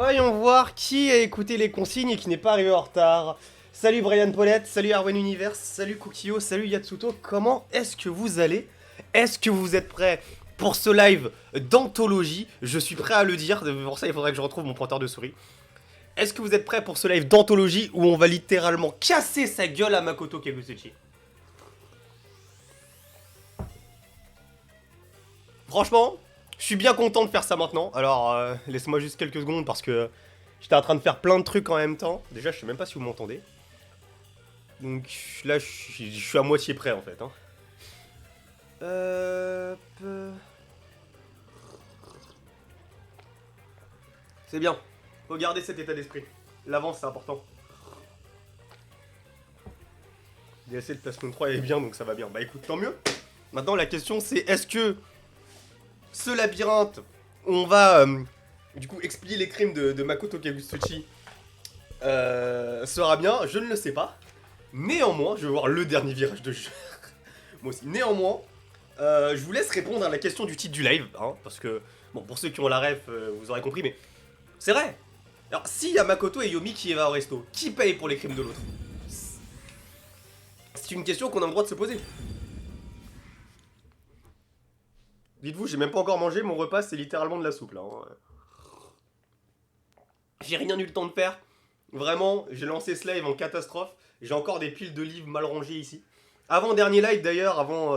Voyons voir qui a écouté les consignes et qui n'est pas arrivé en retard. Salut Brian Paulette, salut Arwen Universe, salut Kukio, salut Yatsuto, comment est-ce que vous allez? Est-ce que vous êtes prêts pour ce live d'anthologie? Je suis prêt à le dire, pour ça il faudrait que je retrouve mon pointeur de souris. Est-ce que vous êtes prêts pour ce live d'anthologie où on va littéralement casser sa gueule à Makoto Kegusuchi? Franchement, je suis bien content de faire ça maintenant. Alors, laisse-moi juste quelques secondes parce que j'étais en train de faire plein de trucs en même temps. Déjà, je sais même pas si vous m'entendez. Donc là, je suis à moitié prêt en fait. Hein. C'est bien. Regardez cet état d'esprit. L'avance, c'est important. DLC de Placement 3 est bien, donc ça va bien. Bah écoute, tant mieux. Maintenant, la question c'est, est-ce que ce labyrinthe, où on va du coup explier les crimes de Makoto Kegusuchi, sera bien? Je ne le sais pas. Néanmoins, je vais voir le dernier virage de jeu. Moi aussi. Néanmoins, je vous laisse répondre à la question du titre du live, hein, parce que, bon, pour ceux qui ont la ref, vous aurez compris, mais c'est vrai. Alors, s'il y a Makoto et Yomi qui va au resto, qui paye pour les crimes de l'autre? C'est une question qu'on a le droit de se poser. Dites-vous, j'ai même pas encore mangé, mon repas c'est littéralement de la soupe là. Hein. J'ai rien eu le temps de faire. Vraiment, j'ai lancé ce live en catastrophe. J'ai encore des piles de livres mal rangés ici. Avant dernier live d'ailleurs, avant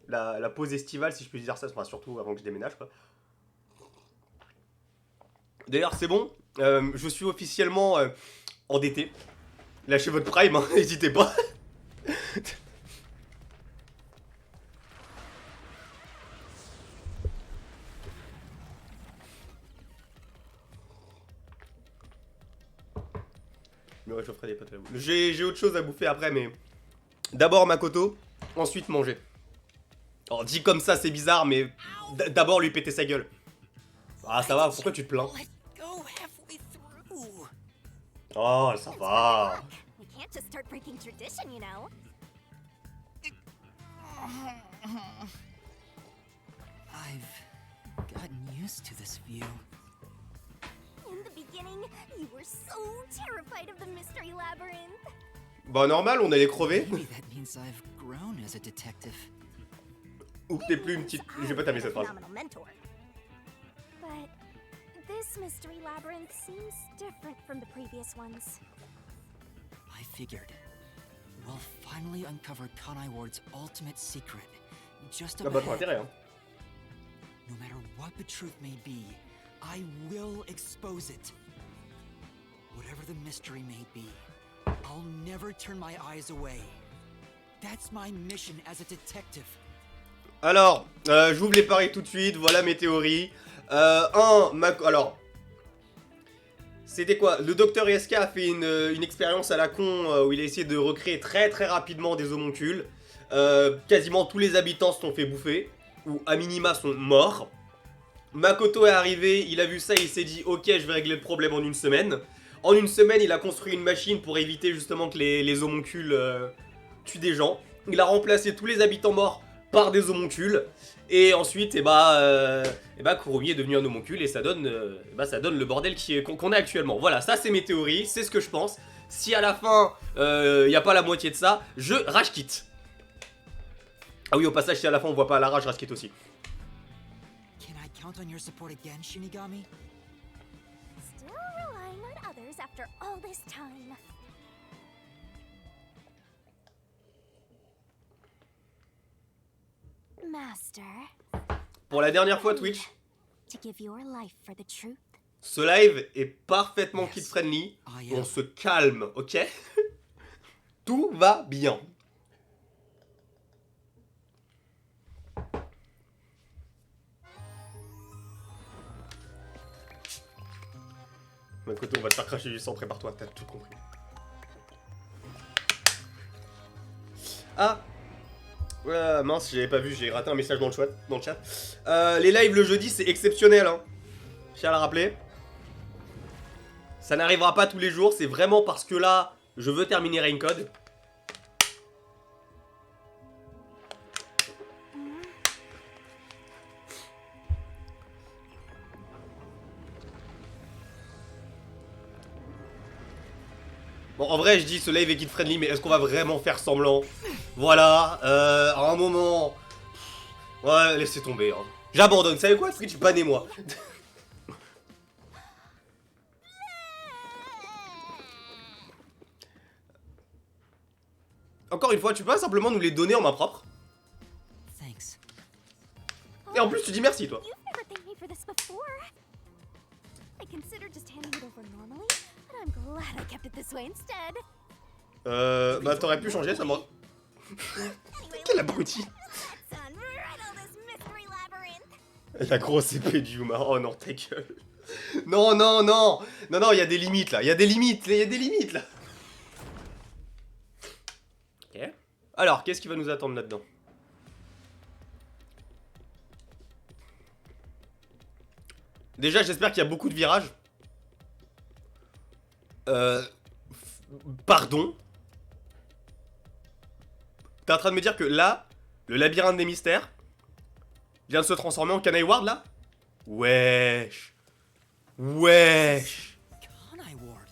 la pause estivale, si je peux dire ça, enfin, surtout avant que je déménage quoi. D'ailleurs, c'est bon, je suis officiellement endetté. Lâchez votre prime, hein, n'hésitez pas. Mais ouais, je ferai des potes à vous. J'ai autre chose à bouffer après, mais d'abord Makoto, ensuite manger. Alors dit comme ça, c'est bizarre, mais d'abord lui péter sa gueule. Ah, ça va, pourquoi tu te plains? Oh, ça va. I've gotten used to this view. In the beginning, you were so terrified of the mystery labyrinth. Bah normal, on allait crever. Maybe that means I've grown as a detective. Ou que t'es plus une petite... Je vais pas t'aimer cette phrase. But this mystery labyrinth seems different from the previous ones. I figured we'll finally uncover Kanai Ward's ultimate secret. Just Ah bah pour intérêt hein. No matter what the truth may be, I will expose it. Whatever the mystery may be, I'll never turn my eyes away. That's my mission as a detective. Alors, j'ouvre les paris tout de suite, voilà mes théories. Alors, c'était quoi? Le docteur ESK a fait une expérience à la con où il a essayé de recréer très très rapidement des homoncules. Quasiment tous les habitants se sont fait bouffer, ou à minima sont morts. Makoto est arrivé, il a vu ça, il s'est dit ok, je vais régler le problème en une semaine. En une semaine, il a construit une machine pour éviter justement que les homoncules tuent des gens. Il a remplacé tous les habitants morts par des homoncules. Et ensuite, Kurumi est devenu un homoncule et ça donne le bordel qu'on a actuellement. Voilà, ça c'est mes théories, c'est ce que je pense. Si à la fin, il n'y a pas la moitié de ça, je rage quitte. Ah oui, au passage, si à la fin on voit pas la rage quitte aussi. Can I count on your support again, Shinigami? Still relying on others after all this time. Master. Pour la dernière fois Twitch, To give your life for the truth. ce live est parfaitement kid-friendly. On se calme, ok? Tout va bien. Makoto, on va te faire cracher du sang, prépare-toi, t'as tout compris. Ah mince, j'avais pas vu, j'ai raté un message dans le chat. Les lives le jeudi, c'est exceptionnel, hein. Je tiens à le rappeler. Ça n'arrivera pas tous les jours, c'est vraiment parce que là, je veux terminer Rain Code. Bon, en vrai, je dis ce live est kid friendly, mais est-ce qu'on va vraiment faire semblant? Voilà, à un moment... Ouais, laissez tomber. Hein. J'abandonne. Vous savez quoi, Twitch, bannez-moi. Encore une fois, tu peux pas simplement nous les donner en main propre? Thanks. Et en plus, tu dis merci, toi. You've never thanked me for this before. I considered just handing it over normally, but I'm glad I kept it this way instead. Bah t'aurais pu changer, ça moi. Quel abruti. Let's unriddle this mystery labyrinth. La grosse épée du Yuma. Oh non, ta gueule. Non, non, non. Non, non, il y a des limites là. Il y a des limites. Il y a des limites là. Ok. Alors, qu'est-ce qui va nous attendre là-dedans? Déjà, j'espère qu'il y a beaucoup de virages. Pardon. T'es en train de me dire que là, le labyrinthe des mystères vient de se transformer en canaille ward là? Wesh. Wesh. Kanai Ward.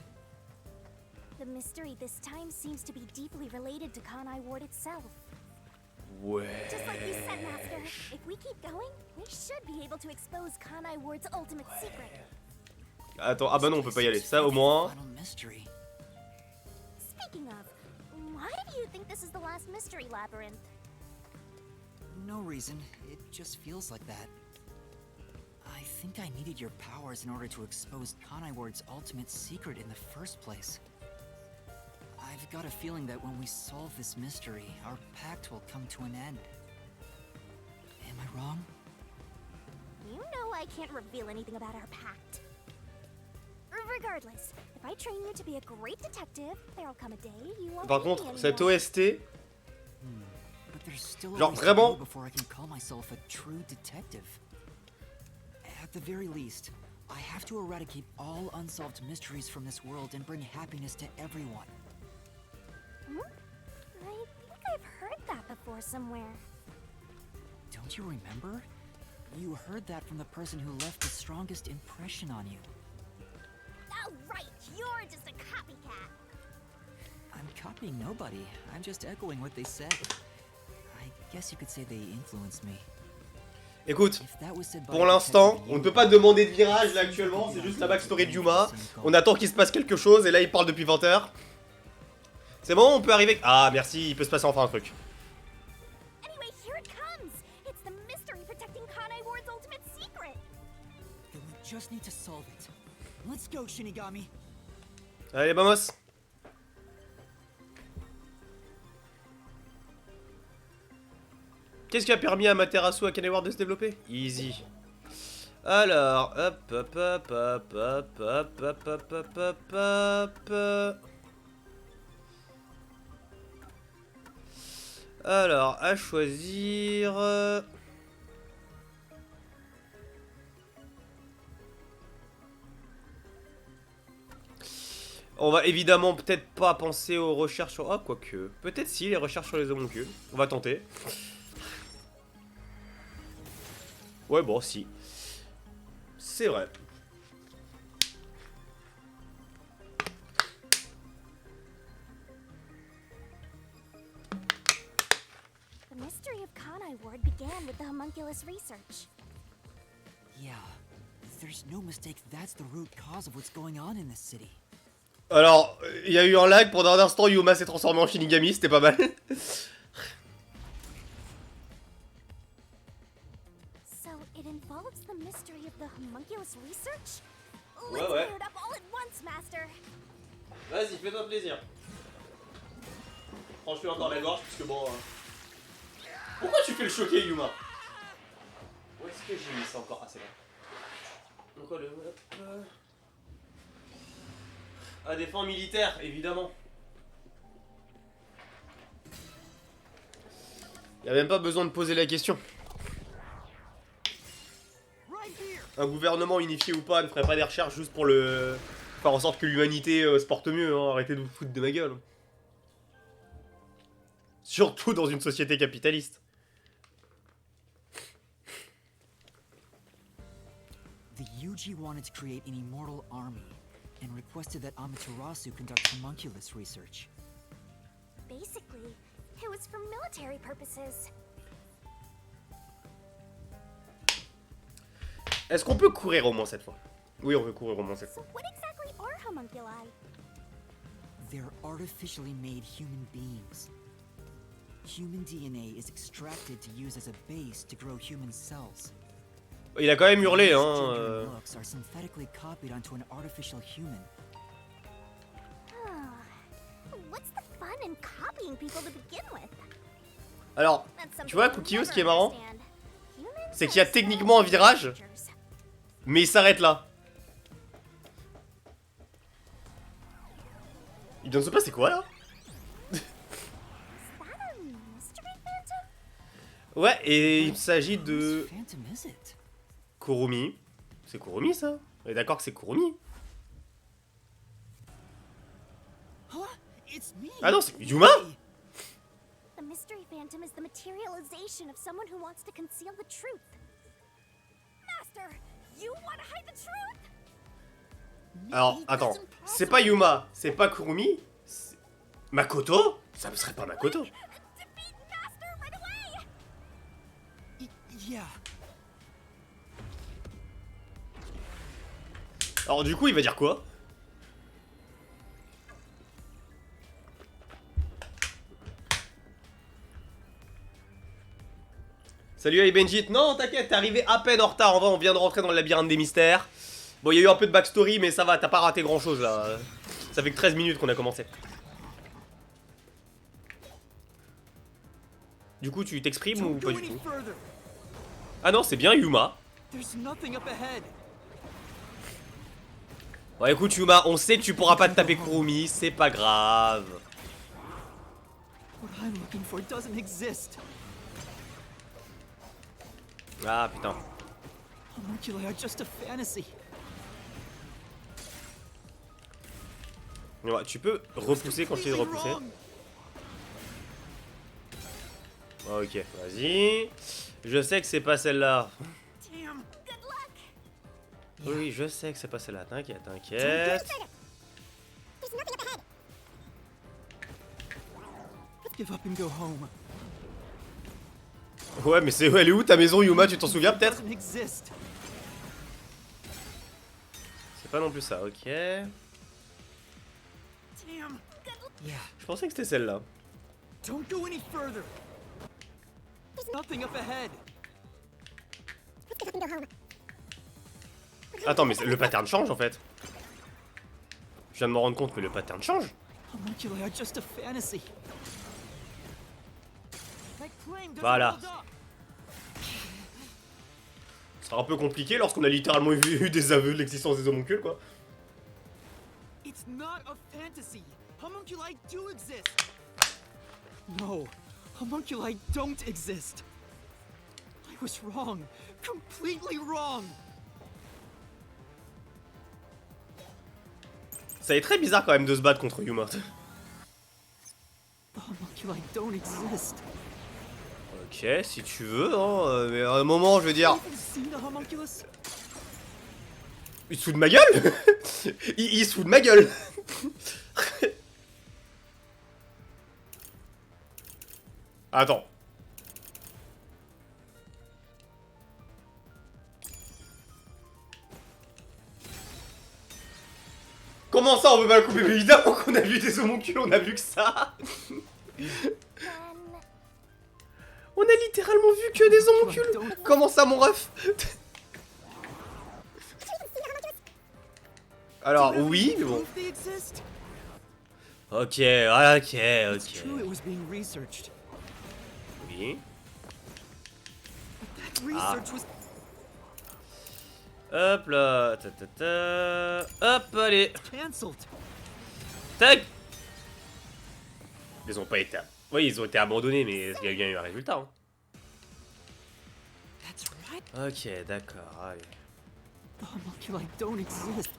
The mystery this time seems to be deeply related to Kanai Ward itself. Just like you said, Master, Wesh. if we keep going, we should be able to expose Kanai Ward's ultimate secret. Attends, ah bah non, on peut pas y aller. Ça au moins. Final mystery. Speaking of, why do you think this is the last mystery labyrinth? No reason. It just feels like that. I think I needed your powers in order to expose Kanai Ward's ultimate secret in the first place. I've got a feeling that when we solve this mystery, our pact will come to an end. Am I wrong? You know I can't reveal anything about our pact. Regardless, if I train you to be a great detective, there'll come a day you won't Par need me contre, cette anymore. OST, But there's still Genre, a ways to vraiment? go before I can call myself a true detective. At the very least, I have to eradicate all unsolved mysteries from this world and bring happiness to everyone. Hmm? I think I've heard that before somewhere. Don't you remember? You heard that from the person who left the strongest impression on you. Oh, right, you're just a copycat. I'm copying nobody. I'm just echoing what they said. I guess you could say they influenced me. écoute, If that was said by pour a l'instant, detective, on ne you- peut pas demander de virage là actuellement, c'est juste la backstory de Yuma. On attend qu'il se passe quelque chose et là il parle depuis 20 heures. C'est bon, on peut arriver. Ah merci, il peut se passer enfin un truc. Anyway, here it comes. It's the mystery protecting Kanai Ward's ultimate secret. Then we just need to solve it. Let's go, Shinigami. Allez, vamos. Qu'est-ce qui a permis à Materasu à Kanai Ward de se développer? Easy. Alors, hop, hop, hop, hop, hop, hop, hop, hop, hop, hop, hop. Alors, à choisir. On va évidemment peut-être pas penser aux recherches sur... Ah, quoique. Peut-être si, les recherches sur les homoncules. On va tenter. Ouais, bon, si. C'est vrai. The mystery of Kanai Ward began with the homunculus research. Yeah, there's no mistake that's the root cause of what's going on in this city. Alors, il y a eu un lag, pendant un instant, Yuma s'est transformé en Shinigami, c'était pas mal. So it involves the mystery of the homunculus research? Ouais, Let's ouais. clear it up all at once, Master. Vas-y, fais-toi plaisir. Franchement, encore la gorge, parce que bon... Pourquoi tu fais le choquer, Yuma? Où est-ce que j'ai mis ça encore? Ah, c'est là. Donc, le... hop. À des fins militaires, évidemment. Y a même pas besoin de poser la question. Un gouvernement unifié ou pas ne ferait pas des recherches juste pour le... faire en sorte que l'humanité se porte mieux, hein. Arrêtez de vous foutre de ma gueule. Surtout dans une société capitaliste. The UG wanted to create an immortal army and requested that Amaterasu conduct homunculus research. Basically, it was for military purposes. Est-ce qu'on peut courir au moins cette fois? Oui, on peut courir au moins cette So fois. what exactly are homunculi? They're artificially made human beings. Human DNA is extracted to use as a base to grow human cells. Il a quand même hurlé, These hein. gender and looks are synthetically copied onto an artificial human. What's the fun in copying people to begin with? Alors, That's something tu vois, I'll Cookio, ce never qui est marrant, understand. Humans c'est qu'il y a are techniquement un small virage, creatures. mais il s'arrête là. Il vient de se passer quoi là? Is that a mystery phantom? Ouais, et il s'agit de Whose phantom is it? Kurumi. C'est Kurumi ça? On est d'accord que c'est Kurumi? Huh? It's me. Ah non, c'est Yuma? Hey. The mystery phantom is the materialization of someone who wants to conceal the truth. Master, you want to hide the truth? Alors, attends, c'est pas Yuma, c'est pas Kurumi, c'est Makoto? Ça ne serait pas Makoto. Defeat Master right away! Yeah. Alors du coup, il va dire quoi? Salut hey Benjit, non t'inquiète, t'es arrivé à peine en retard, en vrai on vient de rentrer dans le labyrinthe des mystères. Bon il y a eu un peu de backstory mais ça va, t'as pas raté grand chose là. Ça fait que 13 minutes qu'on a commencé. Du coup tu t'exprimes ou Don't pas go du any tout? further. Ah non c'est bien Yuma. There's nothing up ahead. Bon écoute Yuma, on sait que tu pourras pas te taper Kurumi, c'est pas grave. What I'm looking for doesn't exist. Ah putain. Homunculi are just a fantasy. Ouais, tu peux repousser quand je t'ai de repousser. Ok, vas-y. Je sais que c'est pas celle-là. Damn. Good luck! Oui, je sais que c'est pas celle-là. T'inquiète, There's t'inquiète. nothing up ahead. Give up and go home. Ouais, mais c'est elle est où ta maison, Yuma? Tu t'en souviens peut-être? Doesn't exist. C'est pas non plus ça, ok. Damn. Yeah. Je pensais que c'était celle-là. Don't go any further. There's nothing up ahead. Attends, mais le pattern change en fait. Je viens de me rendre compte que le pattern change. Homunculi are just a fantasy. My claim doesn't Voilà. hold up. Ce sera un peu compliqué lorsqu'on a littéralement eu des aveux de l'existence des homuncules quoi. It's not a fantasy. Homunculi do exist. No, homunculi don't exist. I was wrong. Completely wrong. Ça est très bizarre quand même de se battre contre Yuma. The homunculi don't exist. Ok, si tu veux, hein, mais à un moment, je veux dire, Have you seen a homunculus? il se fout de ma gueule. Il se fout de ma gueule. Attends. Comment ça on peut pas le couper? Mais évidemment qu'on a vu des homoncules, on a vu que ça. On a littéralement vu que des homoncules. Comment ça mon ref? Alors oui, mais bon. Proof they exist? Ok, ok, It's true it ok. was being researched. Oui. That research was Hop là, ta ta ta. Hop, allez. cancelled. Tac. Ils ont pas été... Oui, ils ont été abandonnés, mais il y a bien eu un résultat. Hein. That's right. Ok, d'accord, allez. The homunculi don't exist.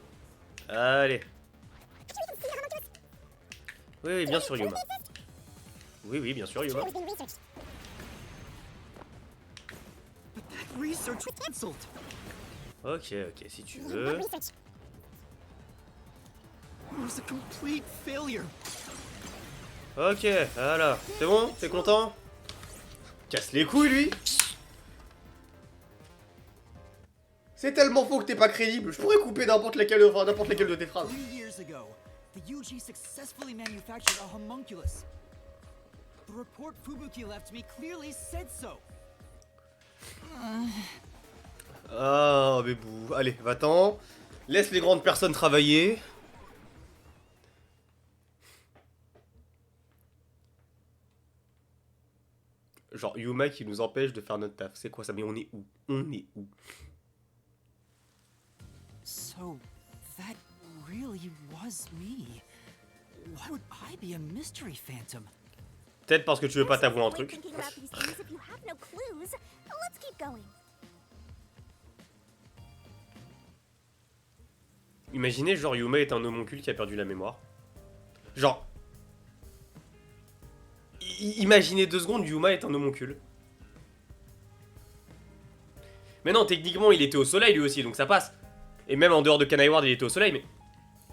Allez. Oui, oui, bien sûr, Yuma. Oui, oui, bien sûr, Yuma. But that research was cancelled. Ok, ok, si tu veux. was a complete failure. Ok, voilà. C'est bon? T'es content? Casse les couilles, lui. C'est tellement faux que t'es pas crédible. Je pourrais couper n'importe laquelle de tes phrases. 3 years ago, the UG successfully manufactured a homunculus. The report Fubuki left me clearly said so. Ah, bébou. Allez, va-t'en. Laisse les grandes personnes travailler. Genre, Yuma qui nous empêche de faire notre taf. C'est quoi ça? Mais on est où? On est où? So, that really was me. Why would I be a mystery phantom? Peut-être parce que tu veux pas t'avouer un truc. Thinking about these things if you have no clues. Let's keep going. Imaginez, genre, Yuma est un homoncule qui a perdu la mémoire. Genre... Imaginez 2 secondes, Yuma est un homoncule. Mais non, techniquement, il était au soleil lui aussi, donc ça passe. Et même en dehors de Kanai Ward, il était au soleil, mais...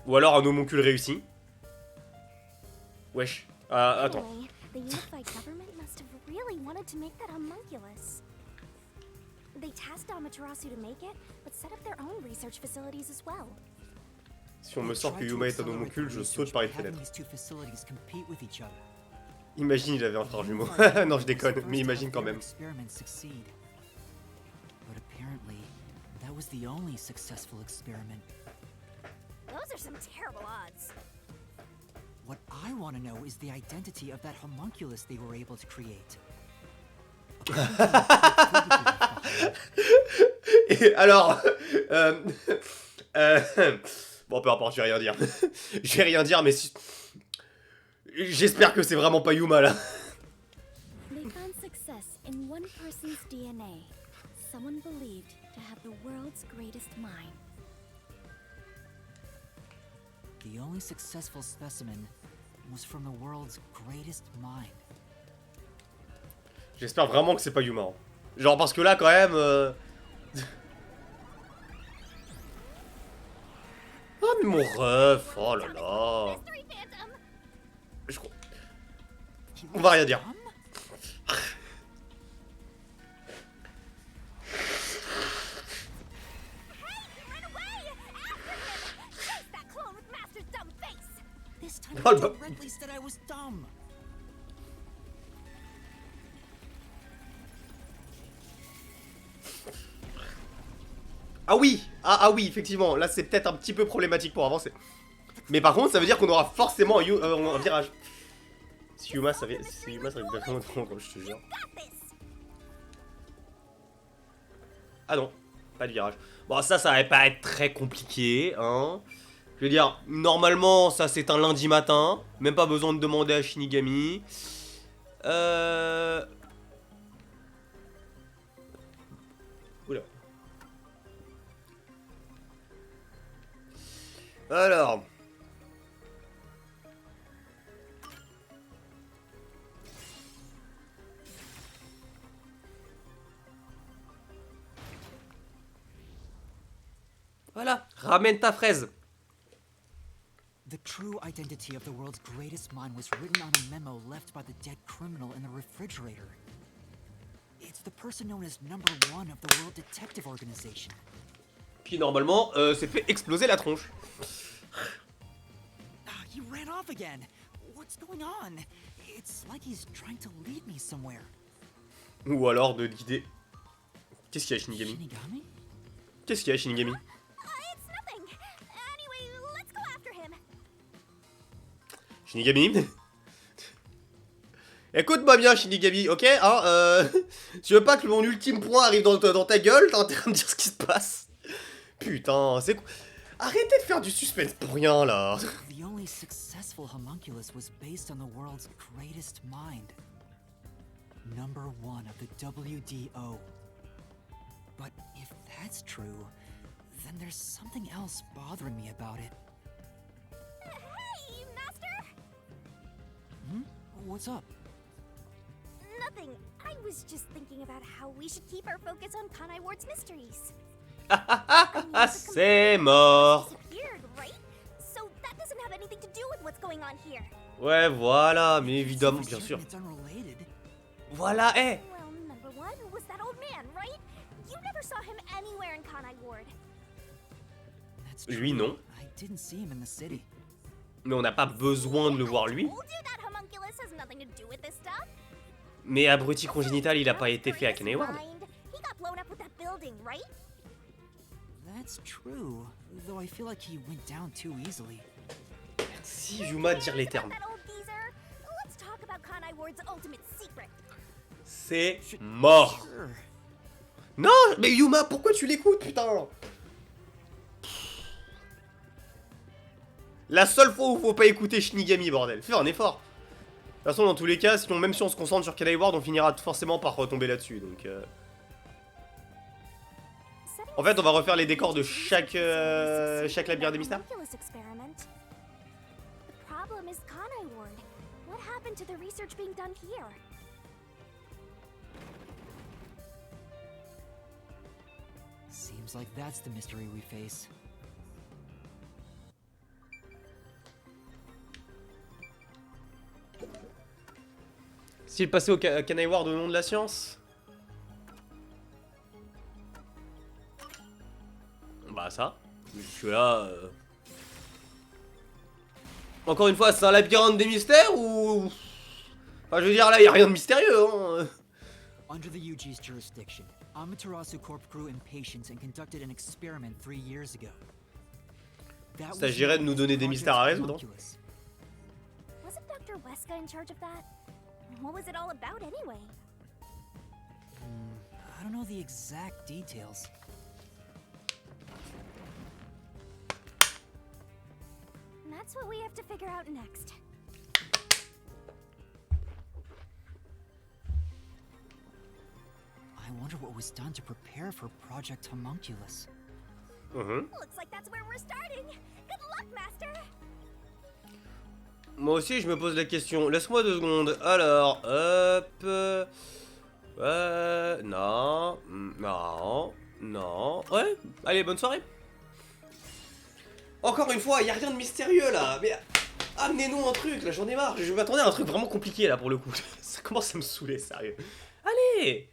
Ou alors un homoncule réussi. Wesh. Ah, attends. Anyway, the unified government must have really wanted to make that homunculus. They tasked Amaterasu to make it, but set up their own research facilities as well. Si on me sort que Yuma est un homoncule, je saute par une fenêtre. These two facilities compete with each other. Imagine, il avait un frère jumeau. Non, je déconne, mais imagine quand même. Experiments succeed. But apparently, that was the only successful experiment. Those are some terrible odds. What I want to know is the identity of that homunculus they were able to create. Et alors... Bon, peu importe, je vais rien dire. Je vais rien dire, mais si... J'espère que c'est vraiment pas Yuma, là. They found success in one person's DNA. Someone believed to have the world's greatest mind. The only successful specimen was from the world's greatest mind. J'espère vraiment que c'est pas Yuma. Hein. Genre, parce que là, quand même... Oh, mais mon ref. Oh là là. Mystery Phantom! Je crois... On va rien dire. Run away! After him! Chase that clone with Master's dumb face! This time Oh, I but- directly said I was dumb. Ah oui, ah oui, effectivement, là c'est peut-être un petit peu problématique pour avancer. Mais par contre, ça veut dire qu'on aura forcément un virage. Si Yuma, ça va vraiment trop drôle, je te jure. Got this! Ah non, pas de virage. Bon, ça va pas être très compliqué, hein. Je veux dire, normalement, ça c'est un lundi matin. Même pas besoin de demander à Shinigami. Oula. Alors. Voilà, ramène ta fraise. The true identity of the world's greatest mind was written on a memo left by the dead criminal in the refrigerator. It's the person known as number 1 of the World Detective Organization. Qui normalement s'est fait exploser la tronche. He ran off again. What's going on? It's like he's trying to lead me somewhere. Ou alors de guider. Qu'est-ce qu'il y a, Shinigami? Shinigami? Qu'est-ce qu'il y a, Shinigami? It's nothing. Anyway, let's go after him. Shinigami? Écoute-moi bien, Shinigami, ok, hein, tu veux pas que mon ultime point arrive dans ta gueule? T'es en train de dire ce qui se passe? Putain, c'est quoi? Arrêtez de faire du suspense pour rien, là. The only successful homunculus was based on the world's greatest mind. Number 1 of the WDO. But if that's true, then there's something else bothering me about it. Hey, Master! What's up? Nothing. I was just thinking about how we should keep our focus on Kanai Ward's mysteries. Ah, c'est mort. Disappeared, right? So that doesn't have anything anything to do with what's going on here. Ouais, voilà, mais évidemment, bien sûr. It's unrelated. Voilà, hé. Well, number one was that old man, right? You never saw him anywhere in Kanai Ward. That's Lui, true. non. I didn't see him in the city. Mais on n'a pas besoin de le voir lui. I told you that homunculus has nothing to do with this stuff. Mais abruti congénital, il a pas été fait à Kanai Ward. He got blown up with that building, right? That's true, though I feel like he went down too easily. Si Yuma dire les termes. That old geezer. Let's talk about Kanai Ward's ultimate secret. C'est mort. Sure. Non, mais Yuma, pourquoi tu l'écoutes, putain? La seule fois où faut pas écouter Shinigami, bordel. Fais un effort. De toute façon, dans tous les cas, sinon, même si on se concentre sur Kanai Ward, on finira forcément par retomber là-dessus. Donc, en fait, on va refaire les décors de chaque labyrinthe des mystères. The problem is Kanai Ward. What happened to the research being done here? Seems like that's the mystery we face. S'il passait au Kanai Ward au nom de la science? Bah ça. Jusque là. Encore une fois, c'est un labyrinthe des mystères ou... Enfin, je veux dire, là, y a rien de mystérieux, hein. Under the UG's jurisdiction, Amaterasu Corp grew impatient and conducted an experiment 3 years ago. That was S'agirait de nous donner des mystères à résoudre. Wasn't Dr. Weska in charge of that? What was it all about anyway? I don't know the exact details. That's what we have to figure out next. I wonder what was done to prepare for Project Homunculus. Looks like that's where we're starting. Good luck, Master. Moi aussi, je me pose la question. Laisse-moi 2 secondes. Alors, hop. Non. Non. Non. Ouais. Allez, bonne soirée. Encore une fois, y a rien de mystérieux là. Mais amenez-nous un truc. Là, j'en ai marre. Je m'attendais à un truc vraiment compliqué là pour le coup. Ça commence à me saouler, sérieux. Allez.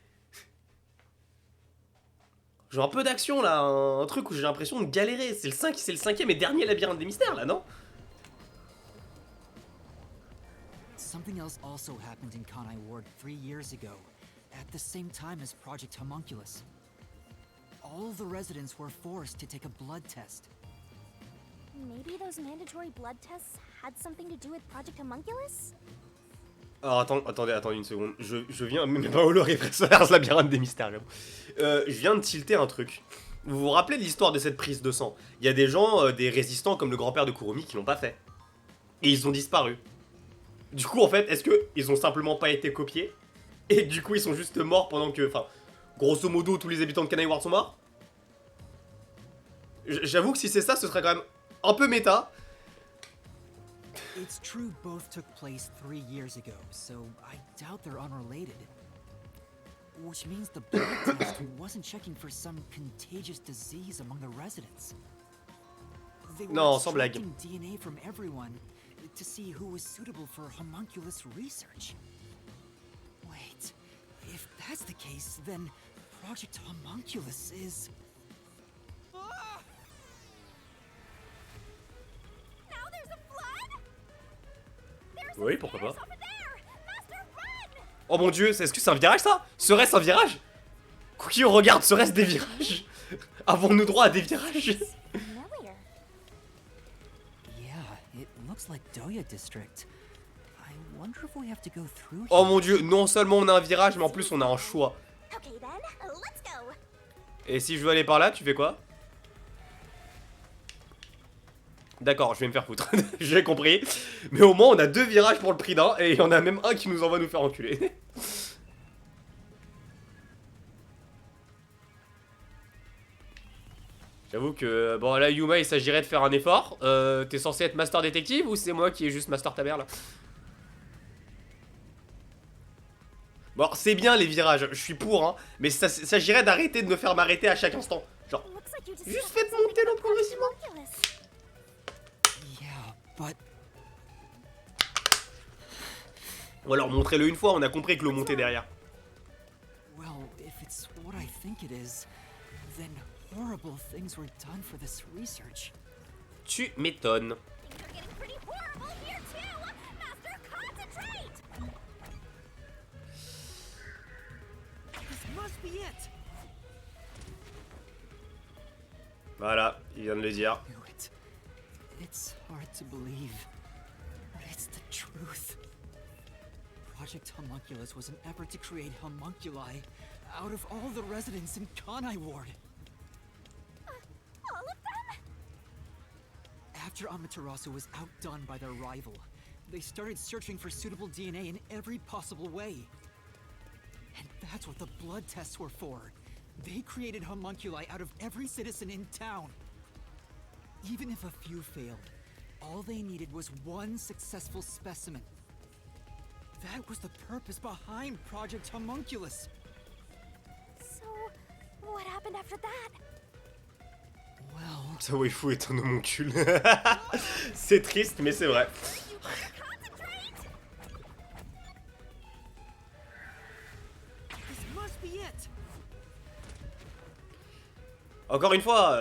J'ai un peu d'action là. Un truc où j'ai l'impression de galérer. C'est le 5e et dernier labyrinthe des mystères là, non? Something else also happened in Kanai Ward 3 years ago, at the same time as Project Homunculus. All of the residents were forced to take a blood test. Maybe those mandatory blood tests had something to do with Project Homunculus? Alors attendez une seconde. Je viens... Mais pas le réfractaire, labyrinthe des mystères, j'avoue. Je viens de tilter un truc. Vous vous rappelez de l'histoire de cette prise de sang? Il y a des gens, des résistants comme le grand-père de Kurumi qui l'ont pas fait. Et ils ont disparu. Du coup, en fait, est-ce que ils ont simplement pas été copiés? Et du coup, ils sont juste morts pendant que... Enfin, grosso modo, tous les habitants de Kanai Ward sont morts? J'avoue que si c'est ça, ce serait quand même un peu méta. It's true both took place 3 years ago, so I doubt they're unrelated. Which means the blood test wasn't checking for some contagious disease among the residents. They were Non, sans blague. extracting DNA from everyone to see who was suitable for homunculus research. Wait, if that's the case, then Project Homunculus is... Now there's a flood? There's Oui, some pourquoi stairs pas. over there. Master, run! Oh mon dieu, est-ce que c'est un virage ça? Serait-ce un virage? Cookie, on regarde, serait-ce des virages? Avons-nous droit à des virages? Familiar. Yeah, it looks like Doya District. I wonder if we have to go through Oh here. mon dieu, non seulement on a un virage, mais en plus on a un choix. Okay then, let's go. Et si je veux aller par là, tu fais quoi? D'accord, je vais me faire foutre. J'ai compris. Mais au moins on a 2 virages pour le prix d'un, et il y en a même un qui nous envoie nous faire enculer. J'avoue que, bon là Yuma il s'agirait de faire un effort. T'es censé être master détective ou c'est moi qui est juste master ta mère là? Bon, c'est bien les virages, je suis pour hein, mais ça s'agirait d'arrêter de me faire m'arrêter à chaque instant. Genre, Looks like you juste discovered faites monter something le about Project progressivement. Homunculus. Yeah, But Ou alors montrez-le une fois, on a compris que l'eau montait derrière. well, if it's what I think it is, then horrible things were done for this research. Tu m'étonnes. Things are getting pretty horrible here too! Master, concentrate! This must be it. Voilà, il vient de le dire. I knew it. It's hard to believe, but it's the truth. Project Homunculus was an effort to create homunculi out of all the residents in Kanai Ward. All of them? After Amaterasu was outdone by their rival, they started searching for suitable DNA in every possible way. And that's what the blood tests were for. They created homunculi out of every citizen in town. Even if a few failed, all they needed was one successful specimen. That was the purpose behind Project Homunculus. So, what happened after that? Well, Ça, Waifu est un homoncule. C'est triste, mais c'est vrai. You better concentrate! this must be it. Encore une fois,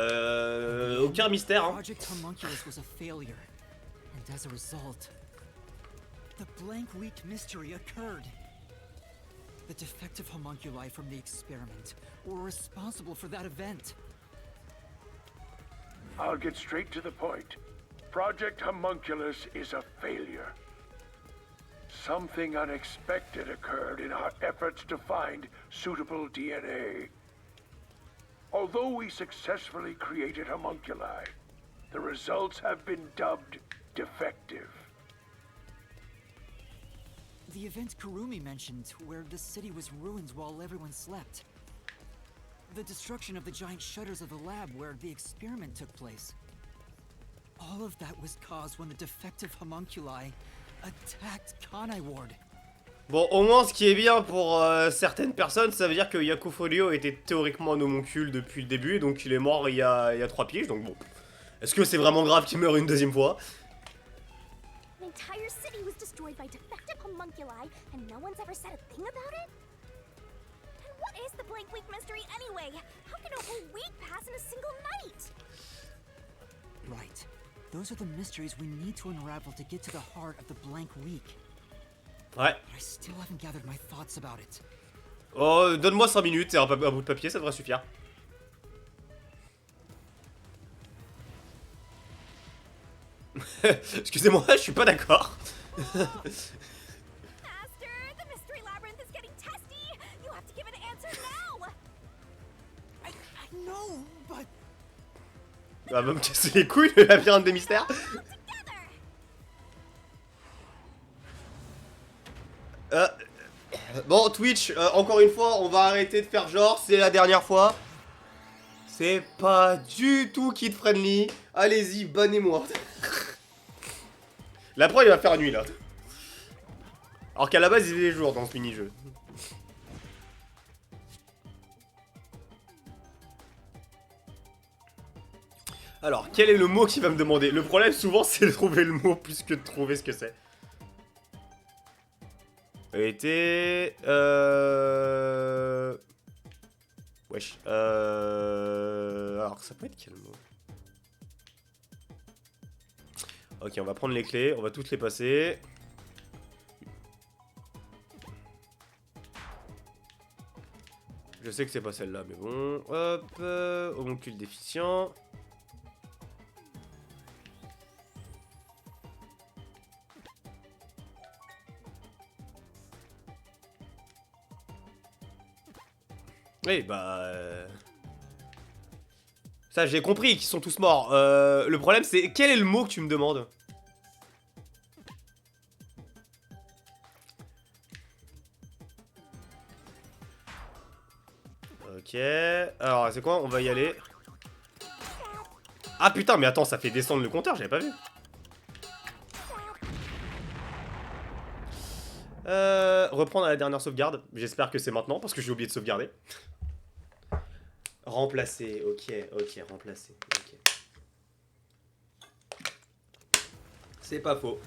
aucun mystère. Hein. Project Homunculus was a failure, and as a result, the blank week mystery occurred. The defective homunculi from the experiment were responsible for that event. I'll get straight to the point. Project Homunculus is a failure. Something unexpected occurred in our efforts to find suitable DNA. Although we successfully created homunculi, the results have been dubbed defective. The event Kurumi mentioned, where the city was ruined while everyone slept. The destruction of the giant shutters of the lab where the experiment took place. All of that was caused when the defective homunculi attacked Kanai Ward. Bon, au moins, ce qui est bien pour certaines personnes, ça veut dire que Yakufolio était théoriquement un homoncule depuis le début, donc il est mort il y a 3 piges, donc bon. Est-ce que c'est vraiment grave qu'il meure une deuxième fois? An entire city was destroyed by defective homunculi, and no one's ever said a thing about it? And what is the blank week mystery anyway? How can a whole week pass in a single night? Right. Those are the mysteries we need to unravel to get to the heart of the blank week. Ouais. But I still haven't gathered my thoughts about it. Oh, donne-moi 5 minutes et un bout de papier, ça devrait suffire. Excusez-moi, je suis pas d'accord. Master, the mystery labyrinth is getting testy. You have to give an answer now. I know, but Ah, va me casser les couilles, le labyrinthe des mystères. All together. Bon, Twitch, encore une fois, on va arrêter de faire genre, c'est la dernière fois. C'est pas du tout kid friendly. Allez-y, bannez-moi. La preuve, il va faire nuit là. Alors qu'à la base, il est jour dans ce mini-jeu. Alors, quel est le mot qu'il va me demander? Le problème, souvent, c'est de trouver le mot plus que de trouver ce que c'est. Été... Wesh. Alors, ça peut être quel mot? Ok, on va prendre les clés, on va toutes les passer. Je sais que c'est pas celle-là, mais bon. Hop, homoncule déficient. Oui, bah... Ça, j'ai compris qu'ils sont tous morts. Le problème, c'est... Quel est le mot que tu me demandes? Ok... Alors, c'est quoi? On va y aller. Ah putain, mais attends, ça fait descendre le compteur, j'avais pas vu. Reprendre à la dernière sauvegarde. J'espère que c'est maintenant, parce que j'ai oublié de sauvegarder. Remplacer, ok, remplacer, ok. C'est pas faux.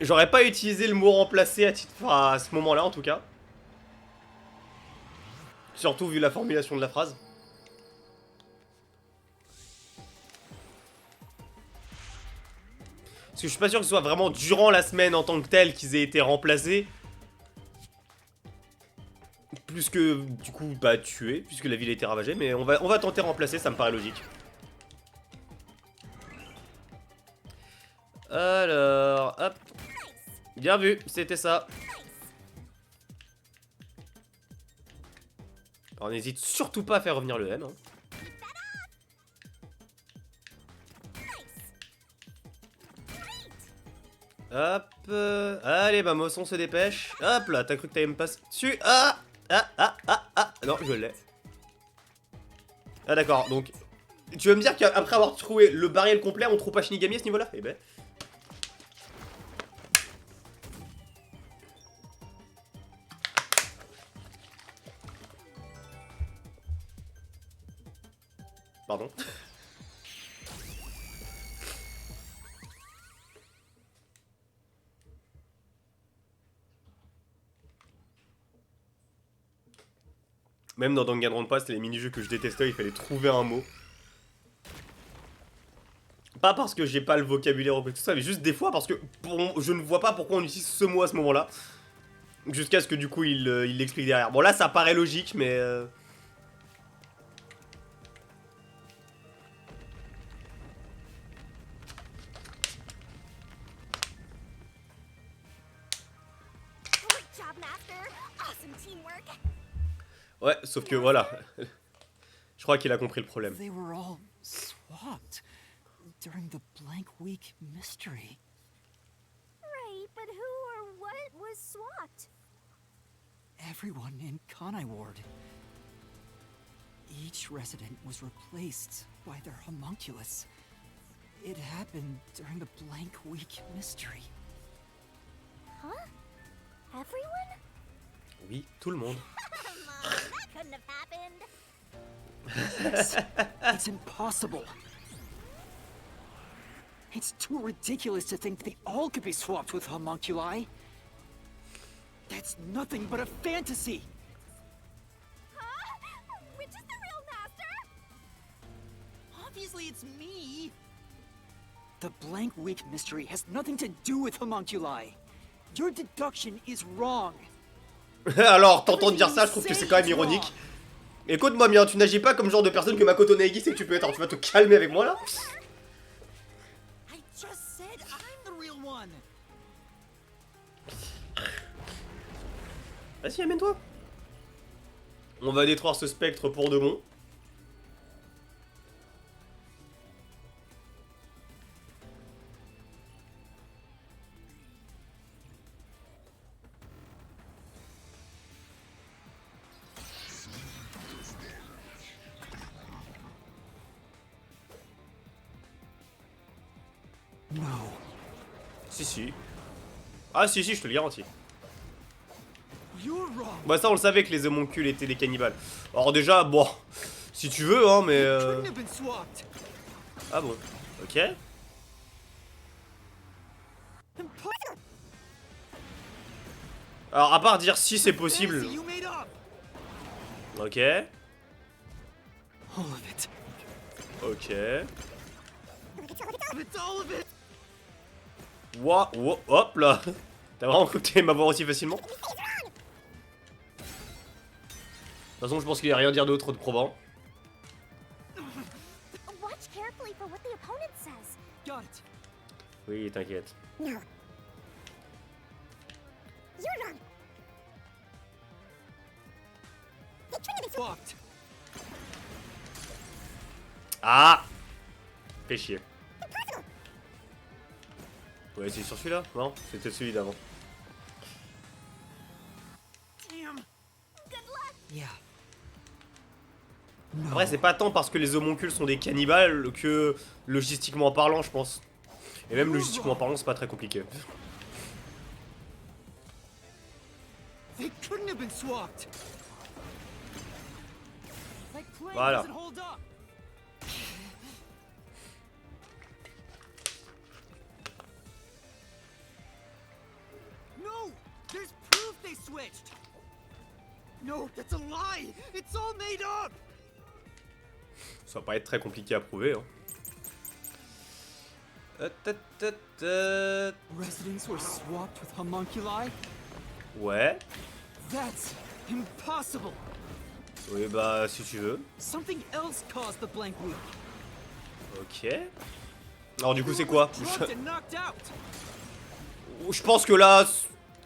J'aurais pas utilisé le mot remplacer à titre, enfin, à ce moment-là en tout cas. Surtout vu la formulation de la phrase. Parce que je suis pas sûr que ce soit vraiment durant la semaine en tant que telle qu'ils aient été remplacés. Plus que, du coup, bah tués, puisque la ville a été ravagée. Mais on va tenter de remplacer, ça me paraît logique. Alors, hop. Bien vu, c'était ça. Alors, n'hésite surtout pas à faire revenir le M. Hein. Hop. Allez, bah, Mosson se dépêche. Hop là, t'as cru que t'allais me passer dessus. Ah. Non, je l'ai. Ah, d'accord, donc. Tu veux me dire qu'après avoir trouvé le barrière complet, on trouve pas Shinigami à ce niveau-là? Eh ben. Pardon. Même dans Danganronpa, c'était les mini-jeux que je détestais, il fallait trouver un mot. Pas parce que j'ai pas le vocabulaire ou tout ça, mais juste des fois parce que je ne vois pas pourquoi on utilise ce mot à ce moment-là. Jusqu'à ce que du coup il l'explique derrière. Bon là ça paraît logique, mais... Great job, Master. Awesome teamwork. Ouais, sauf que voilà. Je crois qu'il a compris le problème. They were all swapped during the blank week mystery. Right, but who or what was swapped? Everyone in Kanai Ward. Each resident was replaced by their homunculus. It happened during the blank week mystery. Huh? Everyone? Oui, tout le monde. Mom, that couldn't have happened. Yes, it's impossible. It's too ridiculous to think they all could be swapped with homunculi. That's nothing but a fantasy. Huh? Which is the real Master? Obviously it's me. The blank week mystery has nothing to do with homunculi. Your deduction is wrong. Alors, t'entends dire ça, je trouve que c'est quand même ironique. Écoute-moi bien, tu n'agis pas comme le genre de personne que Makoto Naegi c'est que tu peux être. Alors, tu vas te calmer avec moi là. I just said I'm the real one. Vas-y, amène-toi. On va détruire ce spectre pour de bon. No. Si. Ah si, je te le garantis. You're wrong. Bah ça on le savait que les homoncules étaient des cannibales. Alors déjà, bon, si tu veux, hein, mais... Couldn't have been swapped. Ah bon, ok. Impossible. Alors à part dire si c'est possible... Fantasy you made up. Ok. All of it. Ok. It's all of it. Hop là. T'as vraiment cru que t'allais m'avoir aussi facilement? De toute façon je pense qu'il n'y a rien à dire d'autre de probant. Watch carefully for what the opponent says. Got it. Oui, t'inquiète. No. You're wrong. They couldn't have been Swapped. Ah. Fais chier. impossible. Ouais, c'est sur celui-là? Non, c'était celui d'avant. Damn. Good luck. Yeah. Après, c'est pas tant parce que les homoncules sont des cannibales que logistiquement parlant, je pense. Et même logistiquement parlant, c'est pas très compliqué. They couldn't have been swapped. Voilà. No, there's proof they switched. No, that's a lie. It's all made up. Ça va pas être très compliqué à prouver. Hein. Residents were swapped with homunculi? Ouais. That's impossible. Oui, bah, si tu veux. Something else caused the blank week. Ok. Alors, du coup, c'est quoi? Drugged and knocked out. Je pense que là,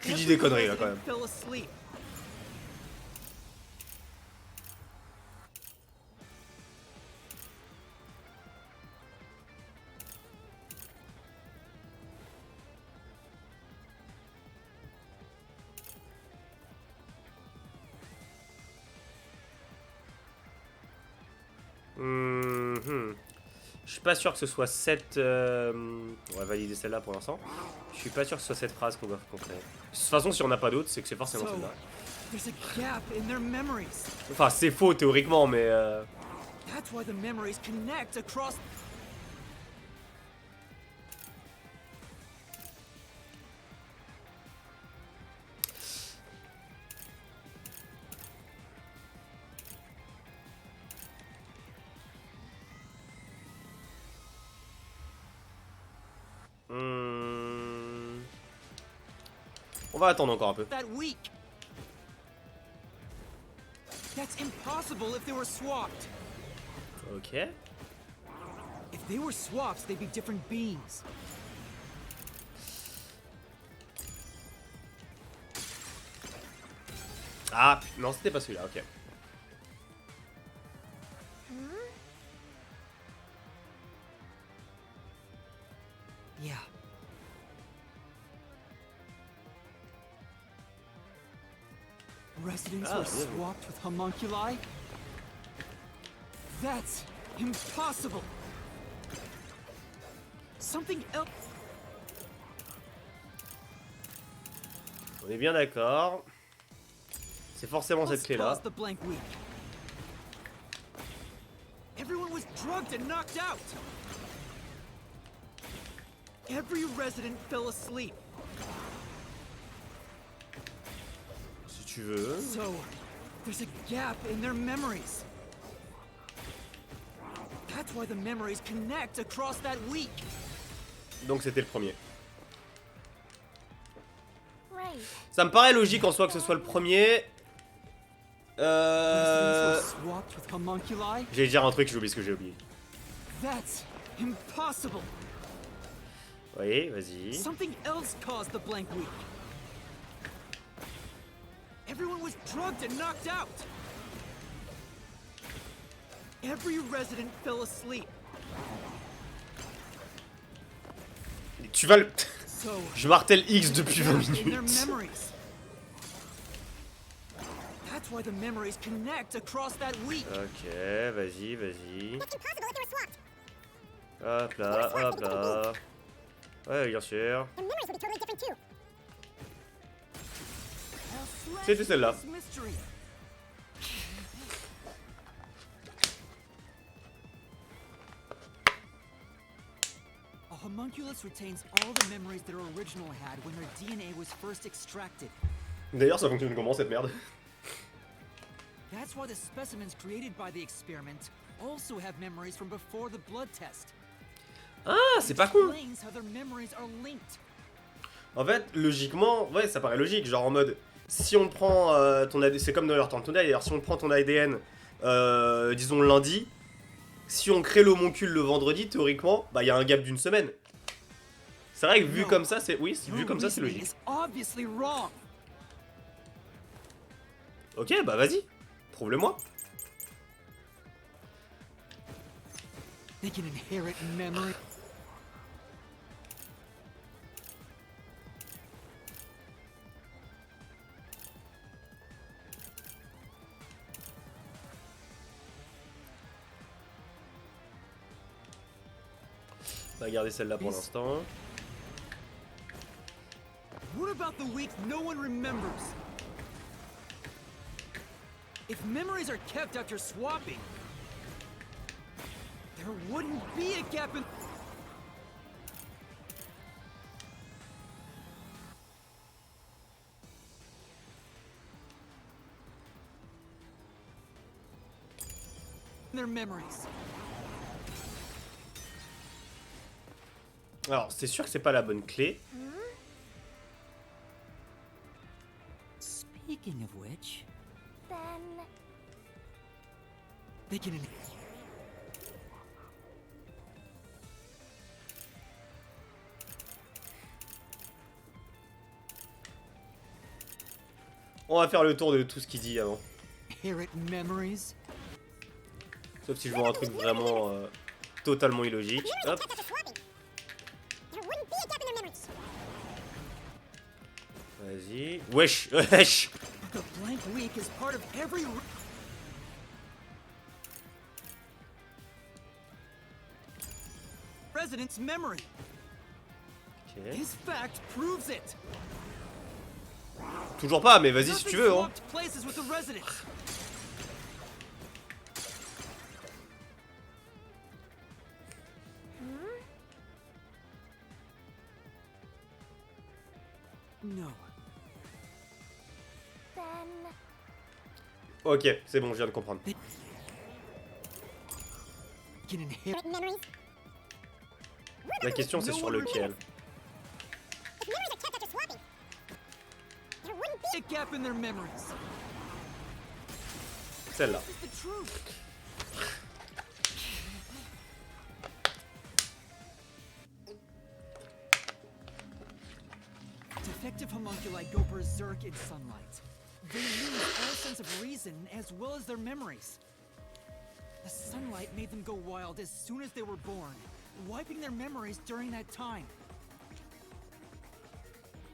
tu dis des conneries, là, quand même. Fell asleep. Je suis pas sûr que ce soit cette... On va valider celle-là pour l'instant. Je suis pas sûr que ce soit cette phrase qu'on va créer. De toute façon, si on n'a pas d'autre, c'est que c'est forcément celle-là. There's a gap in their memories. Enfin, c'est faux théoriquement, mais... That's why the memories connect across. On va attendre encore un peu. That week. That's impossible if they were swapped. Ok. If they were swaps, they'd be different beings. Ah, non, c'était pas celui-là, ok. Yeah. Residents were swapped with homunculi? That's impossible! Something else. On est bien d'accord. C'est forcément cette clé-là. Caused the blank week. Everyone was drugged and knocked out. Every resident fell asleep. Si tu veux. So, there's a gap in their memories. That's why the memories connect across that week. Donc c'était le premier. Right. Ça me paraît logique en soi que ce soit le premier. Residents were swapped with homunculi? J'allais dire un truc, j'ai oublié ce que j'ai oublié. That's impossible. Oui, vas-y. Something else caused the blank week. Everyone was drugged and knocked out. Every resident fell asleep. Tu vas le... So, Je martèle X depuis 20 in their minutes. memories. That's why the memories connect across that week. Ok, vas-y, vas-y. That's impossible if they were swapped. Hop là, hop là. Ouais, bien sûr. Their memories would be totally different too. C'était celle-là. Mystery. A homunculus retains all the memories their original had when their DNA was first extracted. D'ailleurs, ça fonctionne comment cette merde? That's why the specimens created by the experiment also have memories from before the blood test. Ah, c'est pas con. Explains how their memories are linked. En fait, logiquement, ouais, ça paraît logique. Genre en mode, si on prend ton ADN, c'est comme dans leur temps d'ailleurs, si on prend ton ADN, disons lundi, si on crée l'homoncule le vendredi, théoriquement, bah il y a un gap d'une semaine. C'est vrai que vu comme ça, c'est oui, vu comme ça, c'est logique. Is obviously wrong. Ok, bah vas-y, prouve-le-moi. They can inherit memory. On va garder celle-là pour l'instant. What about the weeks no one remembers? If memories are kept after swapping, There wouldn't be a gap in their memories. Alors, c'est sûr que c'est pas la bonne clé. Speaking of which, Then... they can. On va faire le tour de tout ce qu'il dit avant. Inherit memories? Sauf si je vois un truc vraiment totalement illogique. Hop. Vas-y. Wesh, wesh. The blank week is part of every resident's memory. Ok. This fact proves it. Toujours pas, mais vas-y si tu veux. Hein. Swapped places with the resident. No. Then... Ok, c'est bon, je viens de comprendre. Can inherit La question c'est sur lequel. a gap in their memories. Celle-là. This is the truth. Defective homunculi go berserk in sunlight. They lose all sense of reason as well as their memories. The sunlight made them go wild as soon as they were born, wiping their memories during that time.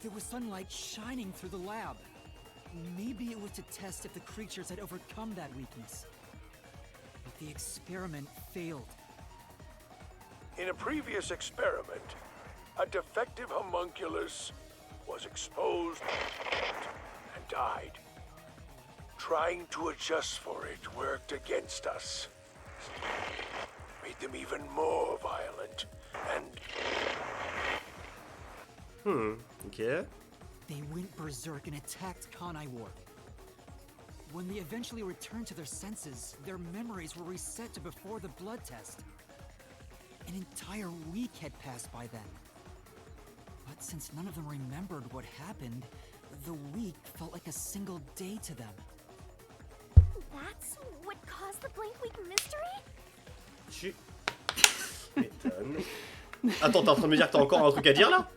There was sunlight shining through the lab. Maybe it was to test if the creatures had overcome that weakness. But the experiment failed. In a previous experiment, a defective homunculus was exposed and died. Trying to adjust for it worked against us. Made them even more violent and... Ok. They went berserk and attacked Kanai Ward. When they eventually returned to their senses, their memories were reset to before the blood test. An entire week had passed by then. But since none of them remembered what happened, the week felt like a single day to them. That's what caused the blank week mystery? Tu m'étonnes. Attends, t'es en train de me dire que t'as encore un truc à dire là?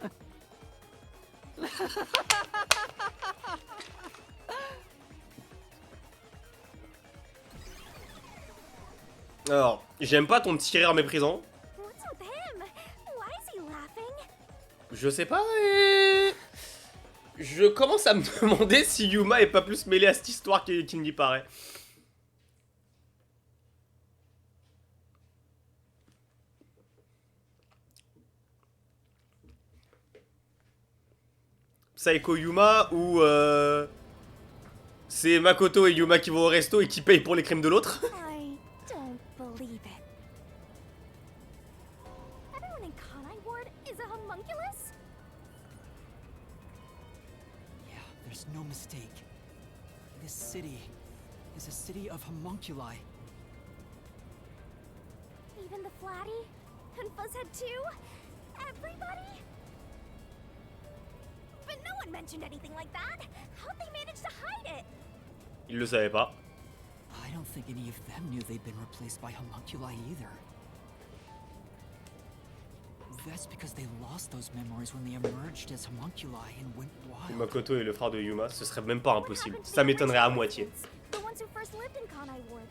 Alors, j'aime pas ton petit rire méprisant. What's with him? Why is he laughing? Je sais pas et... Je commence à me demander si Yuma est pas plus mêlé à cette histoire qu'il n'y paraît. Psycho Yuma ou c'est Makoto et Yuma qui vont au resto et qui payent pour les crimes de l'autre? I don't believe it. Everyone in Kanai Ward is a homunculus? Yeah, there's no mistake. This city is a city of homunculi. Even the Flatty? And Fuzzhead too? Everybody? But no one mentioned anything like that. How'd they manage to hide it? Ils le savaient pas. I don't think any of them knew they'd been replaced by homunculi either. That's because they lost those memories when they emerged as homunculi and went wild. Makoto est le frère de Yuma, ce serait même pas impossible. Ça m'étonnerait à moitié. The ones who first lived in Kanai Ward.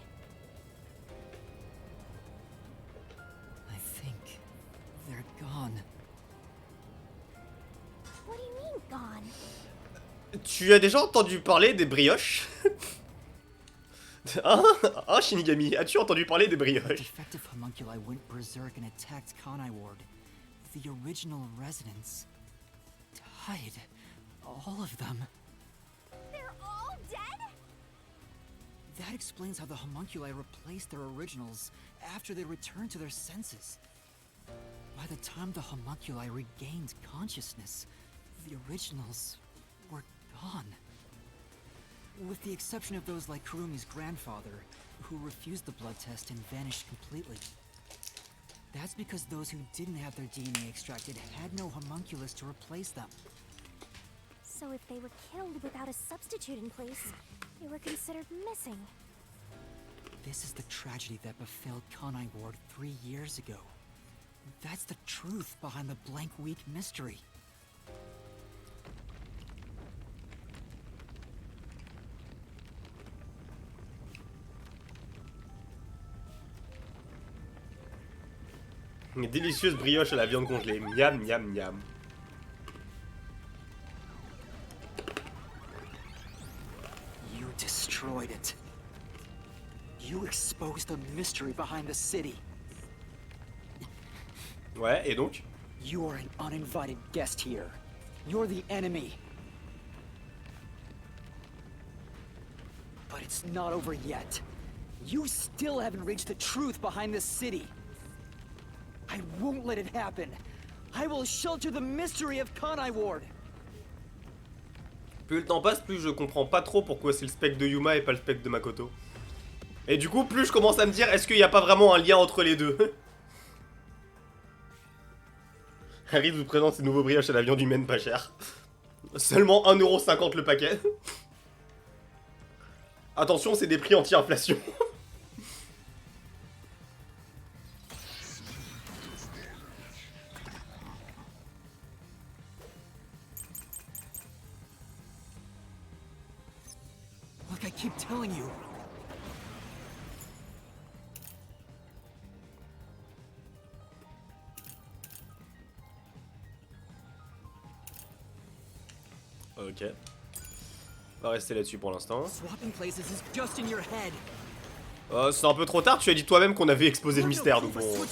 I think they're gone. What do you mean, gone? Tu as déjà entendu parler des brioches? Hein, Shinigami, as-tu entendu parler des brioches? Defective homunculi went berserk and attacked Kanai Ward. The original residents died. All of them. They're all dead? That explains how the homunculi replaced their originals after they returned to their senses. By the time the homunculi regained consciousness, the originals were gone. With the exception of those like Kurumi's grandfather, who refused the blood test and vanished completely. That's because those who didn't have their DNA extracted had no homunculus to replace them. So if they were killed without a substitute in place, they were considered missing. This is the tragedy that befell Kanai Ward 3 years ago. That's the truth behind the blank week mystery. Une délicieuse brioche à la viande congelée. Miam, miam, miam. You destroyed it. You exposed the mystery behind the city. Ouais, et donc? You are an uninvited guest here. You're the enemy. But it's not over yet. You still haven't reached the truth behind this city. I won't let it happen. I will shelter the mystery of Kanai Ward. Plus le temps passe, plus je comprends pas trop pourquoi c'est le spec de Yuma et pas le spec de Makoto. Et du coup, plus je commence à me dire, est-ce qu'il n'y a pas vraiment un lien entre les deux? Harry vous présente ses nouveaux brioches à la viande humaine pas cher. Seulement 1,50€ le paquet. Attention, c'est des prix anti-inflation. Like I keep telling you. Ok. On va rester là-dessus pour l'instant. Swapping places is just in your head. C'est un peu trop tard, tu as dit toi-même qu'on avait exposé le mystère, donc bon...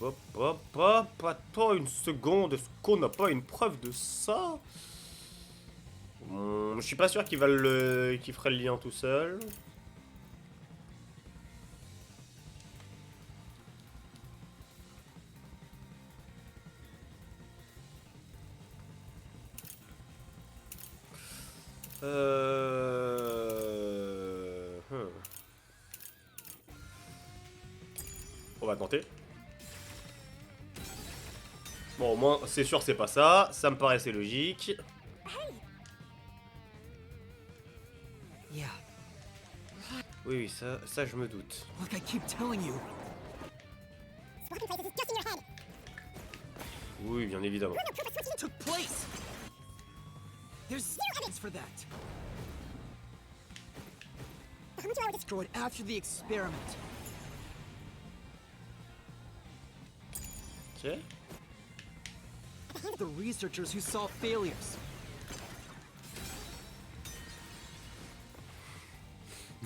Hop, hop, hop, attends une seconde, est-ce qu'on n'a pas une preuve de ça? Je suis pas sûr qu'il ferait le lien tout seul. On va tenter. Bon, au moins, c'est sûr, c'est pas ça. Ça me paraissait logique. Yeah. Oui, ça je me doute. Like I keep telling you. Oui, bien évidemment. Took place. There's zero evidence for that. Destroyed after the experiment. Ok. The researchers who saw failures.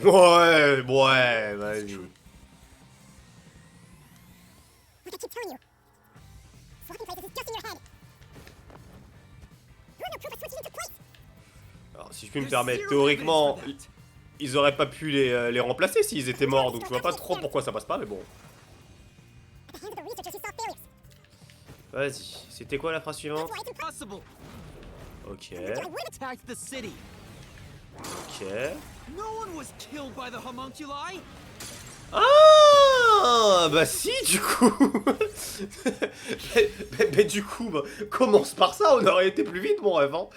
Ouais, vas-y. Alors, si je puis me permettre, théoriquement, ils auraient pas pu les remplacer s'ils étaient morts, donc je vois pas trop pourquoi ça passe pas, mais bon. Vas-y, c'était quoi la phrase suivante? Ok. Attacked the city. Ok. No one was killed by the homunculi. Ah bah si, du coup. mais du coup, bah, commence par ça, on aurait été plus vite, mon rêve, hein.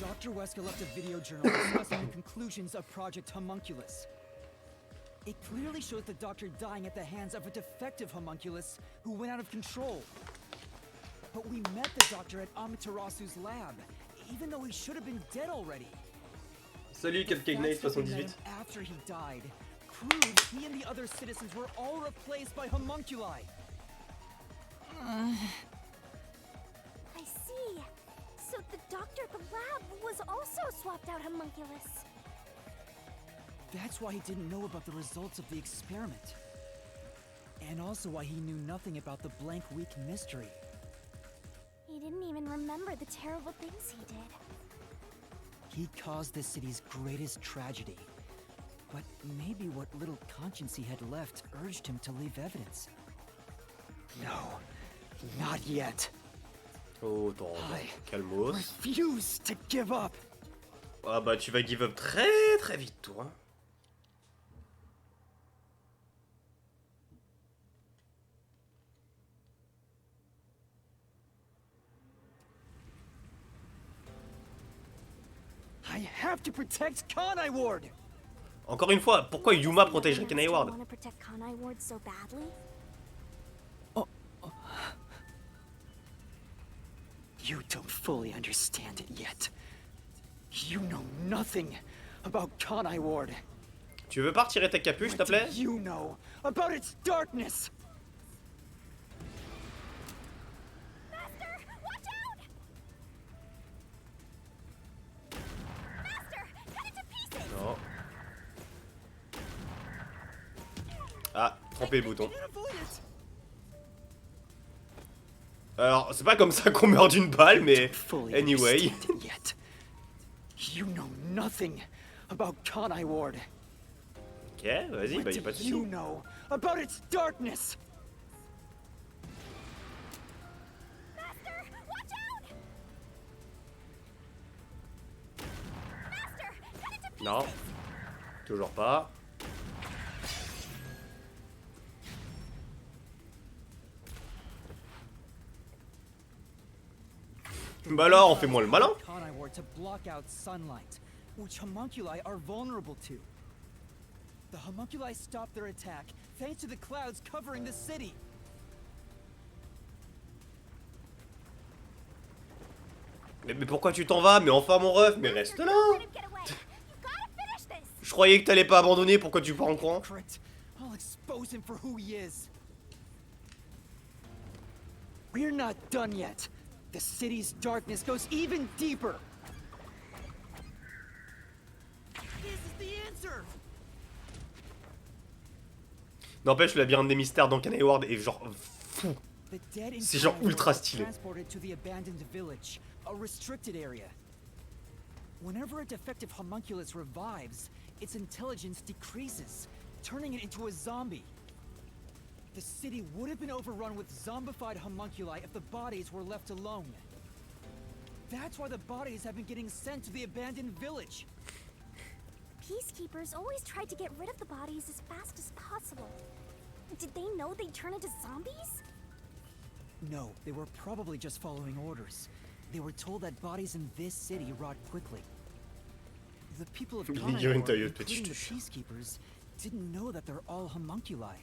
Dr. Wesker left a video journal discussing the conclusions of Project Homunculus. It clearly shows the doctor dying at the hands of a defective homunculus who went out of control. But we met the doctor at Amaterasu's lab, even though he should have been dead already. Salut Cupcake Night 78. After he died, proved he and the other citizens were all replaced by homunculi. I see. So the doctor at the lab was also swapped out homunculus. That's why he didn't know about the results of the experiment. And also why he knew nothing about the blank week mystery. He didn't even remember the terrible things he did. He caused the city's greatest tragedy. But maybe what little conscience he had left urged him to leave evidence. No, not yet. Oh, attends, calmos. Refuse to give up. Ah bah tu vas give up très vite toi. I have to protect Kanai Ward. Encore une fois, pourquoi Yuma protégerait Kanai Ward? Want to protect Kanai Ward so badly? You don't fully understand it yet. You know nothing about Kanai Ward. Tu veux pas retirer ta capuche, s'il te plaît? What do you know about its darkness? Master, watch out! Master, cut it to pieces! Non. Ah, trempez le bouton. Alors, c'est pas comme ça qu'on meurt d'une balle, mais anyway. You know nothing about Kanai Ward. Ok, vas-y, bah y'a pas de soucis. You know about its darkness. Master, watch out! Master, cut it to pieces! Non, toujours pas. Bah alors, on fait moins le malin. Kanai Ward to block out sunlight, which homunculi are vulnerable to. The homunculi stopped their attack thanks to the clouds covering the city. Mais pourquoi tu t'en vas? Mais enfin mon ref, mais reste là. Let him get away. You gotta finish this! Je croyais que t'allais pas abandonner, pourquoi tu pars en courant? I'll expose him for who he is. We're not done yet. The city's darkness goes even deeper. This is the answer. N'empêche, le labyrinthe des mystères dans Kanai Ward est genre fou. C'est genre ultra stylé. Transported to the abandoned village, a restricted area. Whenever a defective homunculus revives, its intelligence decreases, turning it into a zombie. The city would have been overrun with zombified homunculi if the bodies were left alone. That's why the bodies have been getting sent to the abandoned village. Peacekeepers always tried to get rid of the bodies as fast as possible. Did they know they'd turn into zombies? No, they were probably just following orders. They were told that bodies in this city rot quickly. The people of Kanai, including the peacekeepers, didn't know that they're all homunculi.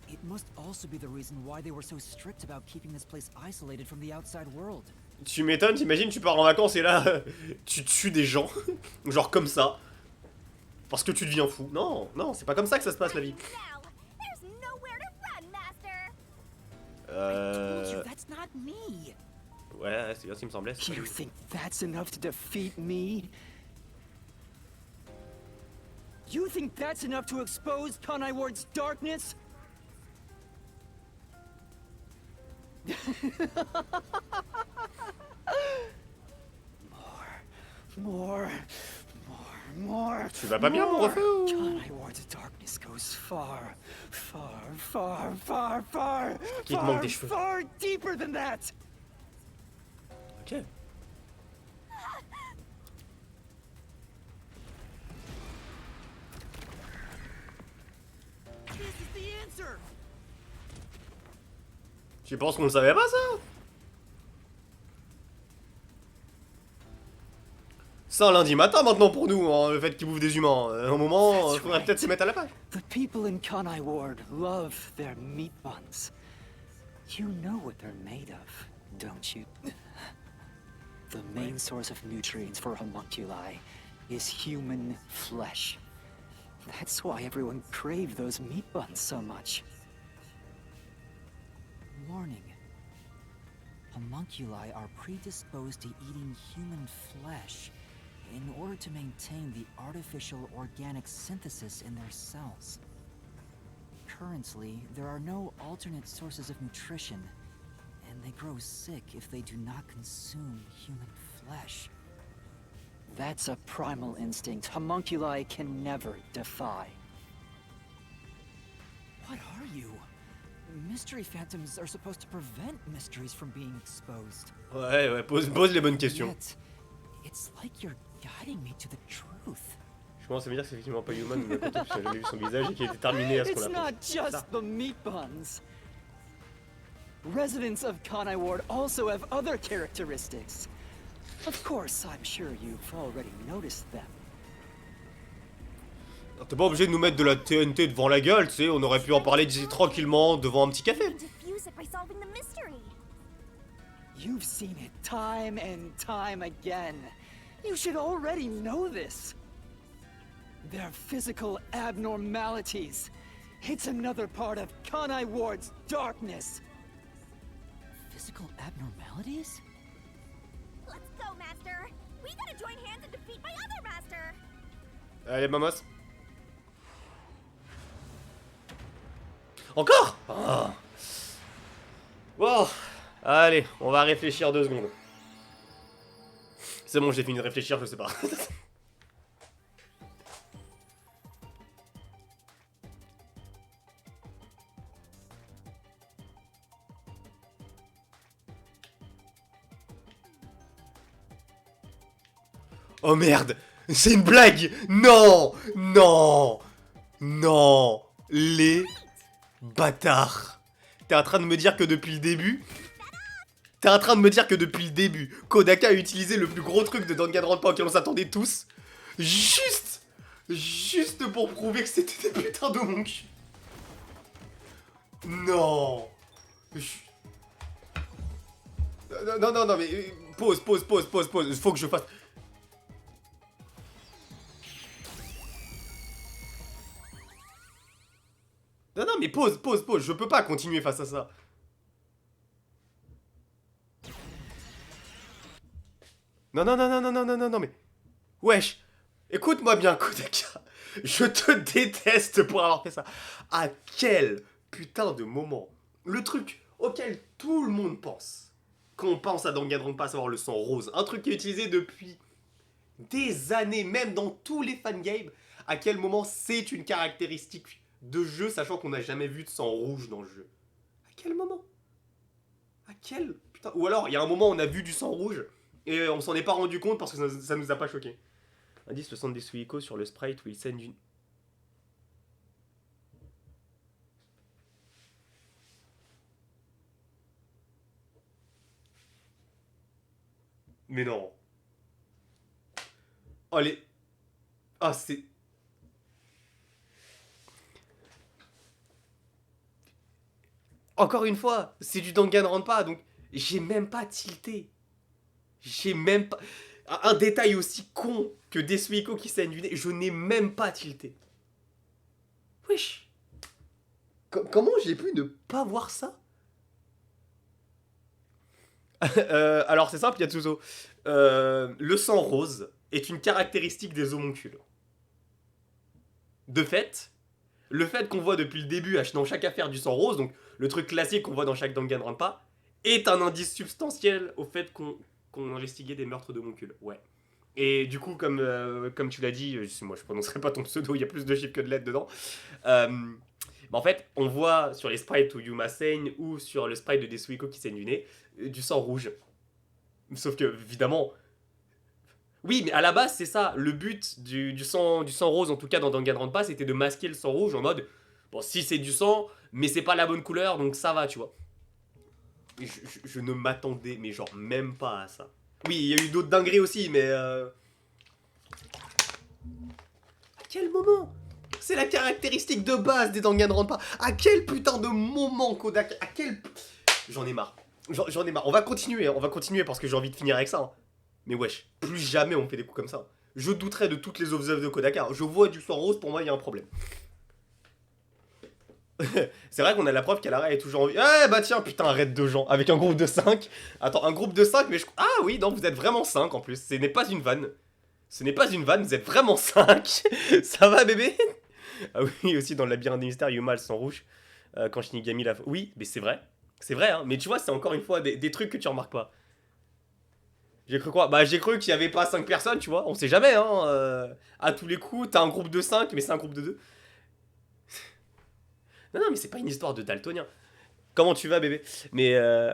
It must also be the reason why they were so strict about keeping this place isolated from the outside world. Tu m'étonnes, t'imagines, tu pars en vacances et là, tu tues des gens, genre comme ça, parce que tu deviens fou. Non, non, c'est pas comme ça que ça se passe la vie. Ouais, c'est bien ce qui me semblait. You think that's enough to defeat me? You think that's enough to expose Kanai Ward's darkness? More. Tu vas pas bien, mon refait ou... Kanai Ward's darkness goes far Qu'il te manque des cheveux. far deeper than that. Ok. This is the answer. Tu penses qu'on le savait pas, ça? C'est un lundi matin maintenant pour nous, hein, le fait qu'ils bouffent des humains. À un moment, faudrait peut-être se mettre à la page. The people in Kanai Ward love their meat buns. You know what they're made of, don't you? The main source of nutrients for homunculi is human flesh. That's why everyone craved those meat buns so much. Warning. Homunculi are predisposed to eating human flesh in order to maintain the artificial organic synthesis in their cells. Currently, there are no alternate sources of nutrition, and they grow sick if they do not consume human flesh. That's a primal instinct homunculi can never defy. What are you? Mystery phantoms are supposed to prevent mysteries from being exposed. Ouais, pose les bonnes questions. Yet, it's like you're guiding me to the truth. Je commence à me dire que c'est effectivement pas Human ou Makoto, parce que j'ai jamais vu son visage et qu'il est déterminé à ce qu'on It's l'appelle. not just the meat buns. Residents of Kanai Ward also have other characteristics. Of course, I'm sure you've already noticed them. T'es pas obligé de nous mettre de la TNT devant la gueule, tu sais, on aurait pu en parler d'ici tranquillement devant un petit café. Defuse it by solving the mystery. You've seen it time and time again. You should already know this. They're physical abnormalities. It's another part of Kanai Ward's darkness. Physical abnormalities? Let's go, Master. We gotta join hands and defeat my other master. Allez, Mamos. Encore oh. Bon, allez, on va réfléchir 2 secondes. C'est bon, j'ai fini de réfléchir, je sais pas. Oh merde, c'est une blague. Non, non, non, les bâtards. T'es en train de me dire que depuis le début... Kodaka a utilisé le plus gros truc de Danganronpa auquel on s'attendait tous. Juste pour prouver que c'était des putains de mon cul. Non. Non, mais... Pause. Faut que je fasse... Non, mais pause, je peux pas continuer face à ça. Non, mais... Wesh, écoute-moi bien, Kodaka. Je te déteste pour avoir fait ça. À quel putain de moment, le truc auquel tout le monde pense, quand on pense à Danganronpa, à savoir le sang rose, un truc qui est utilisé depuis des années, même dans tous les fangames, à quel moment c'est une caractéristique de jeu, sachant qu'on n'a jamais vu de sang rouge dans le jeu. À quel moment? À quel... Putain... Ou alors, il y a un moment où on a vu du sang rouge, et on s'en est pas rendu compte parce que ça nous a pas choqué. Indice, le centre des Suiko sur le sprite où il saigne d'une... Mais non. Oh les... Ah c'est... Encore une fois, c'est du Danganronpa, donc j'ai même pas tilté. J'ai même pas... Un détail aussi con que des Suiko qui saignent du nez, je n'ai même pas tilté. Wesh. Comment j'ai pu ne pas voir ça? Alors c'est simple, Yatsuzo. Le sang rose est une caractéristique des homoncules. De fait, le fait qu'on voit depuis le début dans chaque affaire du sang rose, donc le truc classique qu'on voit dans chaque Danganronpa, est un indice substantiel au fait qu'on investiguait des meurtres d'homoncules. Ouais. Et du coup, comme tu l'as dit, moi je prononcerai pas ton pseudo, il y a plus de chiffres que de lettres dedans. En fait, on voit sur les sprites où Yuma saigne ou sur le sprite de Desuiko qui saigne du nez, du sang rouge. Sauf que, évidemment... Oui, mais à la base, c'est ça. Le but du sang rose, en tout cas dans Danganronpa, c'était de masquer le sang rouge en mode... Bon, si c'est du sang, mais c'est pas la bonne couleur, donc ça va, tu vois. Je ne m'attendais, mais genre, même pas à ça. Oui, il y a eu d'autres dingueries aussi, mais... À quel moment? C'est la caractéristique de base des Danganronpa. À quel putain de moment, Kodak? À quel... J'en ai marre. J'en ai marre. On va continuer parce que j'ai envie de finir avec ça. Hein. Mais wesh, plus jamais on me fait des coups comme ça. Je douterais de toutes les autres œuvres de Kodaka. Je vois du sang rose, pour moi, il y a un problème. C'est vrai qu'on a la preuve qu'Alara est toujours en vie. Eh bah tiens, putain, arrête de gens. Avec un groupe de 5. Attends, un groupe de 5, mais je... Ah oui, non, vous êtes vraiment 5 en plus. Ce n'est pas une vanne. Ce n'est pas une vanne, vous êtes vraiment 5. Ça va, bébé? Ah oui, aussi dans le labyrinthe des mystères, Yuma, le sang rouge. Quand Shinigami la... Oui, mais c'est vrai. C'est vrai, hein. Mais tu vois, c'est encore une fois des trucs que tu remarques pas. J'ai cru quoi? Bah j'ai cru qu'il y avait pas 5 personnes, tu vois. On sait jamais, hein. À tous les coups, t'as un groupe de 5, mais c'est un groupe de 2. Non, non, mais c'est pas une histoire de daltonien. Comment tu vas, bébé? Mais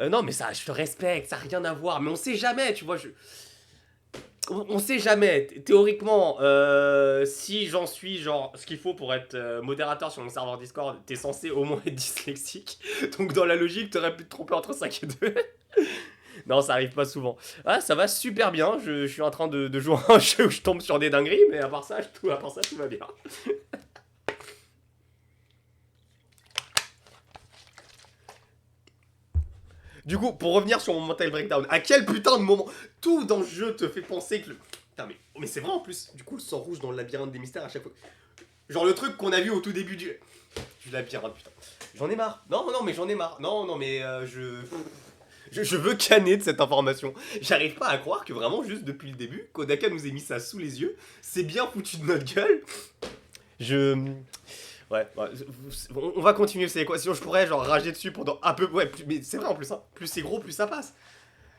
non, mais ça, je te respecte, ça n'a rien à voir. Mais on sait jamais, tu vois. On sait jamais. Théoriquement, si j'en suis genre ce qu'il faut pour être modérateur sur mon serveur Discord, t'es censé au moins être dyslexique. Donc dans la logique, t'aurais pu te tromper entre 5 et 2. Non, ça arrive pas souvent. Ah, ça va super bien. Je suis en train de jouer à un jeu où je tombe sur des dingueries, mais à part ça, tout va bien. Du coup, pour revenir sur mon mental breakdown, à quel putain de moment tout dans le jeu te fait penser que le... Putain, mais c'est vrai en plus. Du coup, le sang rouge dans le labyrinthe des mystères à chaque fois. Genre le truc qu'on a vu au tout début du labyrinthe, putain. J'en ai marre. Non, non, mais j'en ai marre. Non, non, mais je veux canner de cette information. J'arrive pas à croire que vraiment, juste depuis le début, Kodaka nous ait mis ça sous les yeux. C'est bien foutu de notre gueule. Ouais, on va continuer, c'est quoi? Sinon je pourrais genre rager dessus pendant un peu... Ouais, mais c'est vrai en plus, hein. Plus c'est gros, plus ça passe.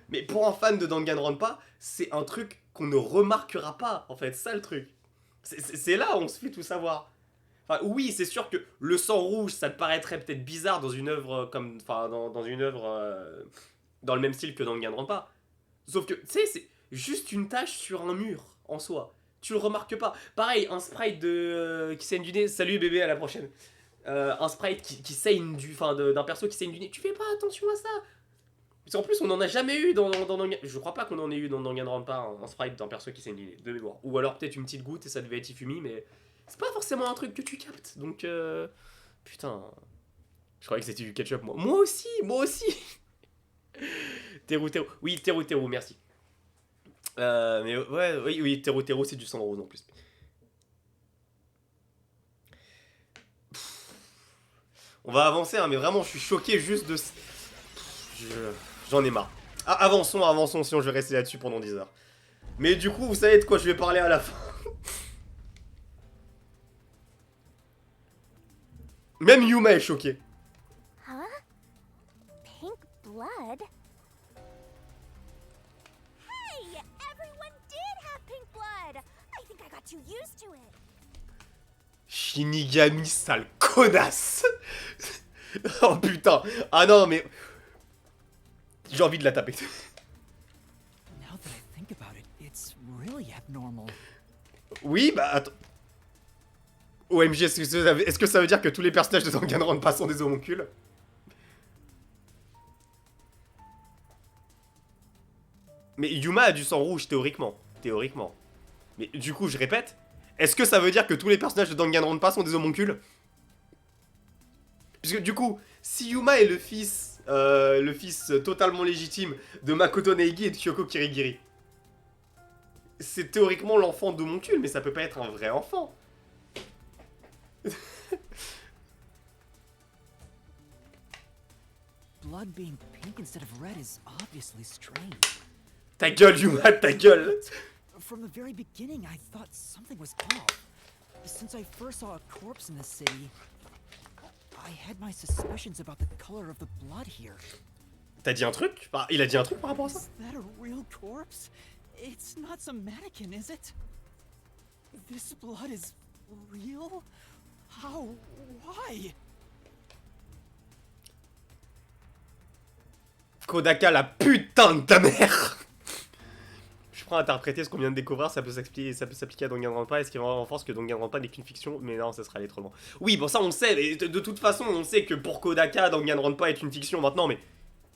Mais pour un fan de Danganronpa, c'est un truc qu'on ne remarquera pas, en fait, ça le truc. C'est là où on se fait tout savoir. Enfin, oui, c'est sûr que le sang rouge, ça te paraîtrait peut-être bizarre dans une œuvre comme... Enfin, dans une œuvre dans le même style que Danganronpa. Sauf que, tu sais, c'est juste une tache sur un mur, en soi. Tu le remarques pas. Pareil, un sprite qui saigne du nez. Salut bébé, à la prochaine. Un sprite qui saigne d'un perso qui saigne du nez. Tu fais pas attention à ça. Parce qu'en plus, on en a jamais eu dans je crois pas qu'on en ait eu dans Danganronpa un sprite d'un perso qui saigne du nez, de mémoire. Ou alors peut-être une petite goutte et ça devait être Ifumi, mais c'est pas forcément un truc que tu captes. Donc, putain. Je croyais que c'était du ketchup, moi. Moi aussi. Teru. Oui, Teru, merci. Mais ouais, oui, Teru, c'est du sang rose en plus. On va avancer, hein, mais vraiment, je suis choqué juste de... J'en ai marre. Ah, avançons, sinon je vais rester là-dessus pendant 10 heures. Mais du coup, vous savez de quoi je vais parler à la fin. Même Yuma est choqué. Huh? Pink blood? Hey! Everyone did have pink blood! I think I got too used to it. Shinigami, sale connasse. Oh putain. Ah non, mais... J'ai envie de la taper. Now that I think about it, it's really abnormal. Oui, bah attends. OMG, est-ce que ça veut dire que tous les personnages de Danganronpa sont des homoncules? Mais Yuma a du sang rouge, théoriquement. Mais du coup, je répète, est-ce que ça veut dire que tous les personnages de Danganronpa sont des homoncules? Puisque du coup, si Yuma est le fils totalement légitime de Makoto Neigi et de Kyoko Kirigiri, c'est théoriquement l'enfant d'homoncule, mais ça peut pas être un vrai enfant. Blood being pink instead of red is obviously strange. Ta gueule, Yuma, ta gueule. From the very beginning, I thought something was off. Since I first saw a corpse in the city, I had my suspicions about the color of the blood here. T'as dit un truc? Bah, il a dit un truc par rapport à ça? Is that a real corpse? It's not some mannequin, is it? This blood is real? How? Why? Kodaka, la putain de ta mère. Je prends à interpréter ce qu'on vient de découvrir, ça peut s'appliquer à Danganronpa. Est-ce qu'il en force que Danganronpa n'est qu'une fiction? Mais non, ça serait aller trop loin. Oui, bon ça on sait, mais de toute façon on sait que pour Kodaka, Danganronpa est une fiction maintenant, mais...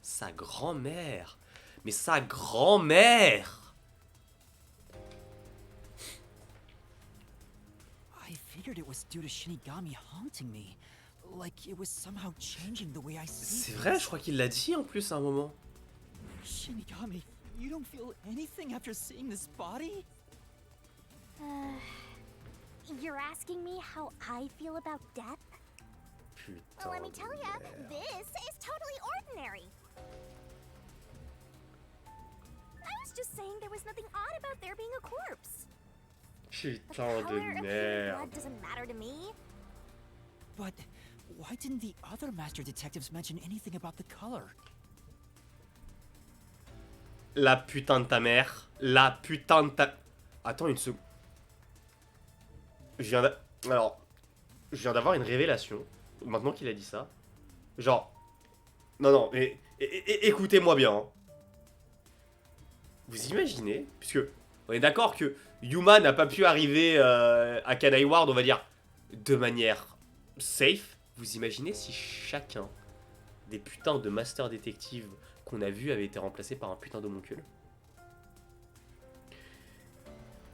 Sa grand-mère. Mais sa grand-mère. I figured it was due to Shinigami haunting me. Like it was somehow changing the way I see. C'est vrai, je crois qu'il l'a dit en plus à un moment. Shinigami, you don't feel anything after seeing this body? You're asking me how I feel about death? Putain. Well, let me tell ya, this is totally ordinary. I was just saying there was nothing odd about there being a corpse. The Putain color de of human merde. blood doesn't matter to me. But why didn't the other master detectives mention anything about the color? La putain de ta mère. La putain de ta... Attends une seconde. Alors, je viens d'avoir une révélation. Maintenant qu'il a dit ça. Genre... Non, non, mais... Écoutez-moi bien. Hein. Vous imaginez, puisque... On est d'accord que Yuma n'a pas pu arriver à Kanai Ward, on va dire, de manière safe. Vous imaginez si chacun des putains de master détectives qu'on a vus avait été remplacé par un putain d'homoncule?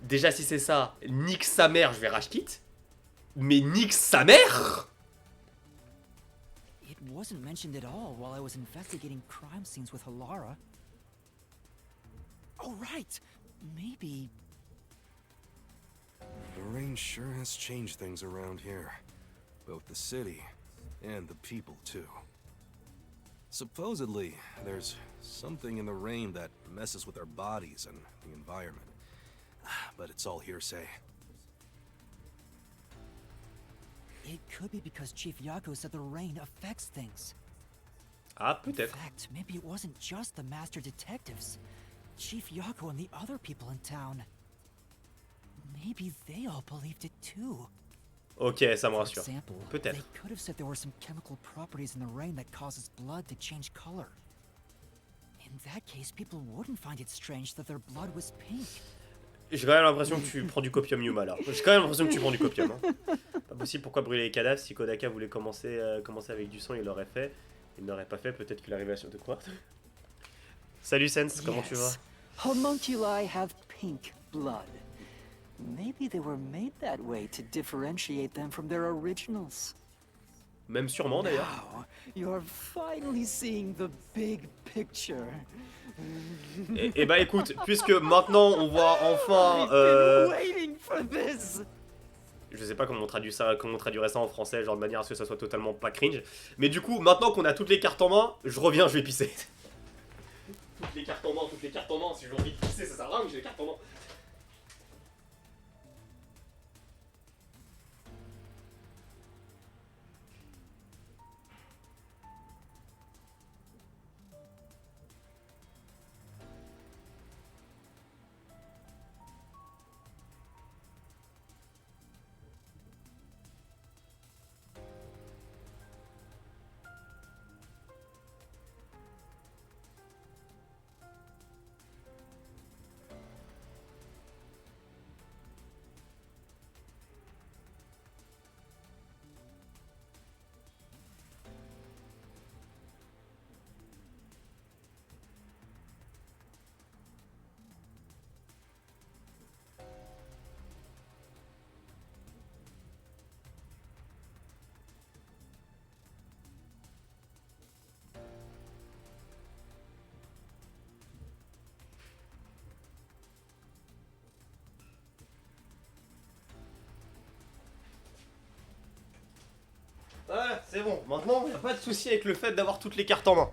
Déjà, si c'est ça, nique sa mère, je vais rage quit. Mais nique sa mère! It wasn't mentioned at all while I was investigating crime scenes with Alara. Oh, right! Maybe... The rain sure has changed things around here. Both the city and the people, too. Supposedly, there's something in the rain that messes with our bodies and the environment. But it's all hearsay. It could be because Chief Yako said the rain affects things. Ah, In peut-être. fact, maybe it wasn't just the master detectives. Chief Yako and the other people in town. Maybe they all believed it too. Ok, ça me For rassure. example, Peut-être. they could have said there were some chemical properties in the rain that causes blood to change color. In that case, people wouldn't find it strange that their blood was pink. J'ai quand même l'impression que tu prends du copium, Yuma, là. J'ai quand même l'impression que tu prends du copium. Hein. Pas possible, pourquoi brûler les cadavres? Si Kodaka voulait commencer avec du sang, il l'aurait fait. Il n'aurait pas fait, peut-être que la révélation de quoi? Salut Sens, comment tu vas? Homunculi have pink blood. Maybe they were made that way to differentiate them from their originals. Même sûrement d'ailleurs. Now, you're finally seeing the big picture. Et bah écoute, puisque maintenant on voit enfin... I've been waiting for this. Je sais pas comment on traduirait ça en français, genre de manière à ce que ça soit totalement pas cringe. Mais du coup, maintenant qu'on a toutes les cartes en main, je reviens, je vais pisser. Toutes les cartes en main, si j'ai envie de pisser, ça sert à rien, mais j'ai les cartes en main. Voilà, c'est bon. Maintenant, il n'y a pas de souci avec le fait d'avoir toutes les cartes en main.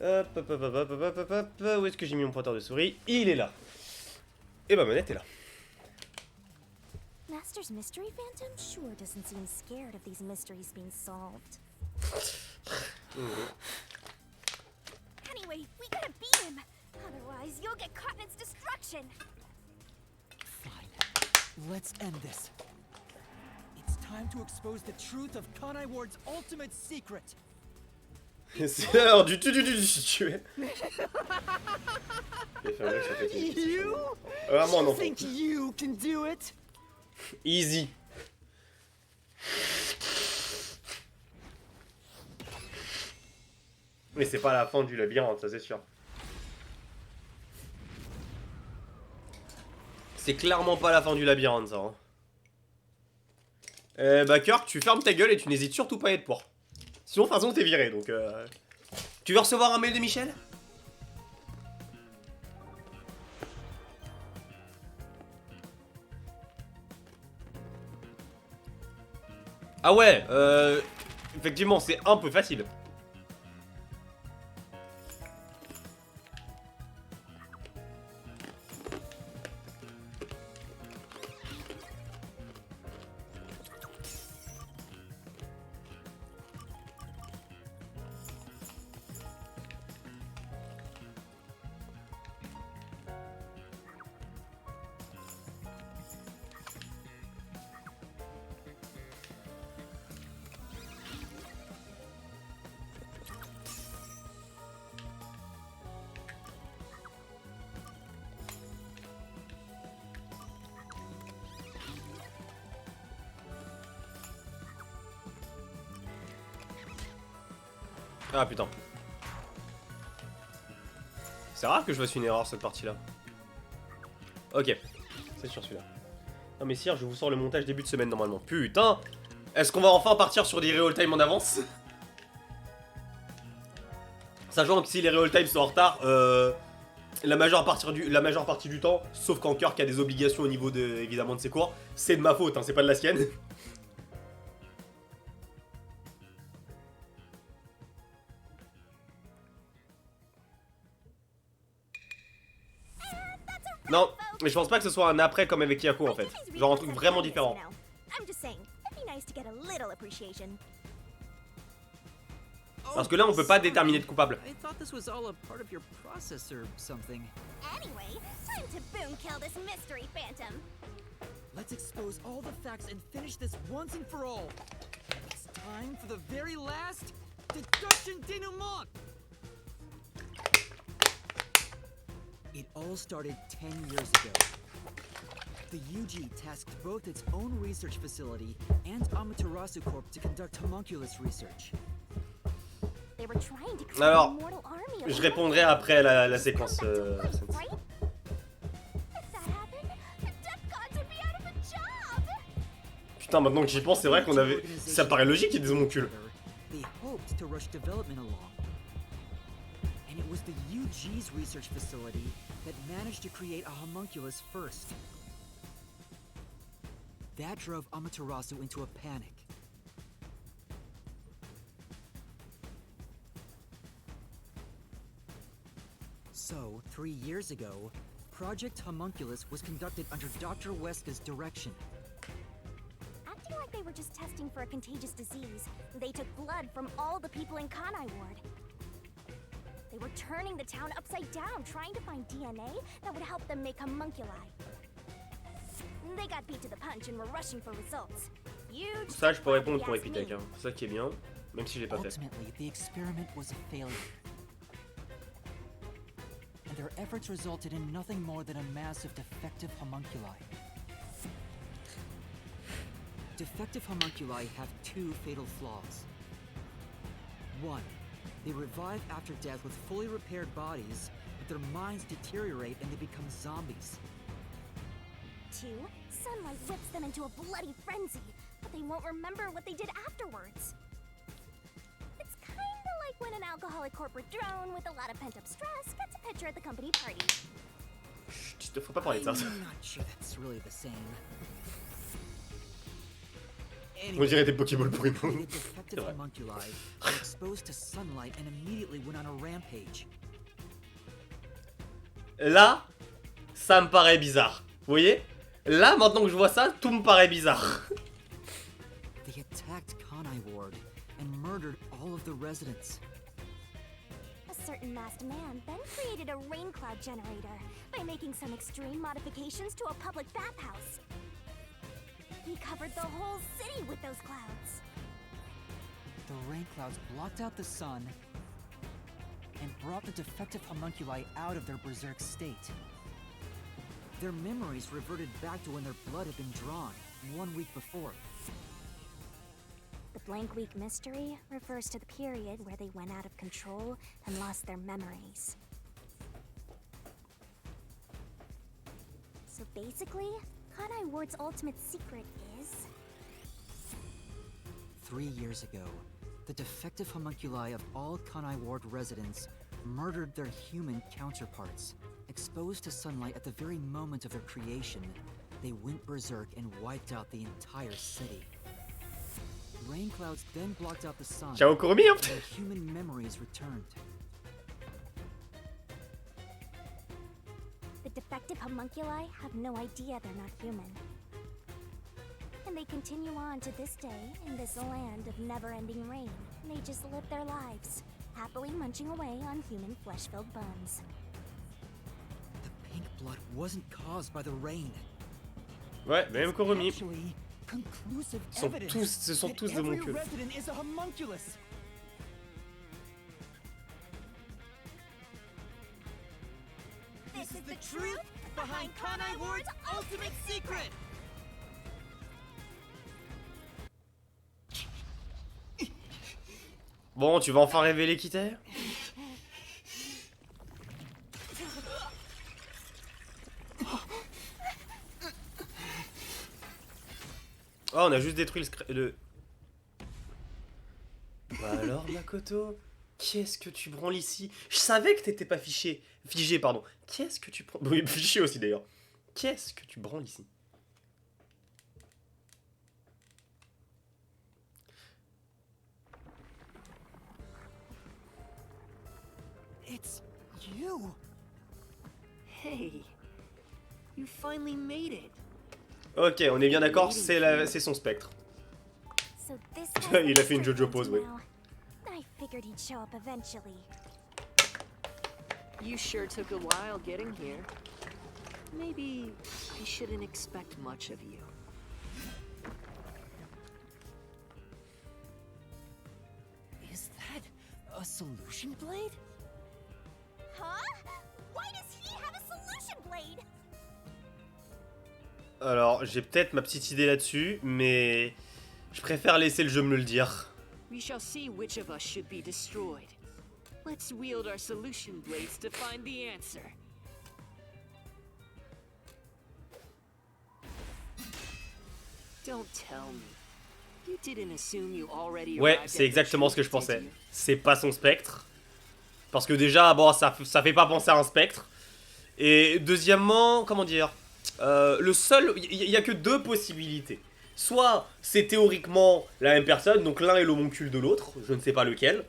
Hop, hop, hop, hop, hop, hop, hop, hop, hop. Où est-ce que j'ai mis mon pointeur de souris? Il est là. Et ma manette est là. Master's mystery phantom sure doesn't seem scared of these mysteries being solved. Anyway, we gotta beat him. Otherwise, you'll get caught in its destruction. Fine. Let's end this. It's time to expose the truth of Kanai Ward's ultimate secret. C'est l'heure du tuer. You? Vraiment non. You think you can do it? Easy. Mais c'est pas la fin du labyrinthe, ça c'est sûr. C'est clairement pas la fin du labyrinthe, ça. Hein. Bah Kirk, tu fermes ta gueule et tu n'hésites surtout pas à être pour. Sinon, de toute façon, t'es viré, donc... Tu veux recevoir un mail de Michel? Ah ouais, effectivement, c'est un peu facile. Ah putain. C'est rare que je fasse une erreur cette partie-là. Ok, c'est sur celui-là. Non mais sire, je vous sors le montage début de semaine normalement. Putain. Est-ce qu'on va enfin partir sur des real time en avance? Sachant que si les real time sont en retard, la majeure partie du temps, sauf qu'Anker qui a des obligations au niveau de, évidemment de ses cours, c'est de ma faute, hein, c'est pas de la sienne. Non, mais je pense pas que ce soit un après comme avec Yako en fait. Genre un truc vraiment différent. Parce que là on peut pas déterminer de coupable. I thought this was all a part of your process or something. Anyway, time to boom kill this mystery phantom. Let's expose all the facts and finish this once and for all. It's time for the very last deduction denouement. It all started 10 years ago. The UG tasked both its own research facility and Amaterasu Corp to conduct homunculus research. They were trying to create Alors, an immortal army of je répondrai après la séquence. right? If that happened, the death gods would be out of a job. Putain, maintenant que j'y pense, c'est vrai qu'on avait. Ça paraît logique qu'il y ait des homoncules. They hoped to rush development along. And it was the UG's research facility that managed to create a homunculus first. That drove Amaterasu into a panic. So, 3 years ago, Project Homunculus was conducted under Dr. Weska's direction. Acting like they were just testing for a contagious disease, they took blood from all the people in Kanai Ward. They were turning the town upside down, trying to find DNA that would help them make homunculi. They got beat to the punch and were rushing for results. Huge. Ça, je peux répondre pour Epitech, hein. C'est ça qui est bien, même si je l'ai pas fait. Ultimately, the experiment was a failure. And their efforts resulted in nothing more than a mass of defective homunculi. Defective homunculi have 2 fatal flaws. 1. They revive after death with fully repaired bodies, but their minds deteriorate and they become zombies. 2. Sunlight whips them into a bloody frenzy, but they won't remember what they did afterwards. It's kinda like when an alcoholic corporate drone with a lot of pent-up stress gets a picture at the company party. Chut, faut pas parler de ça. I'm not sure that's really the same. On dirait des Pokéballs pour une The bombe. defective homunculi were exposed to sunlight and immediately went on a rampage. Là, ça me paraît bizarre. Vous voyez? Là, maintenant que je vois ça, tout me paraît bizarre. They attacked Kanai Ward and murdered all of the residents. A certain masked man then created a rain cloud generator by making some extreme modifications to a public bathhouse. He covered the whole city with those clouds. The rain clouds blocked out the sun and brought the defective homunculi out of their berserk state. Their memories reverted back to when their blood had been drawn 1 week before. The blank week mystery refers to the period where they went out of control and lost their memories. So basically, Kanai Ward's ultimate secret is... 3 years ago, the defective homunculi of all Kanai Ward residents murdered their human counterparts. Exposed to sunlight at the very moment of their creation, they went berserk and wiped out the entire city. Rain clouds then blocked out the sun, Ciao Kurumi, hein. and their human memories returned. The defective homunculi have no idea they're not human. And they continue on to this day in this land of never-ending rain. They just live their lives, happily munching away on human flesh-filled bones. The pink blood wasn't caused by the rain. Ouais, même Kurumi. Actually, conclusive Ce evidence sont that tous des every homuncules. resident is a homunculus. This is the truth behind Kanai Ward's ultimate secret! Bon, tu vas enfin révéler qui t'es? Oh, on a juste détruit le... Bah alors, Makoto, qu'est-ce que tu branles ici? Je savais que t'étais pas fiché. Figé, pardon. Qu'est-ce que tu prends... Oui, fiché aussi d'ailleurs. Qu'est-ce que tu branles ici? It's you. Hey, you finally made it. Ok, on est bien d'accord, c'est son spectre. So this Il a fait une JoJo pose, oui. I figured he'd show up eventually. You sure took a while getting here. Maybe I shouldn't expect much of you. Is that a solution blade? Huh? Why does he have a solution blade? Alors, j'ai peut-être ma petite idée là-dessus, mais je préfère laisser le jeu me le dire. We shall see which of us should be destroyed. Let's wield our solution blades to find the answer. Don't tell me. You didn't assume you already Ouais, arrived c'est at the exactement ce que je truth, pensais. did you? C'est pas son spectre. Parce que déjà, bon, ça fait pas penser à un spectre. Et deuxièmement, comment dire, le seul, il y a que deux possibilités. Soit c'est théoriquement la même personne, donc l'un est l'homoncule de l'autre, je ne sais pas lequel.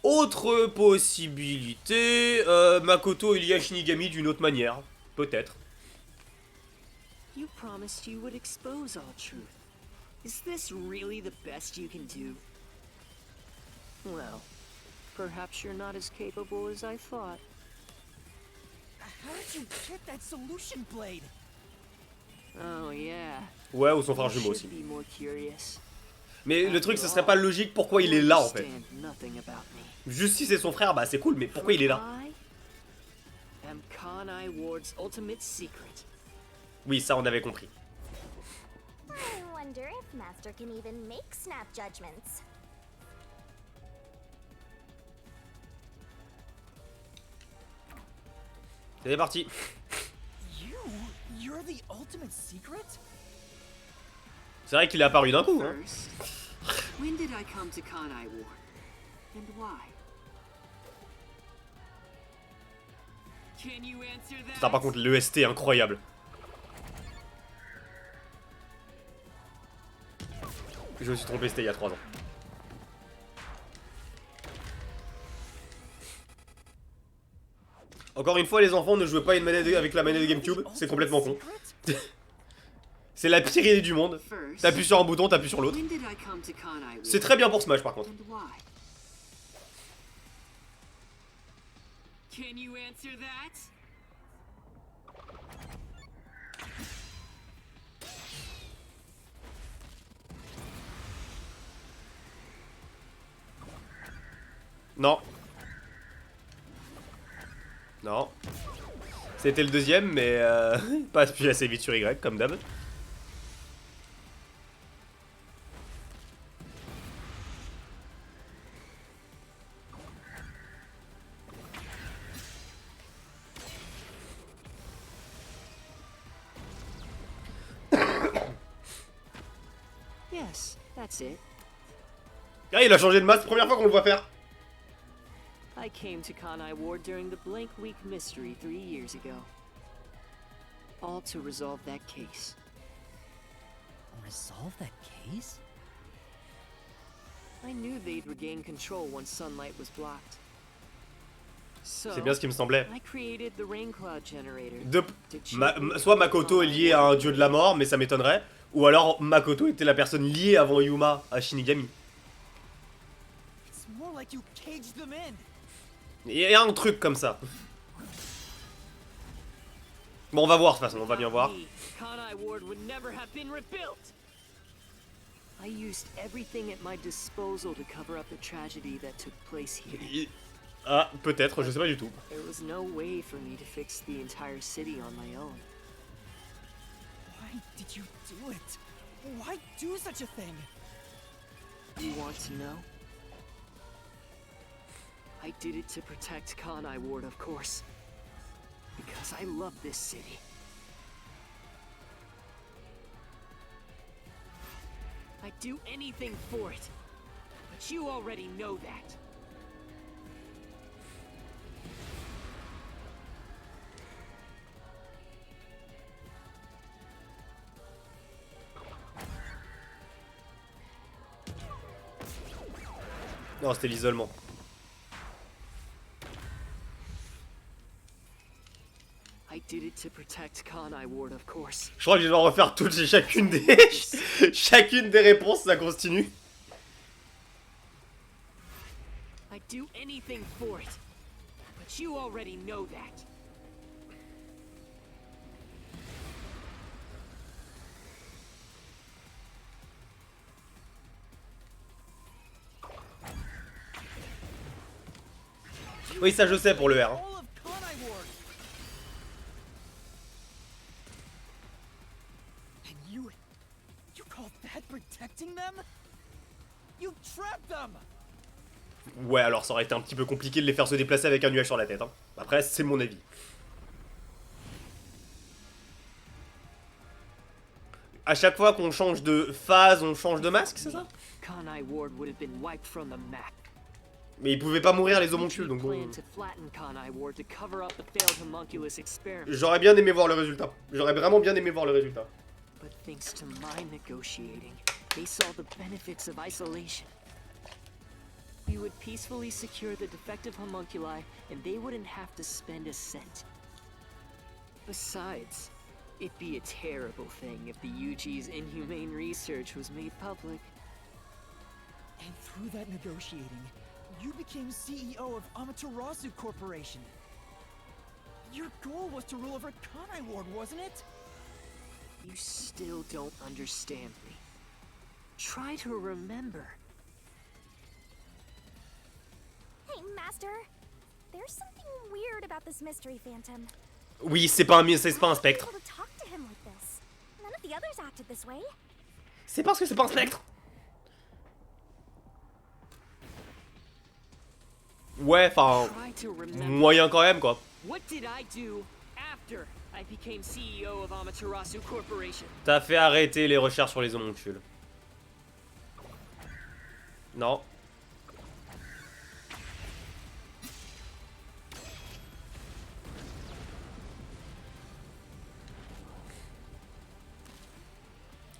Autre possibilité, Makoto il y a Shinigami d'une autre manière, peut-être. You promised you would expose all truth. Is this really the best you can do? Well, perhaps you're not as capable as I thought. How did you get that solution blade? Oh yeah. Ouais, ou son You frère jumeau aussi. should be more curious. Mais le truc, ce serait pas logique pourquoi il est là en fait. You understand nothing about me. Juste si c'est son frère, bah c'est cool, mais pourquoi il est là? I am Kanai Ward's ultimate secret. Oui, ça on avait compris. I wonder if Master can even make snap judgments. C'est parti. You're the ultimate secret? C'est vrai qu'il est apparu d'un coup, hein. First, when did I come to Kanai Ward? And why? Can you answer that? Putain, par contre, l'EST est incroyable. Je me suis trompé, c'était il y a 3 ans. Encore une fois, les enfants, ne jouez pas une manette avec la manette de GameCube, c'est complètement con. C'est la pire idée du monde. First, T'appuies sur un bouton, t'appuies sur l'autre. when did I come to Kanai Ward? C'est très bien pour Smash par contre. And why? Can you answer that? Non. Non. C'était le deuxième, mais pas appuyé assez vite sur Y, comme d'hab. Yes, that's it. Ah, il a changé de masse, première fois qu'on le voit faire. I came to Kanai Ward during the Blank Week mystery 3 years ago. All to resolve that case. Resolve that case? I knew they'd regain control once sunlight was blocked. So, C'est bien ce qui me semblait. I created the rain cloud generator. Soit Makoto est lié à un dieu de la mort, mais ça m'étonnerait. Ou alors Makoto était la personne liée avant Yuma à Shinigami. It's more like you caged them in. Il y a un truc comme ça. Bon, on va voir de toute façon, on va bien voir. Kanai Ward would never have been rebuilt. I used everything at my disposal to cover up the tragedy that took place here. Ah, peut-être, je sais pas du tout. There was no way for me to fix the entire city on my own. Why did you do it? Why do such a thing? You want to know? I did it to protect Kanai Ward, of course. Because I love this city. I'd do anything for it. But you already know that. Non, c'était l'isolement. I did it to protect Kanai Ward, of course. Je crois que je vais devoir refaire chacune des réponses, ça continue. I'd do anything for it. But you already know that. Oui, ça je sais pour le R. Hein. All of Kanai Ward. And you call that protecting them? You trapped them. Ouais, alors ça aurait été un petit peu compliqué de les faire se déplacer avec un nuage sur la tête. Hein. Après, c'est mon avis. À chaque fois qu'on change de phase, on change de masque, c'est ça? Kanai Ward would have been wiped from the map. Mais ils pouvaient pas mourir les homoncules, donc bon. J'aurais bien aimé voir le résultat. J'aurais vraiment bien aimé voir le résultat. But thanks to my negotiating, they saw the benefits of isolation. We would peacefully secure the defective homunculi, and they wouldn't have to spend a cent. Besides, it'd be a terrible thing if the UG's inhumane research was made public. And through that negotiating, you became CEO of Amaterasu Corporation. Your goal was to rule over Kanai Ward, wasn't it? You still don't understand me. Try to remember. Hey, Master. There's something weird about this mystery phantom. Oui, c'est pas un spectre. Able to talk to him like this. None of the others acted this way. C'est parce que c'est pas un spectre. Ouais, enfin, moyen quand même, quoi. What did I do after I became CEO of Amaterasu Corporation? T'as fait arrêter les recherches sur les homoncules. Non.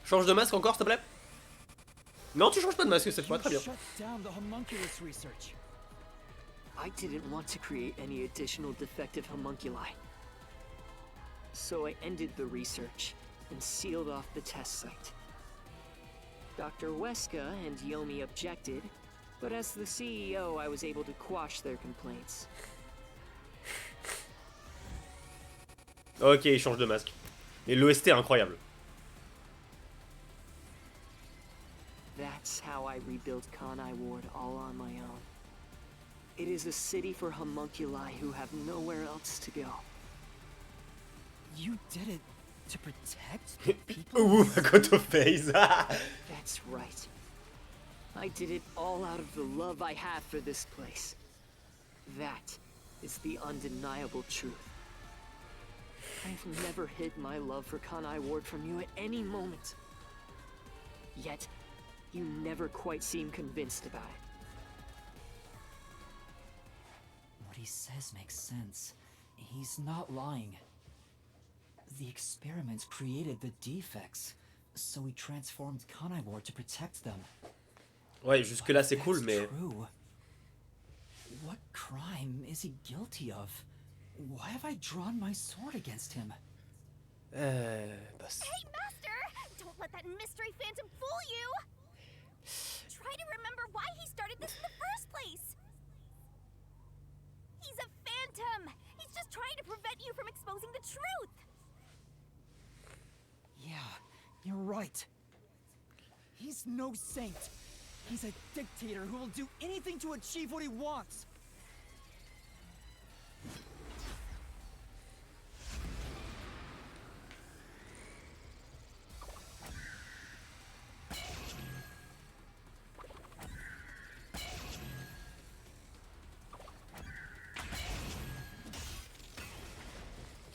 Change de masque encore, s'il te plaît. Non, tu changes pas de masque cette fois, très bien. Shut down the homunculus research. I didn't want to create any additional defective homunculi. So I ended the research and sealed off the test site. Dr. Weska and Yomi objected, but as the CEO, I was able to quash their complaints. Ok, il change de masque. Et l'OST est incroyable. That's how I rebuilt Kanai Ward all on my own. It is a city for homunculi who have nowhere else to go. You did it to protect the people? Ouh, Makoto face. That's right. I did it all out of the love I have for this place. That is the undeniable truth. I've never hid my love for Kanai Ward from you at any moment. Yet, you never quite seem convinced about it. What he says makes sense. He's not lying. The experiments created the defects, so we transformed Kanai Ward to protect them. Ouais, jusque là c'est cool, mais... True. What crime is he guilty of? Why have I drawn my sword against him? Hey, Master! Don't let that mystery phantom fool you! Try to remember why he started this in the first place! He's a phantom! He's just trying to prevent you from exposing the truth! Yeah, you're right. He's no saint. He's a dictator who will do anything to achieve what he wants.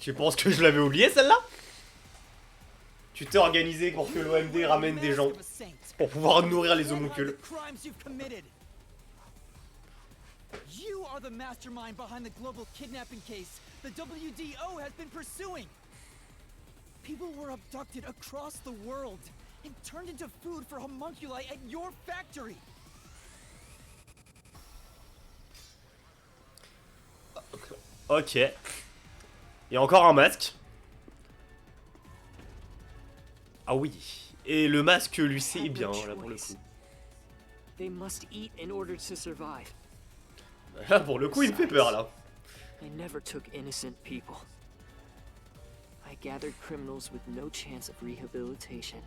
Tu penses que je l'avais oublié celle-là? Tu t'es organisé pour que l'OMD ramène des gens pour pouvoir nourrir les homuncules. You are the mastermind behind the global kidnapping case the WDO has been pursuing. People were abducted across the world and turned into food for homunculi at your factory. Ok. Il y a encore un masque. Ah oui. Et le masque, lui, c'est bien, là, pour le coup. They must eat in order to survive. Là, pour le coup, il me fait peur, là. I never took innocent people. I gathered criminals with no chance of rehabilitation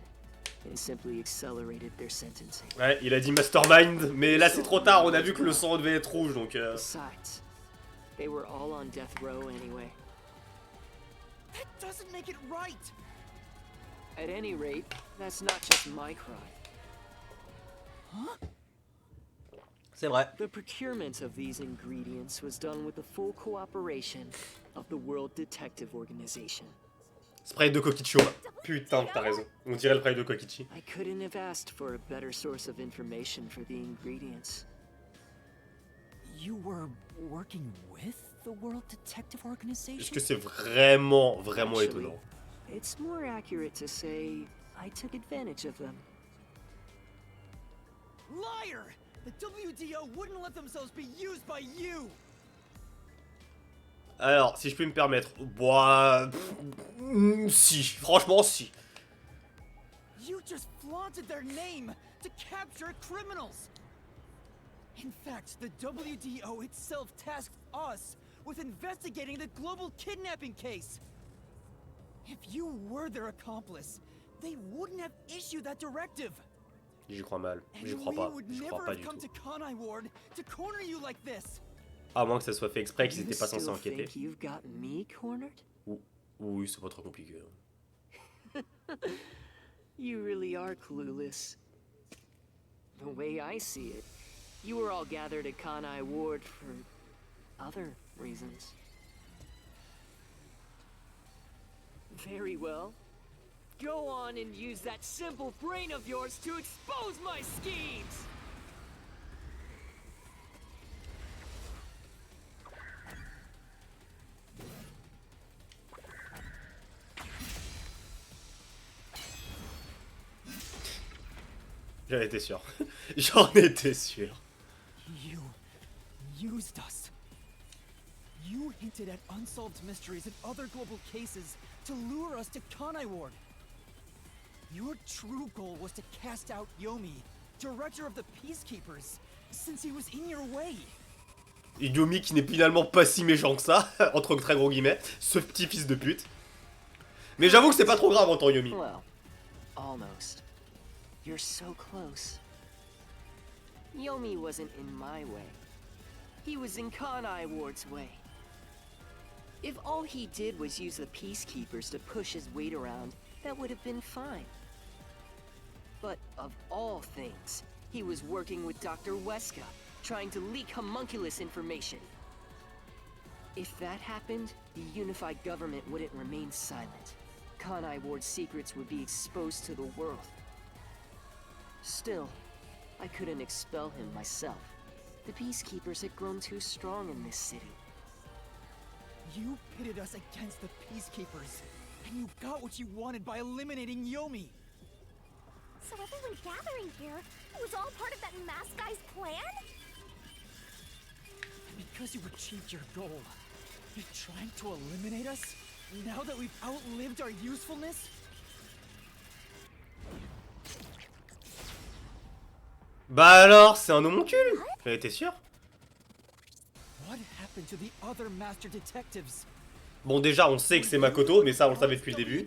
and simply accelerated their sentencing. Ouais, il a dit mastermind, mais là, c'est trop tard. On a vu que le sang devait être rouge, donc... Besides, they were all on death row anyway. That doesn't make it right. At any rate, that's not just my crime. C'est vrai. The procurement of these ingredients was done with the full cooperation of the World Detective Organization. Spray de Kokichi. Putain, t'as raison. On dirait le spray de Kokichi. I couldn't have asked for a better source of information for the ingredients. You were working with the World Detective Organization? Est-ce que c'est vraiment étonnant? It's more accurate to say I took advantage of them. Liar! The WDO wouldn't let themselves be used by you! Alors, si je peux me permettre... Bah... si, franchement, si. You just flaunted their name to capture criminals! In fact, the WDO itself tasked us with investigating the global kidnapping case! If you were their accomplice, they wouldn't have issued that directive. J'y crois mal. J'y crois pas. J'y crois pas du tout. À moins que ça soit fait exprès qu'ils étaient pas censés enquêter. Oui, c'est pas trop compliqué. You really are clueless. The way I see it, you were all gathered at Kanai Ward for other reasons. Very well. Go on and use that simple brain of yours to expose my schemes! J'en étais sûr. J'en étais sûr. You used us. You hinted at unsolved mysteries and other global cases to lure us to Kanai Ward. Your true goal was to cast out Yomi, director of the Peacekeepers, since he was in your way. Et Yomi qui n'est finalement pas si méchant que ça, entre très gros guillemets, ce petit fils de pute. Mais j'avoue que c'est pas trop grave en tant Yomi. Well, almost. You're so close. Yomi wasn't in my way. He was in Kanai Ward's way. If all he did was use the Peacekeepers to push his weight around, that would have been fine. But of all things, he was working with Dr. Weska, trying to leak homunculus information. If that happened, the unified government wouldn't remain silent. Kanai Ward's secrets would be exposed to the world. Still, I couldn't expel him myself. The Peacekeepers had grown too strong in this city. You pitted us against the Peacekeepers, and you got what you wanted by eliminating Yomi. So everyone gathering here, it was all part of that masked guy's plan? And because you achieved your goal, you're trying to eliminate us? Now that we've outlived our usefulness? Bah alors, c'est un homoncule. J'en étais sûr. What happened to the other master detectives? Bon, déjà, on sait que c'est Makoto, mais ça, on le savait depuis le début.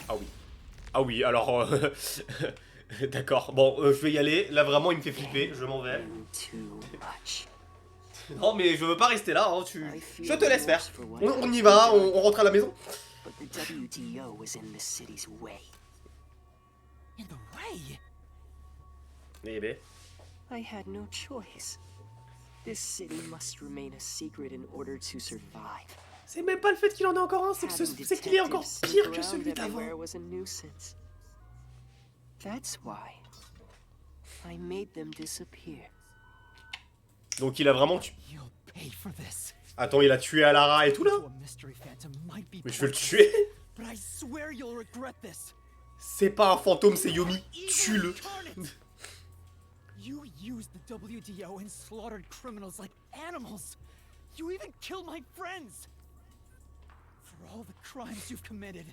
Ah oui. Ah oui, alors... D'accord, bon, je vais y aller. Là, vraiment, il me fait flipper. Je m'en vais. Non, mais je veux pas rester là. Hein. Je te laisse faire. On y va, on rentre à la maison. But the WDO was in the city's way. In the way? Eh ben. I had no choice. This city must remain a secret in order to survive. C'est même pas le fait qu'il en ait encore un, c'est qu'il est encore pire que celui d'avant. Everywhere was a nuisance. That's why I made them disappear. Donc il a vraiment tué. You'll pay for this. Attends, il a tué Alara et tout là? Mais je veux le tuer. But I swear you'll regret this. C'est pas un fantôme, c'est Yomi. Tue-le. You used the WDO and slaughtered criminals like animals. You even killed my friends. For all the crimes you've committed,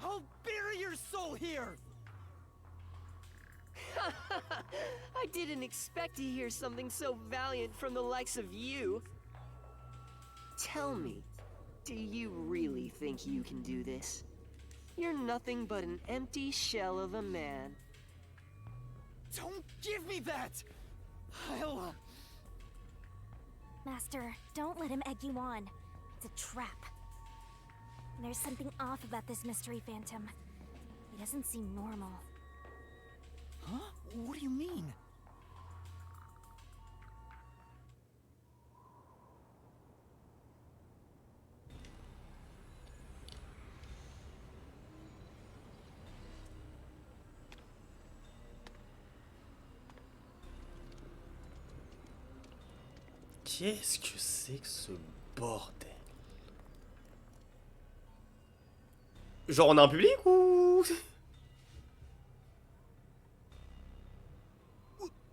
I'll bury your soul here. I didn't expect to hear something so valiant from the likes of you. Tell me, do you really think you can do this? You're nothing but an empty shell of a man. Don't give me that! I'll... Master, don't let him egg you on. It's a trap. There's something off about this mystery phantom. He doesn't seem normal. Huh? What do you mean? Qu'est-ce que c'est que ce bordel? Genre on a un public ou...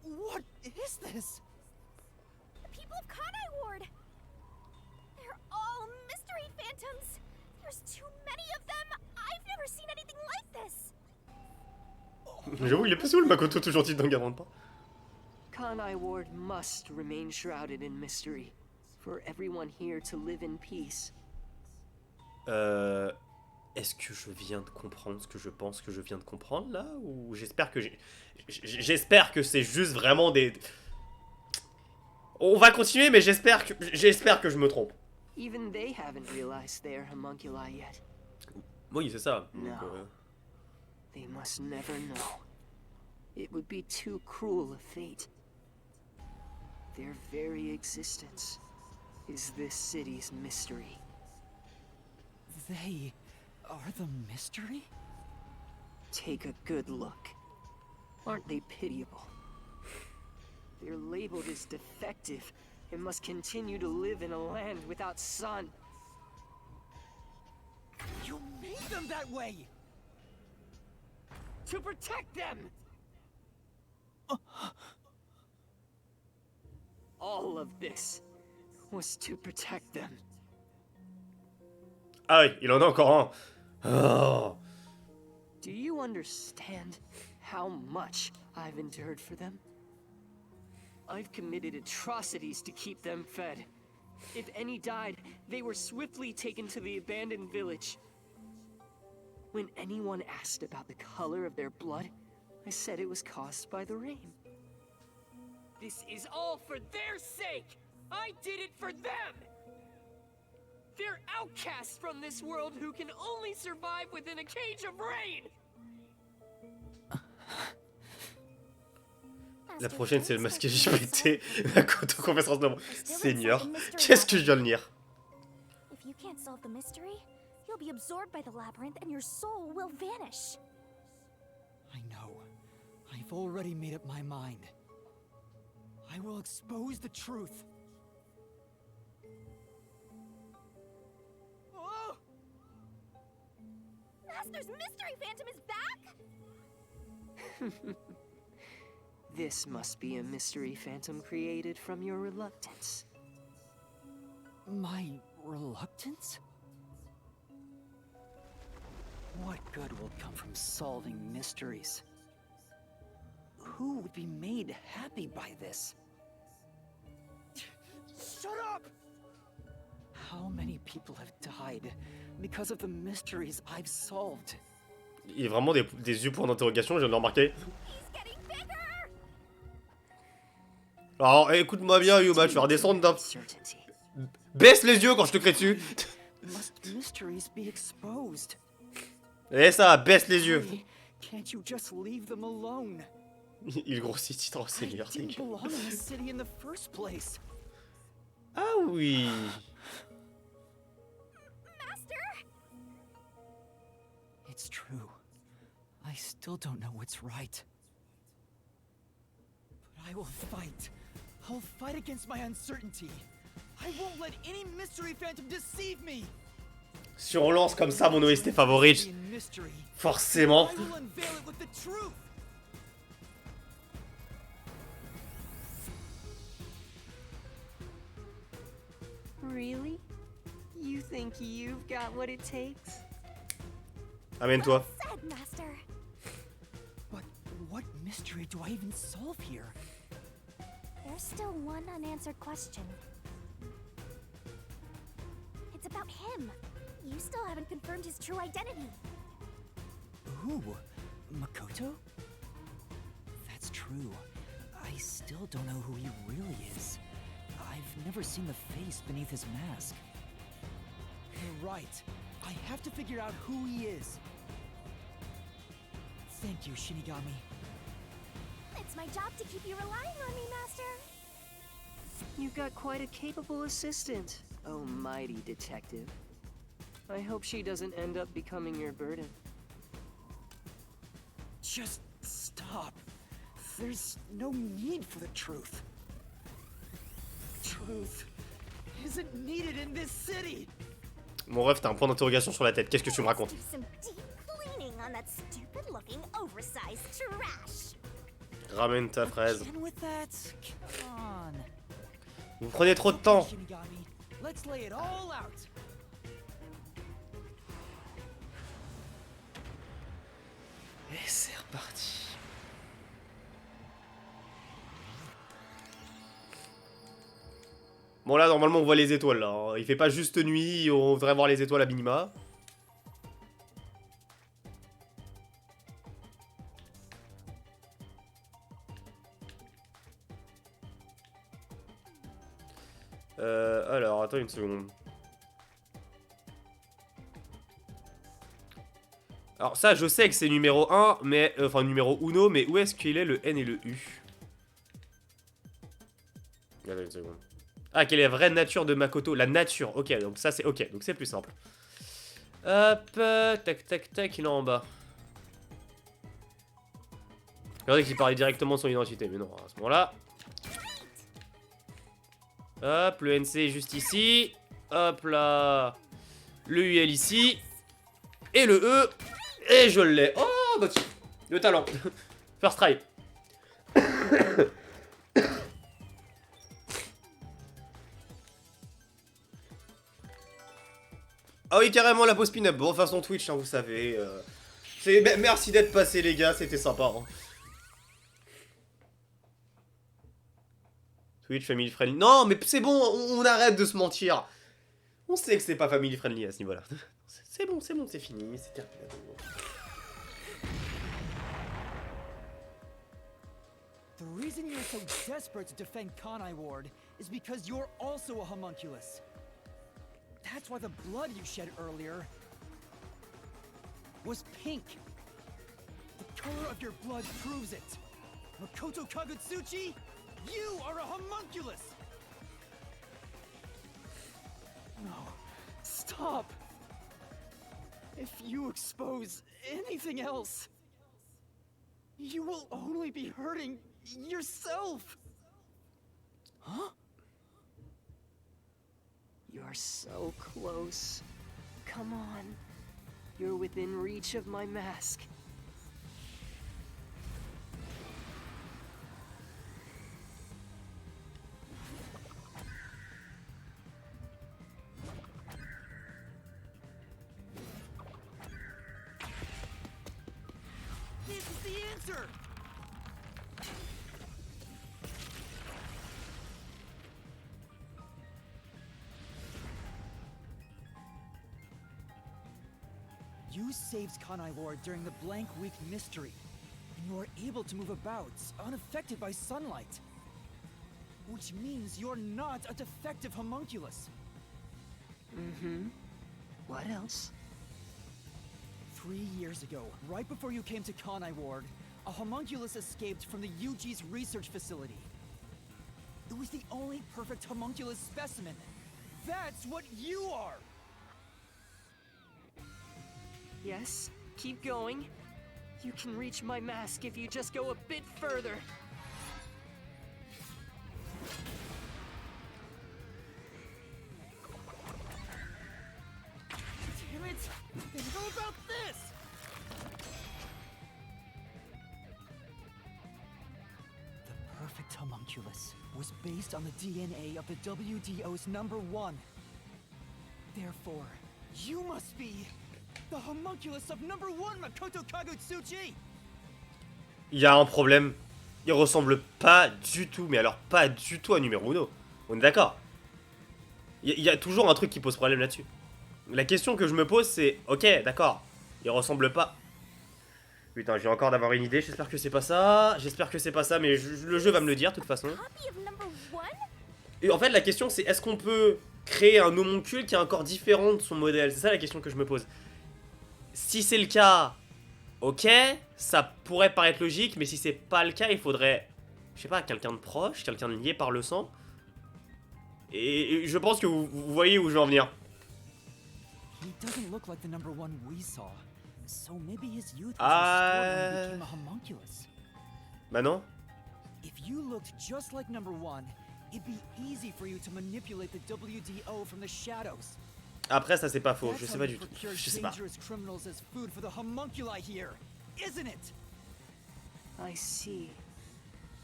What is this? The people of Kanai Ward! They're all mystery phantoms! There's too many of them! I've never seen anything like this! J'avoue, il est passé où le Makoto tout gentil dans Garant pas? Kanai Ward must remain shrouded in mystery, for everyone here to live in peace. Est-ce que je viens de comprendre ce que je pense que je viens de comprendre là? Ou j'espère que j'espère que c'est juste vraiment des... On va continuer, mais j'espère que je me trompe. Even they haven't realized they're homunculi yet. Oui, c'est ça. No. Donc, They must never know. It would be too cruel a fate. Their very existence is this city's mystery. They are the mystery? Take a good look. Aren't they pitiable? They're labeled as defective and must continue to live in a land without sun. You made them that way! To protect them! All of this was to protect them. Ah oui, il en a encore un. Oh. Do you understand how much I've endured for them? I've committed atrocities to keep them fed. If any died, they were swiftly taken to the abandoned village. When anyone asked about the color of their blood, I said it was caused by the rain. This is all for their sake! I did it for them! They're outcasts from this world who can only survive within a cage of rain! La prochaine, c'est le masque JPT. Makoto conférence de Seigneur, qu'est-ce que je viens de lire? If you can't solve the mystery, you'll be absorbed by the labyrinth and your soul will vanish. I know. I've already made up my mind. I will expose the truth. Oh! Master's mystery phantom is back? This must be a mystery phantom created from your reluctance. My reluctance? What good will come from solving mysteries? Who would be made happy by this? Shut up! How many people have died because of the mysteries I've solved? Il y a vraiment des yeux points d'interrogation, je viens de le remarquer. He's getting bigger! Alors écoute-moi bien, Yuma, tu vas redescendre d'un... Certainty. Baisse les yeux quand je te crie dessus. Must mysteries be exposed? Et ça, baisse les yeux. Why can't you just leave them alone? Il grossit, oh I Seigneur, didn't thank you. belong in the city in the first place. Ah oui. Master? It's true. I still don't know what's right. But I will fight. I'll fight against my uncertainty. I won't let any mystery phantom deceive me. Si on lance comme ça mon OST favori, forcément. I will unveil it with the truth. Really? You think you've got what it takes? Amène-toi. Said, Master. But what mystery do I even solve here? There's still one unanswered question. It's about him. You still haven't confirmed his true identity. Who? Makoto? That's true. I still don't know who he really is. I've never seen the face beneath his mask. You're right. I have to figure out who he is. Thank you, Shinigami. It's my job to keep you relying on me, Master. You've got quite a capable assistant, oh mighty detective. I hope she doesn't end up becoming your burden. Just stop. There's no need for the truth. Truth isn't needed in this city. Mon ref, t'as un point d'interrogation sur la tête. Qu'est-ce que tu me racontes? Do some deep cleaning on that stupid-looking, oversized trash. Ramène ta fraise. Again with that? Come on. Vous prenez trop de temps. Shinigami, let's lay it all out. Et c'est reparti. Bon là normalement on voit les étoiles là, hein. Il fait pas juste nuit, on devrait voir les étoiles à minima. Alors attends une seconde. Alors ça je sais que c'est numéro 1, mais enfin numéro 1, mais où est-ce qu'il est le N et le U? Attends une seconde. Ah, quelle est la vraie nature de Makoto? La nature, ok, donc ça c'est ok, donc c'est plus simple. Hop, tac tac tac, il est en bas. Regardez qu'il parlait directement de son identité, mais non, à ce moment-là. Hop, le NC est juste ici. Hop là. Le UL ici. Et le E. Et je l'ai. Oh, bah le talent. First try. Ah oui, carrément la pause pin-up. Bon, façon Twitch, hein, vous savez. Merci d'être passé, les gars, c'était sympa. Hein. Twitch, family friendly. Non, mais c'est bon, on arrête de se mentir. On sait que c'est pas family friendly à ce niveau-là. C'est bon, c'est fini, c'est terminé. The reason you're so desperate to defend Kanai Ward is because you're also a homunculus. That's why the blood you shed earlier was pink. The color of your blood proves it. Makoto Kagutsuchi, you are a homunculus! No, stop. If you expose anything else, you will only be hurting yourself. Huh? You're so close. Come on. You're within reach of my mask. This is the answer! You saved Kanai Ward during the Blank Week mystery, and you are able to move about, unaffected by sunlight. Which means you're not a defective homunculus. Mm-hmm. What else? 3 years ago, right before you came to Kanai Ward, a homunculus escaped from the UG's research facility. It was the only perfect homunculus specimen. That's what you are! Yes, keep going. You can reach my mask if you just go a bit further. Damn it! Then how about this? The perfect homunculus was based on the DNA of the WDO's #1. Therefore, you must be the homunculus of #1 Makoto Kagutsuchi! Il y a un problème. Il ressemble pas du tout, mais alors pas du tout à numéro 1. On est d'accord? Il y a toujours un truc qui pose problème là-dessus. La question que je me pose, c'est... Ok, d'accord. Il ressemble pas... Putain, je viens encore d'avoir une idée. J'espère que c'est pas ça. J'espère que c'est pas ça, mais le jeu va me le dire, de toute façon. Et en fait, la question, c'est est-ce qu'on peut créer un homoncule qui est encore différent de son modèle? C'est ça la question que je me pose. Si c'est le cas, ok, ça pourrait paraître logique, mais si c'est pas le cas, il faudrait, je sais pas, quelqu'un de proche, quelqu'un de lié par le sang. Et je pense que vous voyez où je veux en venir. He doesn't look like the #1 we saw. So maybe his youth was restored when he became a homunculus. Bah non. If you looked just like #1, it'd be easy for you to manipulate the WDO from the shadows. Après ça c'est pas faux, je That's sais how pas you du tout. procure Je sais pas. dangerous criminals as food for the homunculi here, isn't it? I see.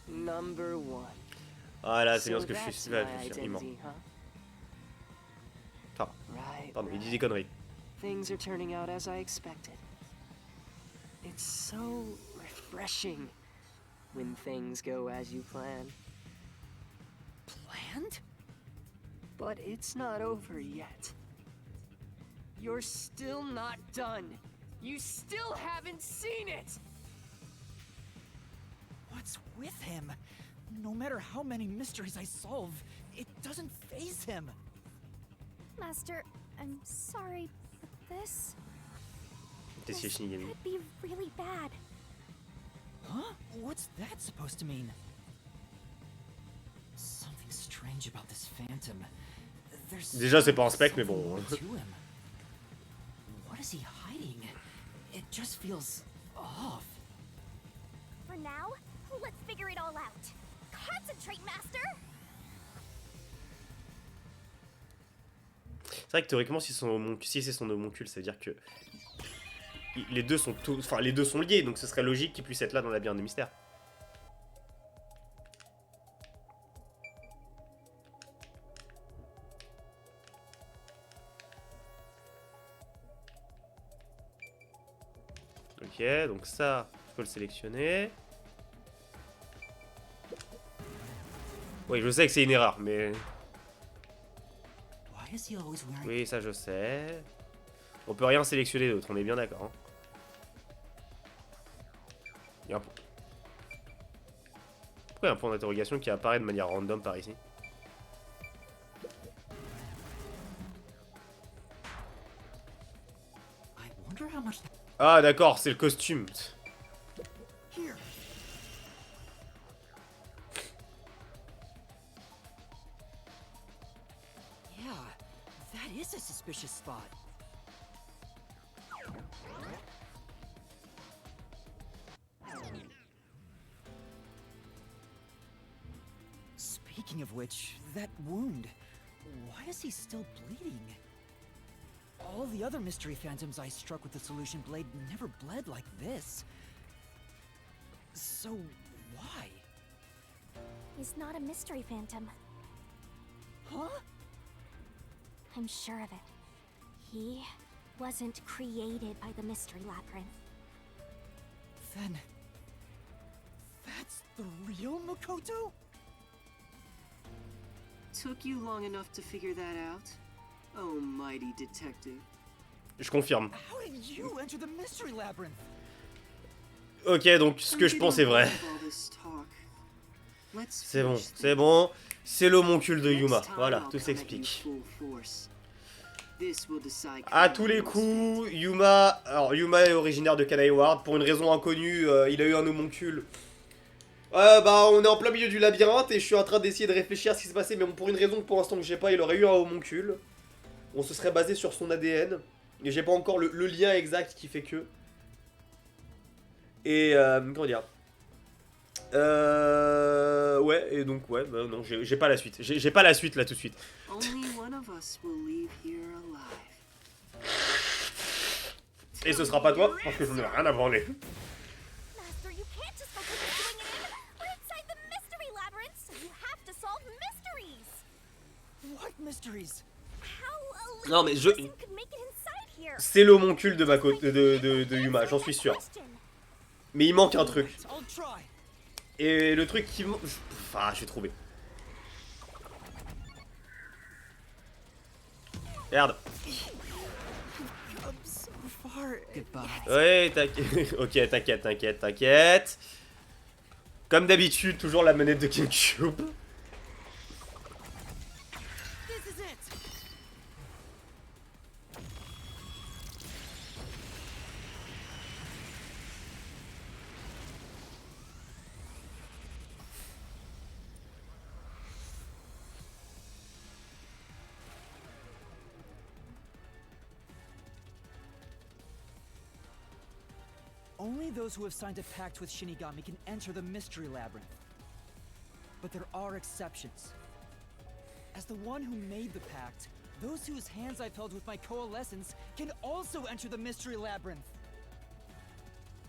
#1. Voilà, c'est bien So ce que je that's suis. my Il ment. identity, huh? Enfin, Right, pardon, il dit right. des conneries. Things are turning out as I expected. It's so refreshing when things go as you plan. Planned? But it's not over yet. You're still not done. You still haven't seen it! What's with him? No matter how many mysteries I solve, it doesn't faze him. Master, I'm sorry, but this T'es Shinigami. could be really bad. Huh? What's that supposed to mean? Something strange about this phantom. There's Déjà c'est pas un spec mais something bon. more to him. What is he hiding? It just feels off. For now, let's figure it all out. Concentrate, Master! C'est vrai que théoriquement si c'est son homoncule, ça veut dire que les deux sont les deux sont liés, donc ce serait logique qu'il puisse être là dans la labyrinthe de mystère. Ok, donc ça, je peux le sélectionner. Oui, je sais que c'est une erreur, mais... Why is he always wearing Oui, ça je sais. On peut rien sélectionner d'autre, on est bien d'accord. Hein. Il y a un... Pourquoi il y a un point d'interrogation qui apparaît de manière random par ici? I wonder how much Ah d'accord, c'est le costume. here. Yeah, that is a suspicious spot. Speaking of which, that wound, why is he still bleeding? All the other mystery phantoms I struck with the solution blade never bled like this. So, why? He's not a mystery phantom. Huh? I'm sure of it. He wasn't created by the mystery labyrinth. Then... that's the real Makoto? Took you long enough to figure that out? Oh, mighty detective. Je confirme. How did you enter the mystery labyrinth? Ok, donc ce que je pense est vrai. C'est bon, c'est bon. C'est l'homoncule de Yuma. Voilà, tout s'explique. À tous les coups, Yuma... Alors, Yuma est originaire de Kanai Ward. Pour une raison inconnue, il a eu un homoncule Bah on est en plein milieu du labyrinthe et je suis en train d'essayer de réfléchir à ce qui s'est passé, mais bon, pour une raison que pour l'instant que j'ai pas, il aurait eu un homoncule. On se serait basé sur son ADN. Et j'ai pas encore le lien exact qui fait que. Et comment dire, ouais, et donc ouais, bah non, j'ai pas la suite. J'ai pas la suite là tout de suite. Et ce sera pas toi, parce que je n'ai rien à branler. Master, you can't just focus on doing it in. We're inside the mystery labyrinth, so you have to solve mysteries. What mysteries? How a Non, mais je- person could make it inside here? C'est l'homoncule de Makoto, de Yuma, j'en suis sûr. Mais il manque un truc. I'll try. Et le truc qui manque... Enfin, je vais trouver. Merde. Come so far. Goodbye. Ouais, t'inquiète. Ok, t'inquiète. Comme d'habitude, toujours la manette de GameCube. This is it. Only those who have signed a pact with Shinigami can enter the Mystery Labyrinth. But there are exceptions. As the one who made the pact, those whose hands I've held with my coalescence can also enter the Mystery Labyrinth.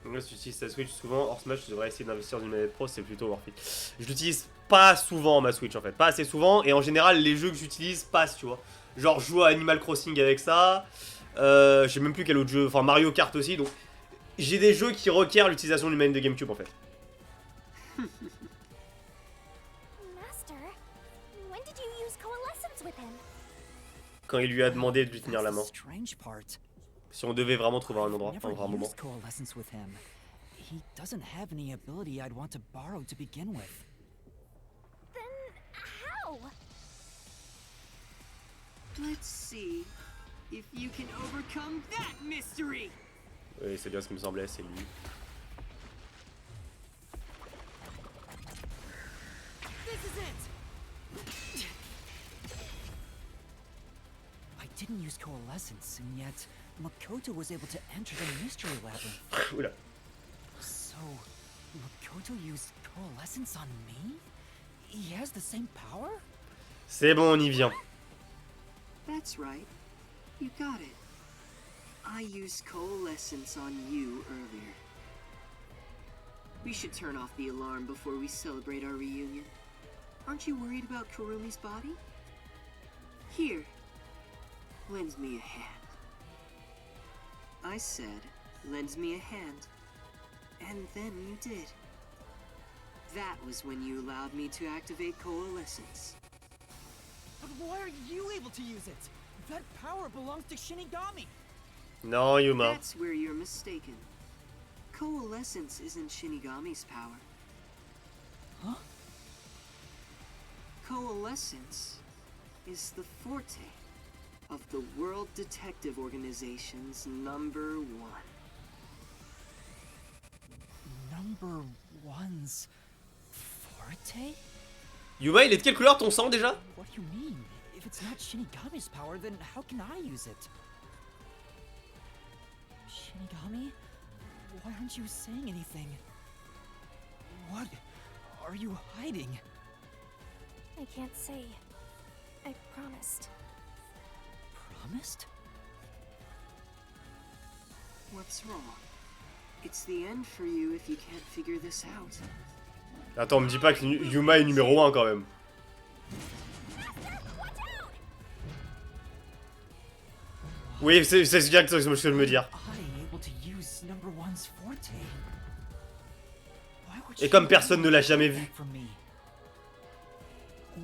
Donc là, si tu utilises ta Switch souvent, hors Smash, tu devrais essayer d'investir dans une manette pro, c'est plutôt worth it. Je l'utilise pas souvent ma Switch en fait, pas assez souvent, et en général, les jeux que j'utilise passent, tu vois. Genre, je joue à Animal Crossing avec ça, je sais même plus quel autre jeu, enfin Mario Kart aussi, donc j'ai des jeux qui requièrent l'utilisation d'une manette de GameCube en fait. Master, when did you use coalescence with him? Quand il lui a demandé de lui tenir la main. That's the strange part. Si on devait vraiment trouver un endroit, Never un moment. used coalescence with him. He doesn't have any ability I'd want to borrow to begin with. Then how? Let's see if you can overcome that mystery. Oui, c'est bien ce qui me semblait, c'est lui. This is it. I didn't use coalescence, and yet Makoto was able to enter the mystery labyrinth. Oula. So, Makoto used coalescence on me? He has the same power? C'est bon, on y vient. That's right. You got it. I used coalescence on you earlier. We should turn off the alarm before we celebrate our reunion. Aren't you worried about Kurumi's body? Here, lend me a hand. I said, lend me a hand. And then you did. That was when you allowed me to activate coalescence. But why are you able to use it? That power belongs to Shinigami. Non, Yuma. That's where you're mistaken. Coalescence isn't Shinigami's power. Huh? Coalescence is the forte of the World Detective Organization's #1. Number one's forte? Yuma, il est de quelle couleur ton sang déjà? What do you mean? If it's not Shinigami's power, then how can I use it? Shinigami? Why aren't you saying anything? What are you hiding? I can't say. I promised. Promised? What's wrong? It's the end for you if you can't figure this out. Attends, me dis pas que Yuma est numéro 1 quand même. Oui, c'est bien que je veux me dire. Et comme personne ne l'a jamais vu.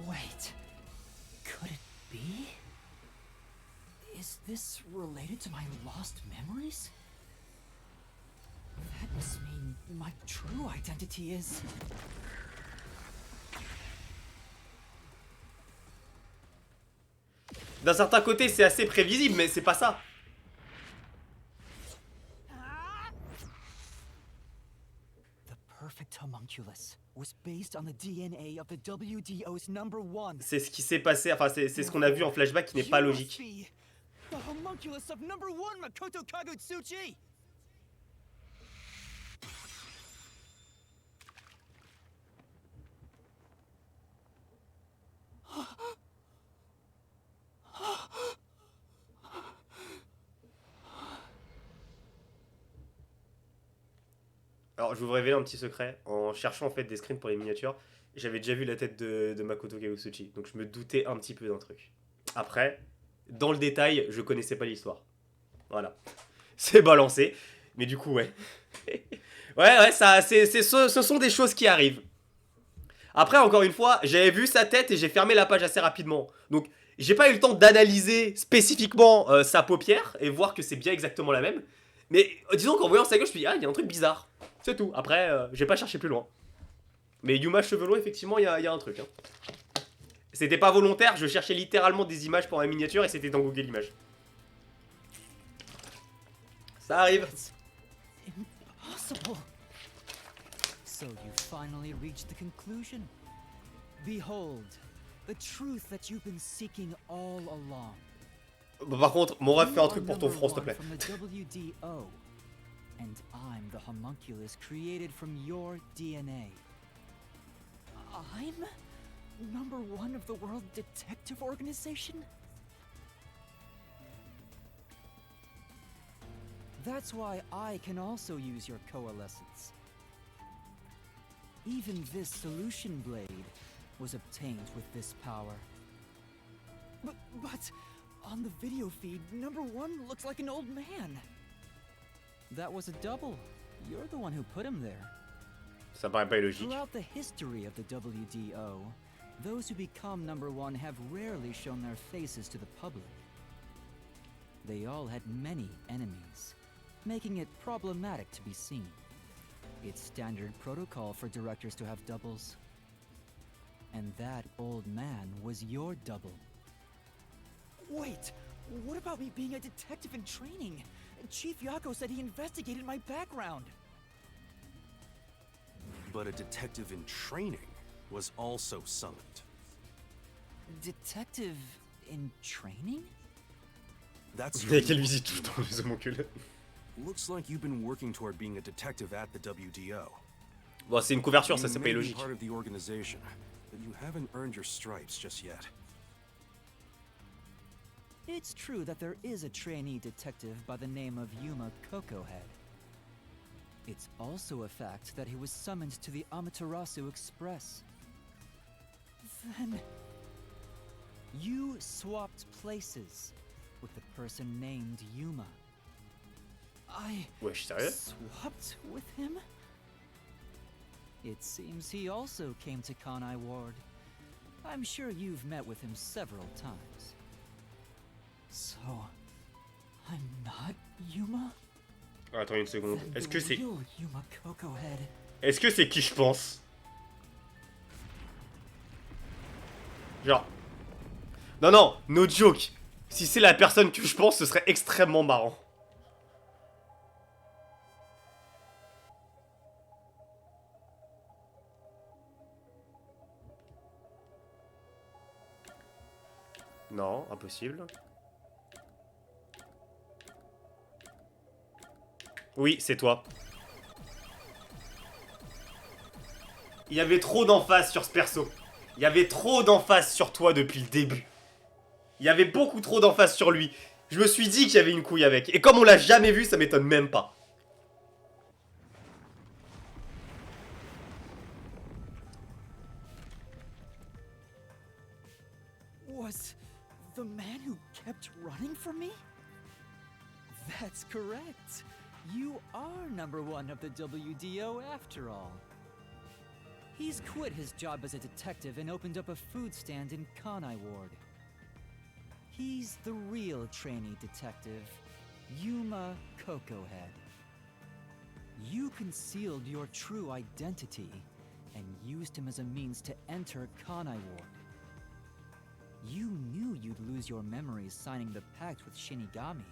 Wait, could it be? Is this related to my lost memories? That must mean my true identity is... D'un certain côté, c'est assez prévisible, mais c'est pas ça. The perfect That homunculus was based on the DNA of the WDO's #1. C'est ce qui s'est passé, enfin c'est ce qu'on a vu en flashback qui n'est pas You logique. must be the homunculus of #1 Makoto Kagutsuchi. Alors je vais vous révéler un petit secret, en cherchant en fait des screens pour les miniatures, j'avais déjà vu la tête de Makoto Kagutsuchi, donc je me doutais un petit peu d'un truc. Après, dans le détail, je connaissais pas l'histoire. Voilà. C'est balancé, mais du coup ouais. Ouais, ça, ce sont des choses qui arrivent. Après, encore une fois, j'avais vu sa tête et j'ai fermé la page assez rapidement. Donc, j'ai pas eu le temps d'analyser spécifiquement sa paupière et voir que c'est bien exactement la même. Mais disons qu'en voyant sa gueule, je me suis dit, ah, il y a un truc bizarre. C'est tout. Après, j'ai pas cherché plus loin. Mais Yuma cheveux longs, effectivement, il y a un truc. Hein. C'était pas volontaire, je cherchais littéralement des images pour ma miniature et c'était dans Google Images. Ça arrive. Impossible. So you finally reached the conclusion. Behold, the truth that you've been seeking all along. Bon, par contre, mon ref, fais un truc You pour are ton front, s'il te #1 plaît. from the WDO, and I'm the homunculus created from your DNA. I'm #1 of the World Detective Organization? That's why I can also use your coalescence. Even this solution blade was obtained with this power. But on the video feed, #1 looks like an old man. That was a double. You're the one who put him there. Ça paraît pas illogique. Throughout the history of the WDO, those who become #1 have rarely shown their faces to the public. They all had many enemies, making it problematic to be seen. It's standard protocol for directors to have doubles. And that old man was your double. Wait, what about me being a detective in training? Chief Yako said he investigated my background. But a detective in training was also summoned. Detective in training? That's Mais quelle visite tout le temps, les homuncules. Looks like you've been working toward being a detective at the WDO. Bon, c'est une couverture, ça You c'est pas may be illogique. part of the organization, but you haven't earned your stripes just yet. It's true that there is a trainee detective by the name of Yuma Kokohead. It's also a fact that he was summoned to the Amaterasu Express. Then you swapped places with the person named Yuma. Wesh, sérieux? Swapped with him? It seems he also came to Kanai Ward. I'm sure you've met with him several times. So, I'm not Yuma? Attends une seconde. Then Est-ce the que c'est... real Yuma Kokohead. Est-ce que c'est qui je pense? Genre... Non, non, no joke. Si c'est la personne que je pense, ce serait extrêmement marrant. Non, impossible. Oui, c'est toi. Il y avait trop d'emphase sur ce perso. Il y avait trop d'emphase sur toi depuis le début. Il y avait beaucoup trop d'emphase sur lui. Je me suis dit qu'il y avait une couille avec. Et comme on l'a jamais vu, ça m'étonne même pas. Was the man who kept running from me? That's correct. You are #1 of the WDO after all. He's quit his job as a detective and opened up a food stand in Kanai Ward. He's the real trainee detective, Yuma Kokohead. You concealed your true identity and used him as a means to enter Kanai Ward. You knew you'd lose your memories signing the pact with Shinigami,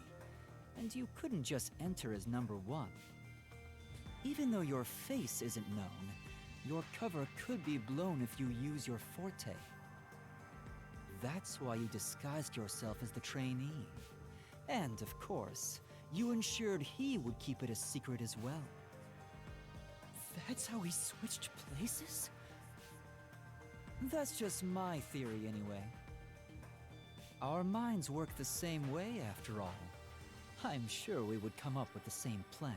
and you couldn't just enter as #1. Even though your face isn't known, your cover could be blown if you use your forte. That's why you disguised yourself as the trainee. And, of course, you ensured he would keep it a secret as well. That's how we switched places? That's just my theory, anyway. Our minds work the same way, after all. I'm sure we would come up with the same plan.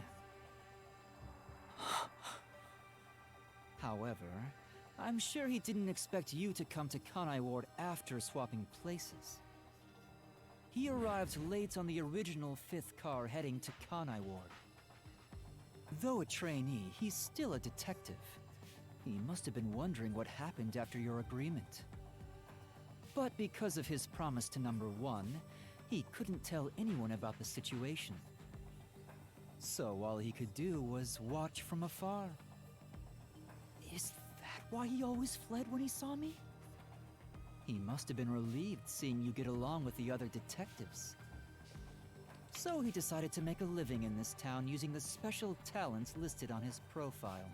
However, I'm sure he didn't expect you to come to Kanai Ward after swapping places. He arrived late on the original 5th car heading to Kanai Ward. Though a trainee, he's still a detective. He must have been wondering what happened after your agreement. But because of his promise to number 1, he couldn't tell anyone about the situation. So all he could do was watch from afar. Is that why he always fled when he saw me? He must have been relieved seeing you get along with the other detectives. So he decided to make a living in this town using the special talents listed on his profile.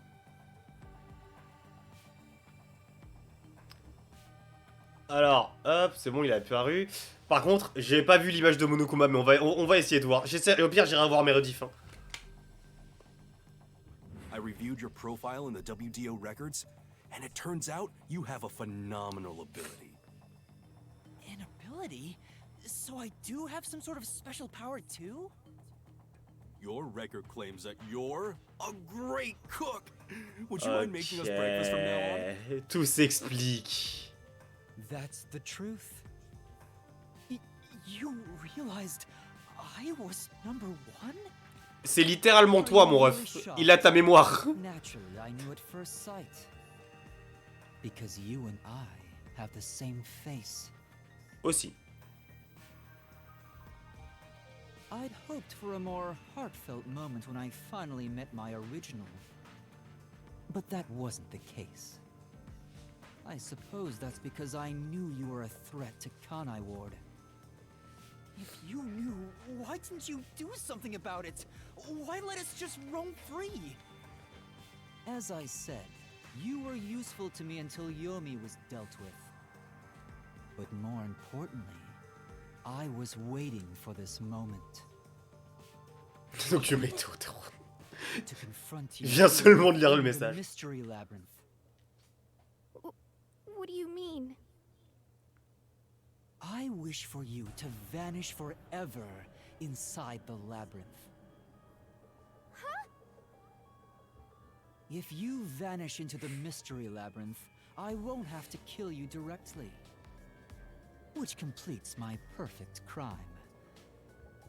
Alors, hop, c'est bon, il a apparu. Par contre, j'ai pas vu l'image de Monokuma, mais on va essayer de voir. Au pire, j'irai voir mes rediffs. Hein. I reviewed your profile in the WDO records, and it turns out you have a phenomenal ability. An ability? So I do have some sort of special power too? Your record claims that you're a great cook. Would you mind making us breakfast from now on? Tout s'explique. That's the truth. You realized I was number 1? C'est littéralement toi, mon ref. Il a ta mémoire. Naturally, I knew at first sight. Because you and I have the same face. Aussi. I'd hoped for a more heartfelt moment when I finally met my original. But that wasn't the case. I suppose that's because I knew you were a threat to Kanai Ward. If you knew, why didn't you do something about it? Why let us just roam free? As I said, you were useful to me until Yomi was dealt with. But more importantly, I was waiting for this moment. Donc je mets tout. To confront you. Je viens seulement de lire le message. Mystery Labyrinth. What do you mean? I wish for you to vanish forever inside the labyrinth. Huh? If you vanish into the Mystery Labyrinth, I won't have to kill you directly. Which completes my perfect crime.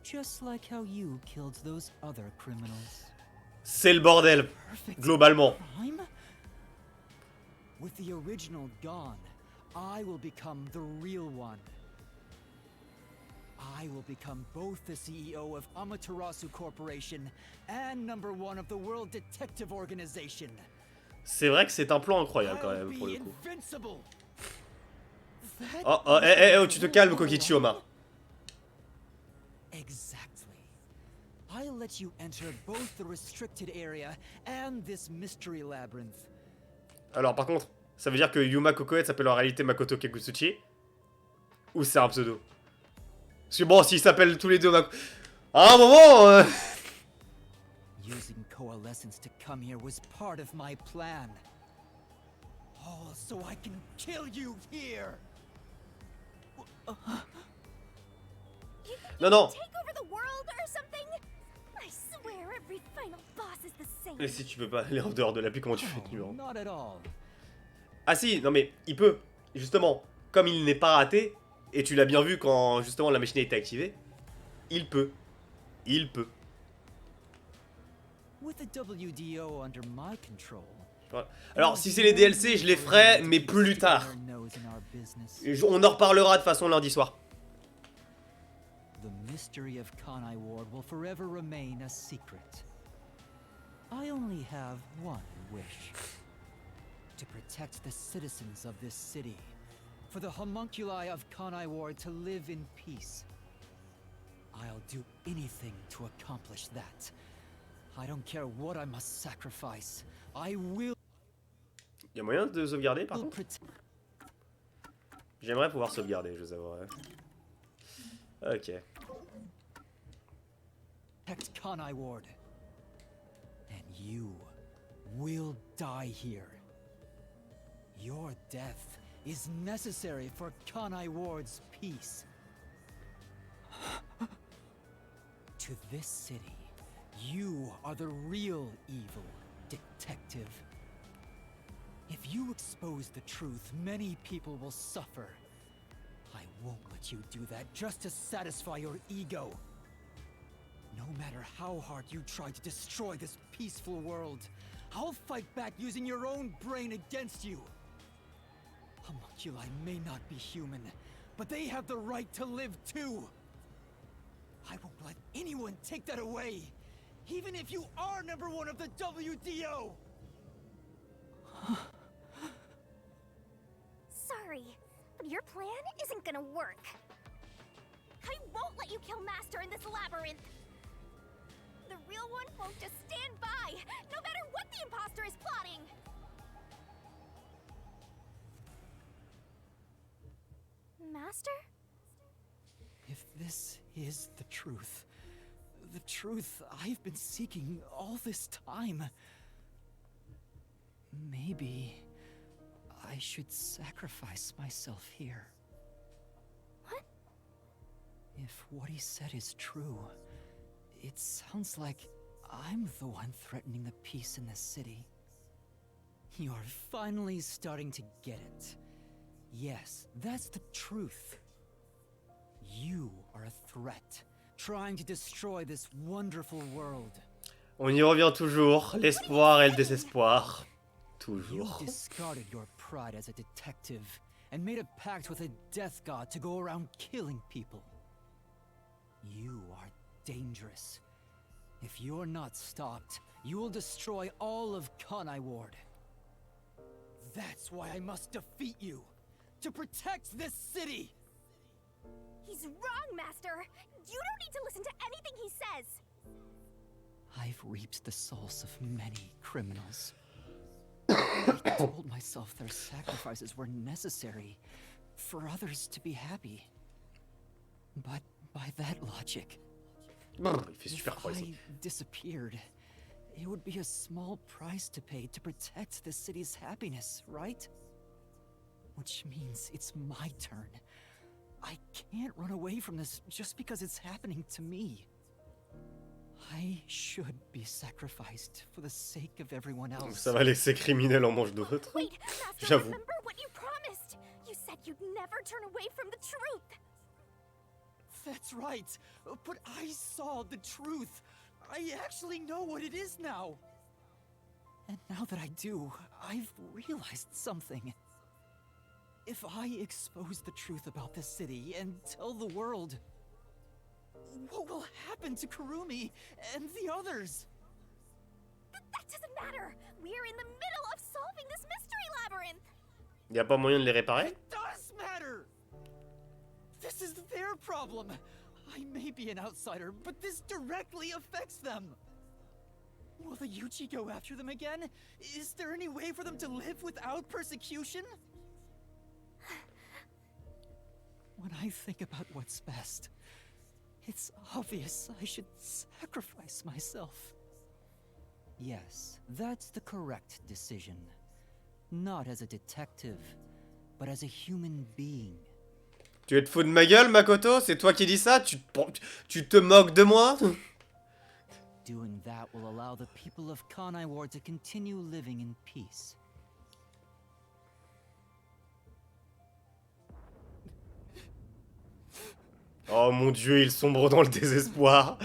Just like how you killed those other criminals. C'est le bordel, Perfect globalement. crime? With the original gone, I will become the real one. I will become both the CEO of Amaterasu Corporation and number 1 of the World Detective Organization. C'est vrai que c'est un plan incroyable quand même pour le coup. Invincible. Oh, tu te calmes, Kokichi Oma. Exactly. I'll let you enter both the restricted area and this mystery labyrinth. Alors par contre, ça veut dire que Yuma Kokoe s'appelle en réalité Makoto Kegutsuchi? Ou c'est un pseudo? Parce que bon, s'ils s'appellent tous les deux Makoto... À un moment... Using coalescence to come here was part of my plan. All so I can kill you here. Non, non. Take over the world or something? I swear every final boss is the same. Mais si tu peux pas aller en dehors de l'appli, comment tu fais Oh, numéro? not at all. Ah si, non mais il peut. Justement, comme il n'est pas raté, et tu l'as bien vu quand justement la machine a été activée, il peut. Il peut. With the WDO under my control. Voilà. Alors si c'est les DLC, je les ferai, mais plus tard. On en reparlera de façon lundi soir. The mystery of Kanai Ward will forever remain a secret. I only have one wish. To protect the citizens of this city. For the homunculi of Kanai Ward to live in peace. I'll do anything to accomplish that. I don't care what I must sacrifice. I will... Y a moyen de sauvegarder par will contre? J'aimerais pouvoir sauvegarder, je vous avouerai. Ok. protect Kanai Ward. And you will die here. Your death is necessary for Kanai Ward's peace. To this city, you are the real evil, detective. If you expose the truth, many people will suffer. I won't let you do that just to satisfy your ego. No matter how hard you try to destroy this peaceful world, I'll fight back using your own brain against you. Homunculi may not be human, but they have the right to live too. I won't let anyone take that away, even if you are #1 of the WDO! Sorry, but your plan isn't gonna work. I won't let you kill Master in this labyrinth. The real one won't just stand by, no matter what the imposter is plotting. Master? If this is the truth I've been seeking all this time, maybe I should sacrifice myself here. What? If what he said is true, it sounds like I'm the one threatening the peace in this city. You're finally starting to get it. Yes, that's the truth. You are a threat, trying to destroy this wonderful world. On y revient toujours, l'espoir et le désespoir. You Toujours. discarded your pride as a detective and made a pact with a death god to go around killing people. You are dangerous. If you're not stopped, you will destroy all of Kanai Ward. That's why I must defeat you, to protect this city! He's wrong, Master! You don't need to listen to anything he says! I've reaped the souls of many criminals. I told myself their sacrifices were necessary for others to be happy. But by that logic, Il fait super if froid I ici. disappeared, it would be a small price to pay to protect the city's happiness, right? Which means it's my turn. I can't run away from this just because it's happening to me. I should be sacrificed for the sake of everyone else. Ça va laisser criminel en mange d'autres. Wait, Master, J'avoue. remember what you promised! You said you'd never turn away from the truth! That's right, but I saw the truth. I actually know what it is now. And now that I do, I've realized something. If I expose the truth about this city and tell the world, what will happen to Kurumi and the others? That doesn't matter! We're in the middle of solving this mystery labyrinth! Y a pas moyen de les réparer? It does matter! This is their problem. I may be an outsider, but this directly affects them. Will the Yuchi go after them again? Is there any way for them to live without persecution? When I think about what's best, it's obvious I should sacrifice myself. Yes, that's the correct decision. Not as a detective, but as a human being. Tu te fous de ma gueule, Makoto? C'est toi qui dis ça? Tu te moques de moi? Doing that will allow the people of Kanai Ward to continue living in peace. Oh mon dieu, il sombre dans le désespoir.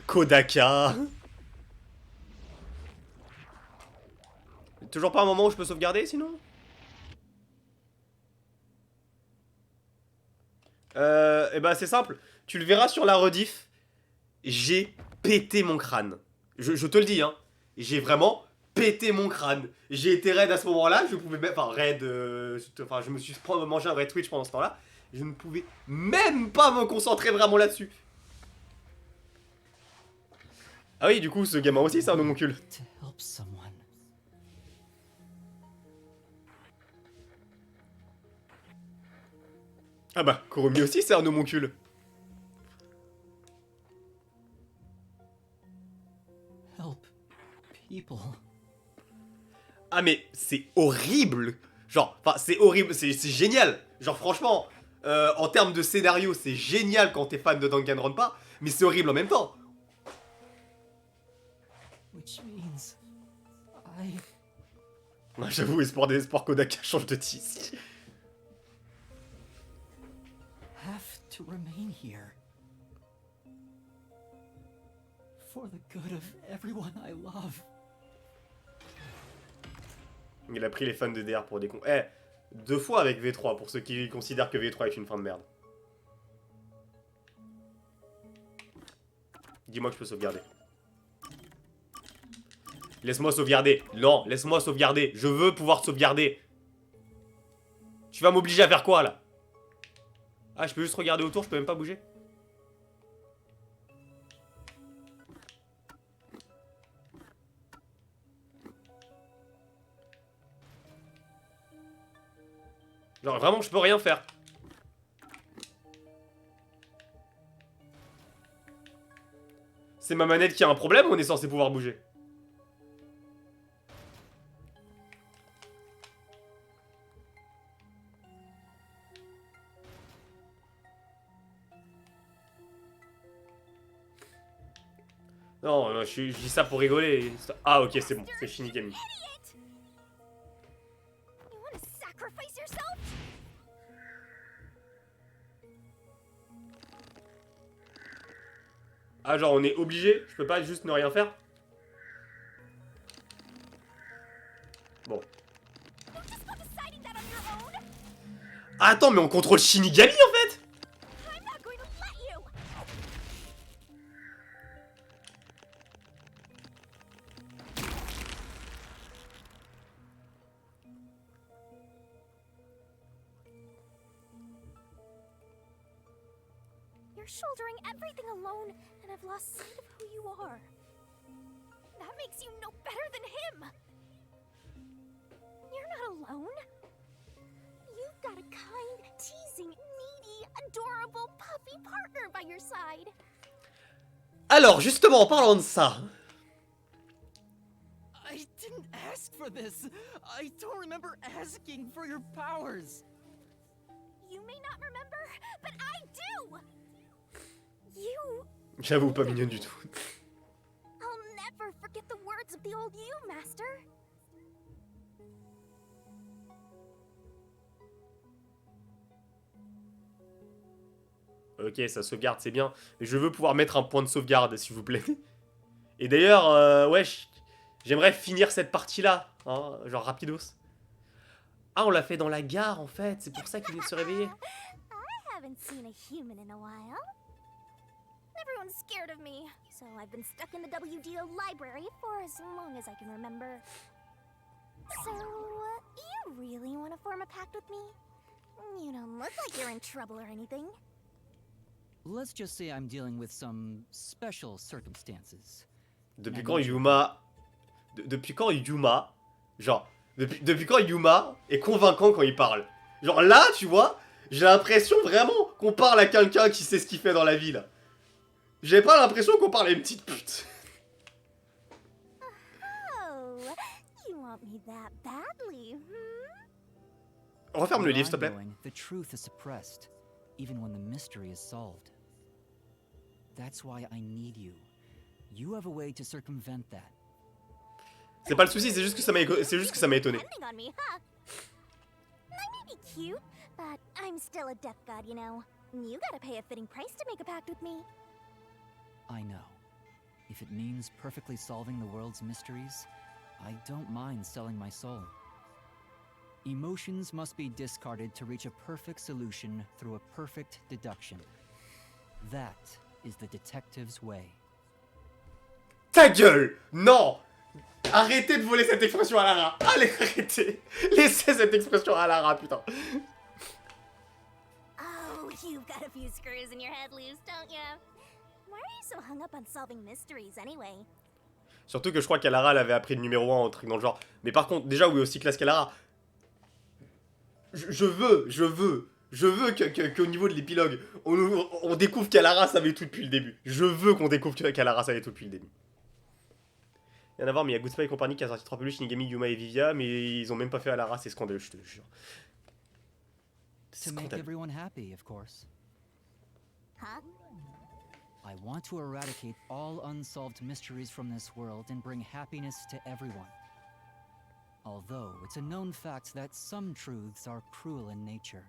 Kodaka. Toujours pas un moment où je peux sauvegarder sinon? Eh ben c'est simple, tu le verras sur la rediff. J'ai pété mon crâne. Je te le dis, hein. J'ai vraiment pété mon crâne. J'ai été raid à ce moment-là, je pouvais même... Enfin, raid... Enfin, je me suis mangé un vrai Twitch pendant ce temps-là. Je ne pouvais même pas me concentrer vraiment là-dessus. Ah oui, du coup, ce gamin aussi, c'est un homoncule. To help someone. Ah bah, Kurumi aussi, c'est un homoncule. Help. People. Ah mais c'est horrible. Genre, enfin c'est horrible, c'est génial. Genre franchement, en termes de scénario, c'est génial quand t'es fan de Danganronpa, mais c'est horrible en même temps. Which means I Ouais, j'avoue, espoir désespoir, Kodaka change de titre. have to remain here. For the good of everyone I love. Il a pris les fans de DR pour des cons. Eh, 2 fois avec V3 pour ceux qui considèrent que V3 est une fin de merde. Dis-moi que je peux sauvegarder. Laisse-moi sauvegarder. Non, laisse-moi sauvegarder. Je veux pouvoir sauvegarder. Tu vas m'obliger à faire quoi là? Ah, je peux juste regarder autour, je peux même pas bouger. Genre vraiment, je peux rien faire. C'est ma manette qui a un problème ou on est censé pouvoir bouger? Non, non, je dis ça pour rigoler. Ah ok, c'est bon, c'est Shinigami. Idiot! You want to sacrifice yourself? Ah genre on est obligé? Je peux pas juste ne rien faire? Bon. You're just not deciding that on your own? Attends, mais on contrôle Shinigami en fait? I'm not going to let you! You're shouldering everything alone, and I've lost sight of who you are. That makes you no better than him! You're not alone. You've got a kind, teasing, needy, adorable, puppy partner by your side. Alors justement, en parlant de ça. I didn't ask for this. I don't remember asking for your powers. You may not remember, but I do! You... J'avoue, pas mignonne du tout. I'll never forget the words of the old you, Master. Ok, ça sauvegarde, c'est bien. Mais je veux pouvoir mettre un point de sauvegarde, s'il vous plaît. Et d'ailleurs, ouais, j'aimerais finir cette partie-là. Hein, genre rapidos. Ah, on l'a fait dans la gare, en fait. C'est pour ça qu'il vient de se réveiller. I haven't seen a human in a while. Everyone's scared of me, so I've been stuck in the WDO library for as long as I can remember. So, you really want to form a pact with me? You don't look like you're in trouble or anything. Let's just say I'm dealing with some special circumstances. Depuis quand Yuma... Depuis quand Yuma... Genre, depuis quand Yuma est convaincant quand il parle? Genre là, tu vois, j'ai l'impression vraiment qu'on parle à quelqu'un qui sait ce qu'il fait dans la vie, là. J'ai pas l'impression qu'on parle à une petite pute. Oh, you want me that badly, Referme le Where livre, s'il te I'm plaît. going, the truth is suppressed, even when the mystery is solved. That's why I need you. You have a way to circumvent that. C'est pas le souci, c'est juste que ça m'a étonné. Depending on me, huh? I may be cute, but I'm still a death god, you know. You gotta pay a fitting price to make a pact with me. I know. If it means perfectly solving the world's mysteries, I don't mind selling my soul. Emotions must be discarded to reach a perfect solution through a perfect deduction. That is the detective's way. Ta gueule! Non! Arrêtez de voler cette expression à Lara! Allez, arrêtez! Laissez cette expression à Lara, putain! Oh, you've got a few screws in your head loose, don't ya? Why are you so hung up on solving mysteries anyway? Surtout que je crois qu'Alara elle avait appris le numéro 1 un truc dans le genre. Mais par contre, déjà, oui, aussi classe qu'Alara. Je veux Je veux qu'au niveau de l'épilogue, on découvre qu'Alara savait tout depuis le début. Je veux qu'on découvre qu'Alara savait tout depuis le début. Rien à voir, mais il y a Goodspy et compagnie qui a sorti 3 peluches, Shinigami, Yuma et Vivia, mais ils ont même pas fait Alara, c'est scandaleux, je te jure. To make everyone happy, of course. Huh? I want to eradicate all unsolved mysteries from this world and bring happiness to everyone. Although it's a known fact that some truths are cruel in nature.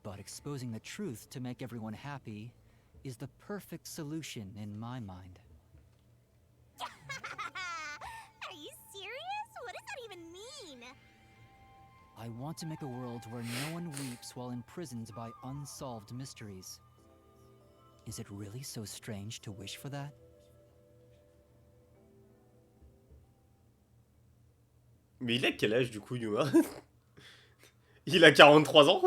But exposing the truth to make everyone happy is the perfect solution in my mind. Are you serious? What does that even mean? I want to make a world where no one weeps while imprisoned by unsolved mysteries. Is it really so strange to wish for that? Mais il a quel âge du coup, Yuma? Il a 43 ans?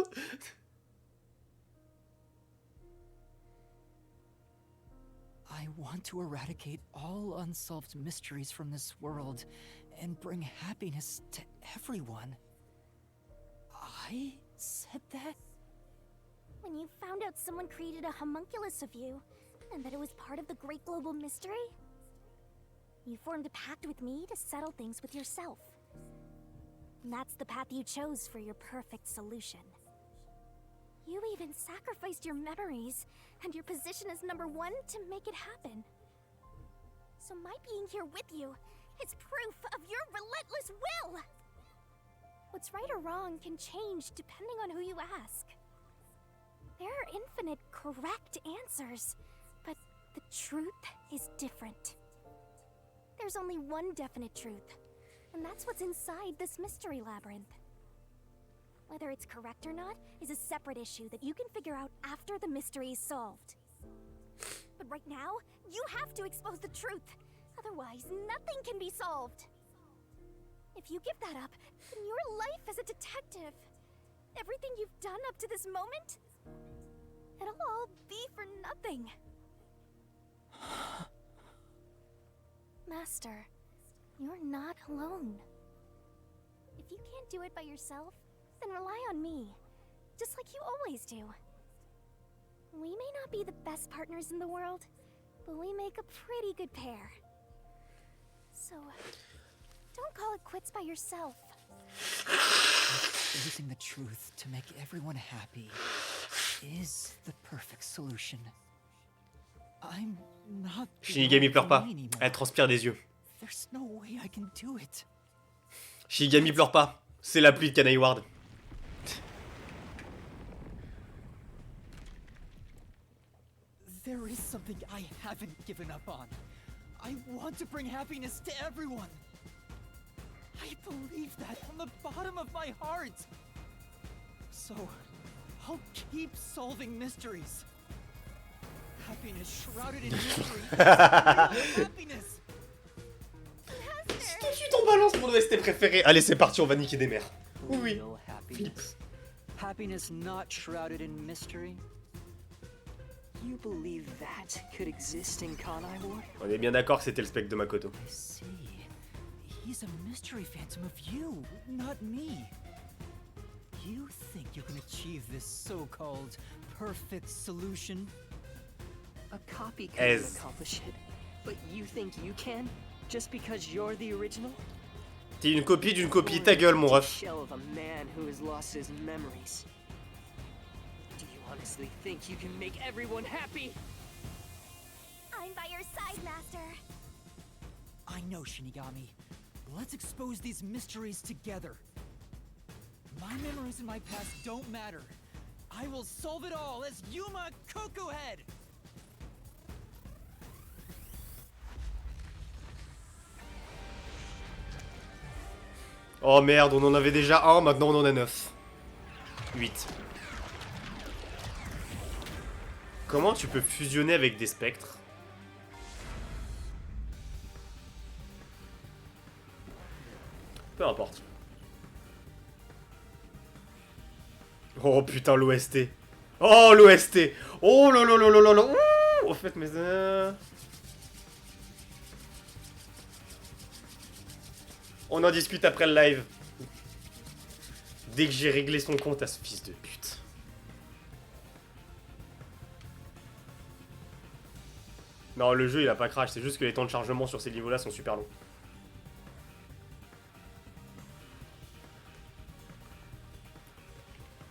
I want to eradicate all unsolved mysteries from this world and bring happiness to everyone. I said that? When you found out someone created a homunculus of you, and that it was part of the great global mystery, you formed a pact with me to settle things with yourself. And that's the path you chose for your perfect solution. You even sacrificed your memories and your position as #1 to make it happen. So my being here with you is proof of your relentless will! What's right or wrong can change depending on who you ask. There are infinite correct answers, but the truth is different. There's only one definite truth, and that's what's inside this mystery labyrinth. Whether it's correct or not is a separate issue that you can figure out after the mystery is solved. But right now, you have to expose the truth. Otherwise, nothing can be solved. If you give that up, then your life as a detective, everything you've done up to this moment, it'll all be for nothing. Master, you're not alone. If you can't do it by yourself, then rely on me, just like you always do. We may not be the best partners in the world, but we make a pretty good pair. So, don't call it quits by yourself. Exposing the truth to make everyone happy is the perfect solution. I'm not. Shinigami pleure pas. Elle transpire des yeux. There's no way I can do it. Shinigami pleure pas. C'est la pluie de Kanai Ward. There is something I haven't given up on. I want to bring happiness to everyone. I believe that from the bottom of my heart. So, I'll keep solving mysteries. Happiness shrouded in mystery. Happiness. Tout de suite on balance mon OST préféré. Allez c'est parti, on va niquer des mères. Oui. Real happiness. Happiness not shrouded in mystery. You believe that could exist in Kanai Ward? On est bien d'accord que c'était le spectre de Makoto. I see. He's a mystery phantom of you, not me. You think you can achieve this so-called perfect solution? A copy Est-ce. couldn't accomplish it, but you think you can? Just because you're the original? T'es une copie d'une copie, ta gueule mon ref. Shell of a man who has lost his memories. Do you honestly think you can make everyone happy? I'm by your side, Master. I know, Shinigami. Let's expose these mysteries together. My memories in my past don't matter. I will solve it all as Yuma Cocohead! Oh merde, on en avait déjà un, maintenant on en a 9. 8. Comment tu peux fusionner avec des spectres? Peu importe. Oh putain, l'OST. Oh l'OST. Oh lolololololo. Ouh, au fait, mais... On en discute après le live. Dès que j'ai réglé son compte à ce fils de pute. Non, le jeu il a pas crash, c'est juste que les temps de chargement sur ces niveaux là sont super longs.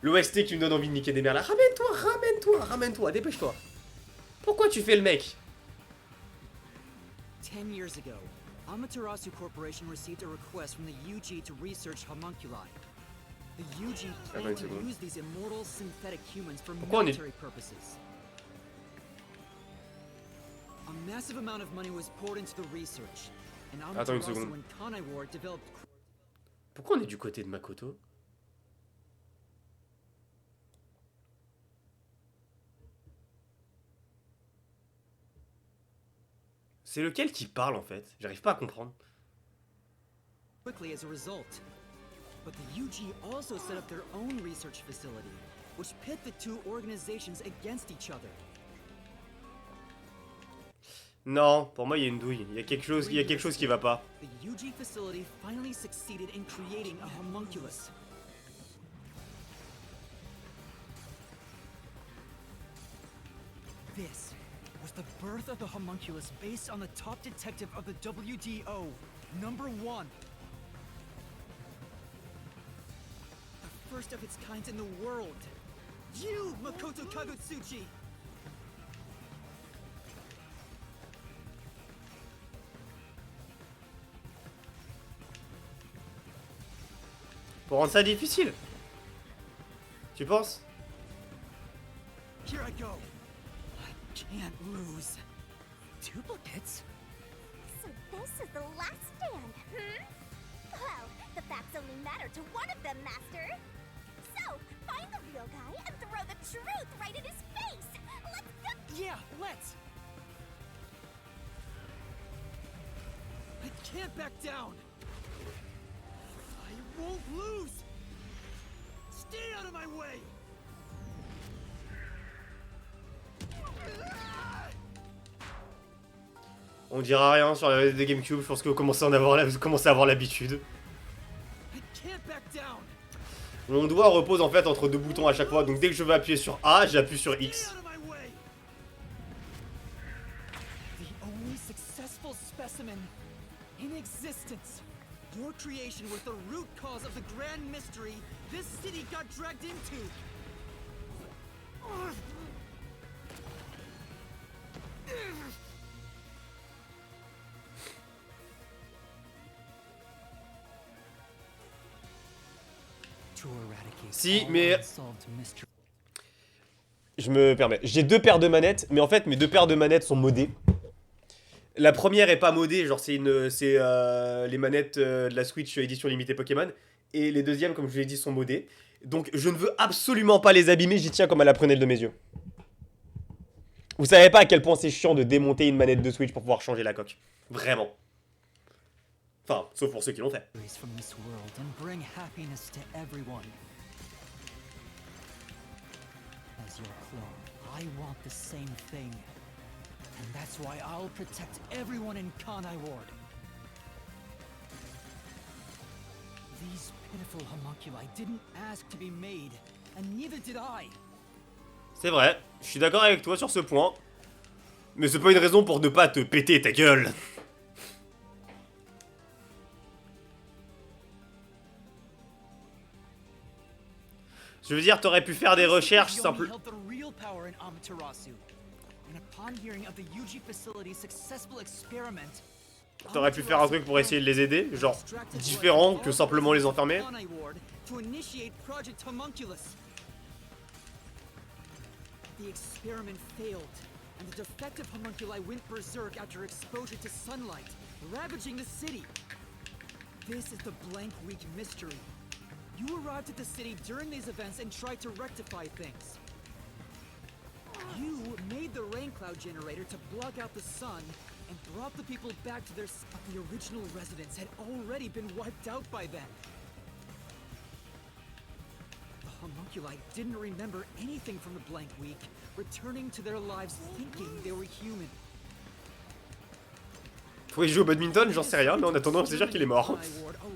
L'OST qui me donne envie de niquer des mères là. Ramène-toi, ramène-toi, ramène-toi, dépêche-toi. Pourquoi tu fais le mec? 10 years ago, Amaterasu Corporation received a request from the UG to research homunculi. The UG planned to use these immortal synthetic humans for military purposes. A massive amount of money was poured into the research, and Amaterasu and Kanai Ward developed. Pourquoi on est du côté de Makoto? C'est lequel qui parle en fait? J'arrive pas à comprendre. Quickly as a result. But the UG also set up their own research facility, which pit the two organizations against each other. Non, pour moi il y a une douille. Il y a quelque chose qui va pas. The UG facility finally succeeded in creating a homunculus. This was the birth of the homunculus based on the top detective of the WDO, #1. The first of its kind in the world. You, Makoto Kagutsuchi! Pour rendre ça difficile. Tu penses? Here I go. I can't lose. Duplicates? So this is the last stand, Well, the facts only matter to one of them, Master. So, find the real guy and throw the truth right in his face. Let's go. Yeah, let's. I can't back down. I won't lose. Stay out of my way. On dira rien sur la de GameCube, je pense que vous commencez à avoir l'habitude. Mon doigt repose en fait entre deux boutons à chaque fois, donc dès que je veux appuyer sur A, j'appuie sur X. Your creation was the root cause of the grand mystery this city got dragged into. Si, mais... Je me permets. J'ai deux paires de manettes, mais en fait, mes deux paires de manettes sont modées. La première est pas modée, genre c'est les manettes de la Switch édition limitée Pokémon. Et les deuxièmes, comme je vous l'ai dit, sont modées. Donc je ne veux absolument pas les abîmer, j'y tiens comme à la prunelle de mes yeux. Vous savez pas à quel point c'est chiant de démonter une manette de Switch pour pouvoir changer la coque. Vraiment. Enfin, sauf pour ceux qui l'ont fait. And that's why I'll protect everyone in Kanai Ward. These pitiful homunculi didn't ask to be made, and neither did I. C'est vrai, je suis d'accord avec toi sur ce point. Mais c'est pas une raison pour ne pas te péter ta gueule. Je veux dire, t'aurais pu faire des recherches simples. T'aurais pu faire un truc pour essayer de les aider, genre différent que simplement les enfermer. The experiment failed, and the defective homunculi went berserk after exposure to sunlight, ravaging the city. This is the Blank Week mystery. You arrived at the city during these events and tried to rectify things. You made the rain cloud generator to block out the sun and brought the people back to their... But the original residents had already been wiped out by then. The homunculi didn't remember anything from the Blank Week, returning to their lives thinking they were human. Faut y jouer au badminton, j'en sais rien, mais en attendant, c'est sûr qu'il est mort.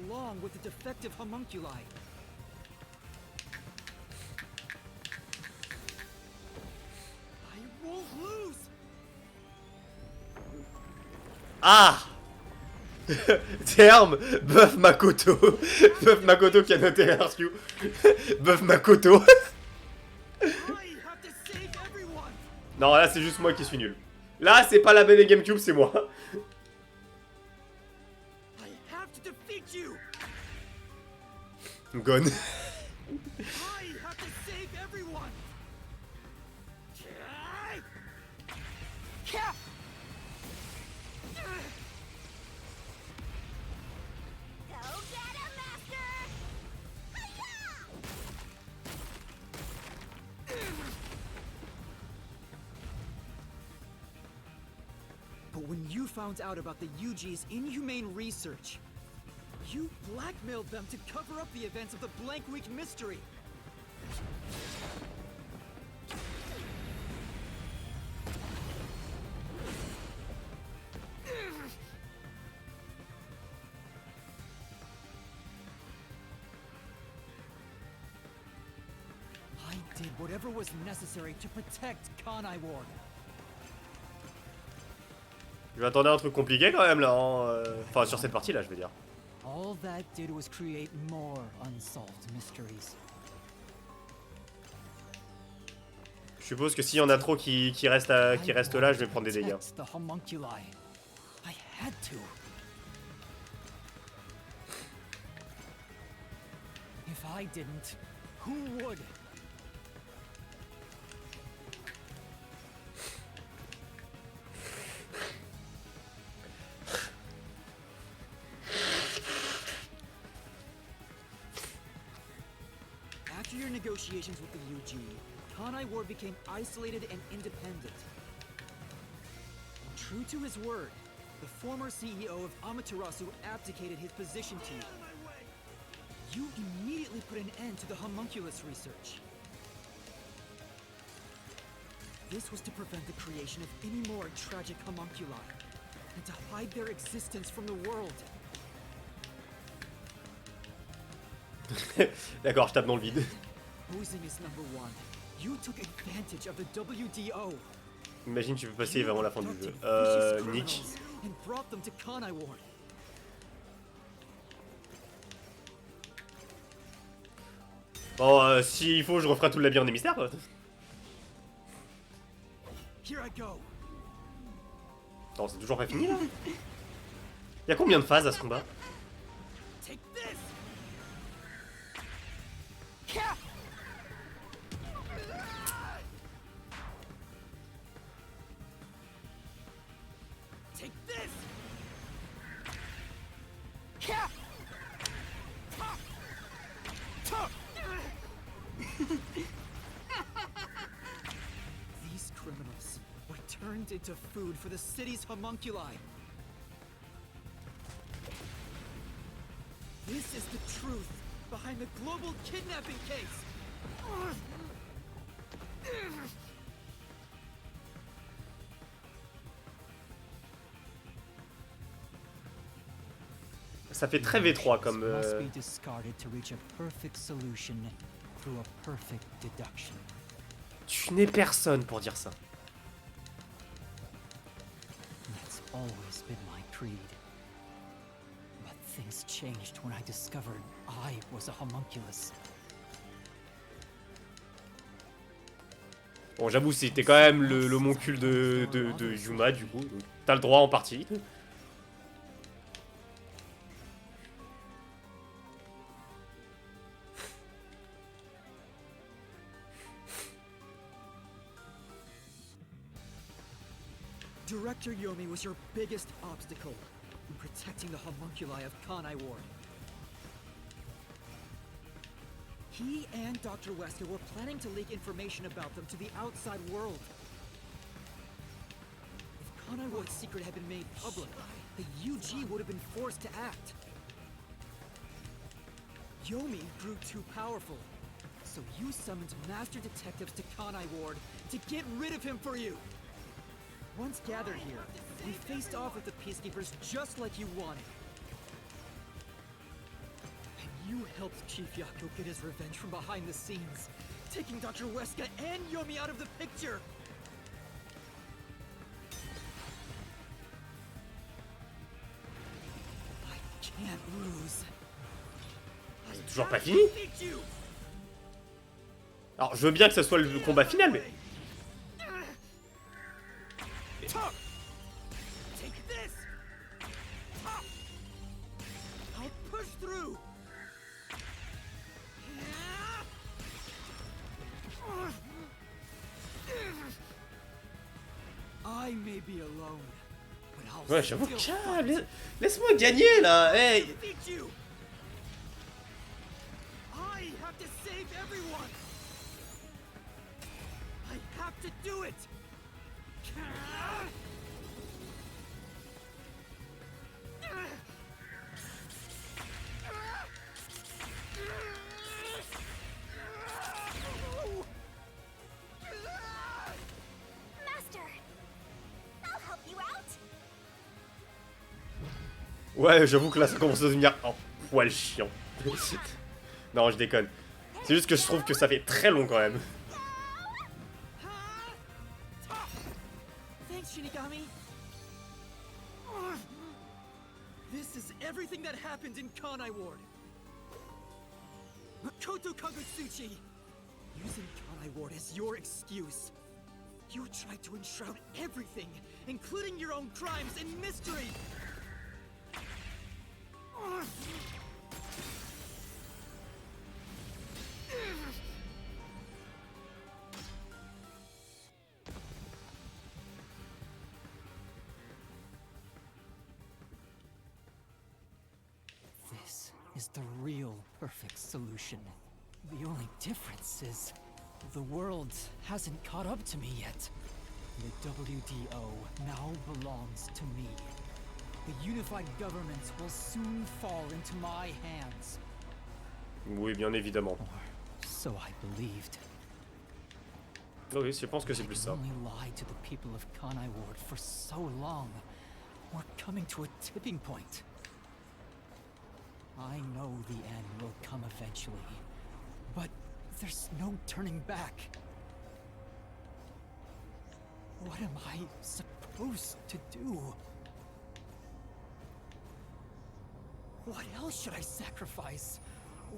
Along with the defective homunculi. Ah. Terme, Bœuf Makoto. Bœuf Makoto qui a noté RQ. Bœuf Makoto. Non, là c'est juste moi qui suis nul. Là c'est pas la belle GameCube, c'est moi. Gone. But when you found out about the UG's inhumane research, you blackmailed them to cover up the events of the Blank Week mystery. I did whatever was necessary to protect Kanai Ward. Je m'attendais à un truc compliqué quand même là, hein. Enfin sur cette partie là je veux dire. All that did was create more unsolved mysteries. Je suppose que s'il y en a trop qui restent là, je vais prendre des dégâts. The homunculi. I had to. If I didn't, who would? After your negotiations with the UG, Kanai Ward became isolated and independent. True to his word, the former CEO of Amaterasu abdicated his position to you. You immediately put an end to the homunculus research. This was to prevent the creation of any more tragic homunculi, and to hide their existence from the world. D'accord, je tape dans le vide. Posing is number one. You took advantage of the WDO. Imagine tu peux passer avant la fin du jeu. Nick. And brought them to Kanai Ward. Bon, s'il faut, je referai tout le labyrinthe des mystères. Quoi. Here I go. Attends, c'est toujours pas fini là. Y'a combien de phases à ce combat? Take this. Take this. These criminals were turned into food for the city's homunculi. This is the truth behind the global kidnapping case. Ça fait très V3 comme. Must be discarded to reach a perfect solution through a perfect deduction. Tu n'es personne pour dire ça. That's always been my creed. But things changed when I discovered I was a homunculus. Bon, j'avoue, c'était quand même l'homoncule de Yuma, du coup. T'as le droit en partie. Director Yomi was your biggest obstacle in protecting the homunculi of Kanai Ward. He and Dr. Wesker were planning to leak information about them to the outside world. If Kanai Ward's secret had been made public, the UG would have been forced to act. Yomi grew too powerful, so you summoned master detectives to Kanai Ward to get rid of him for you. Once gathered here, we faced off with the Peacekeepers just like you wanted. And you helped Chief Yako get his revenge from behind the scenes, taking Dr. Weska and Yomi out of the picture! can't lose. C'est toujours pas fini. Alors je veux bien que ce soit le combat final, mais... Take this. I'll push through. I may be alone, but I'll Ouais, j'avoue, still calme, laisse-moi gagner là. Hey. defeat you. I have to save everyone. I have to do it. Master, I'll help you out. Ouais, j'avoue que là ça commence à devenir un poil chiant. Non, je déconne. C'est juste que je trouve que ça fait très long quand même. Thanks, Shinigami. This is everything that happened in Kanai Ward. Makoto Kagutsuchi, using Kanai Ward as your excuse. You tried to enshroud everything, including your own crimes, in mystery. This is the real perfect solution. The only difference is the world hasn't caught up to me yet. The WDO now belongs to me. The unified government will soon fall into my hands. Oui, bien évidemment. Or so I believed. Oui, je pense que c'est plus I've ça. only lied to the people of Kanai Ward for so long. We're coming to a tipping point. I know the end will come eventually, but there's no turning back. What am I supposed to do? What else should I sacrifice?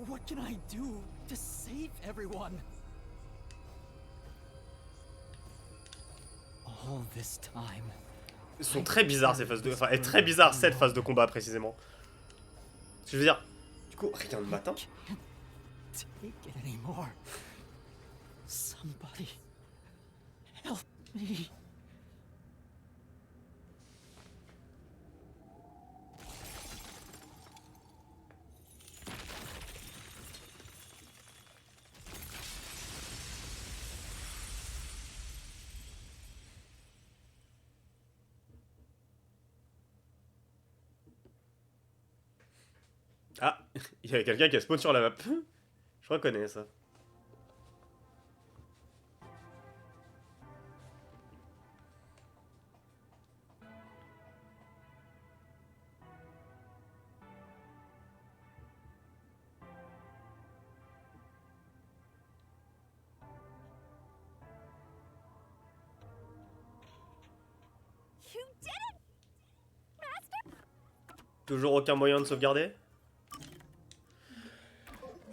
What can I do to save everyone? All this time. Ils sont très bizarres ces phases de... Enfin, elle est très bizarre cette phase de combat précisément. Ce que je veux dire... Du coup, rien de matin. Take it anymore. Somebody help me. Ah, il y a quelqu'un qui a spawn sur la map. Je reconnais ça. You did it, Master. Toujours aucun moyen de sauvegarder?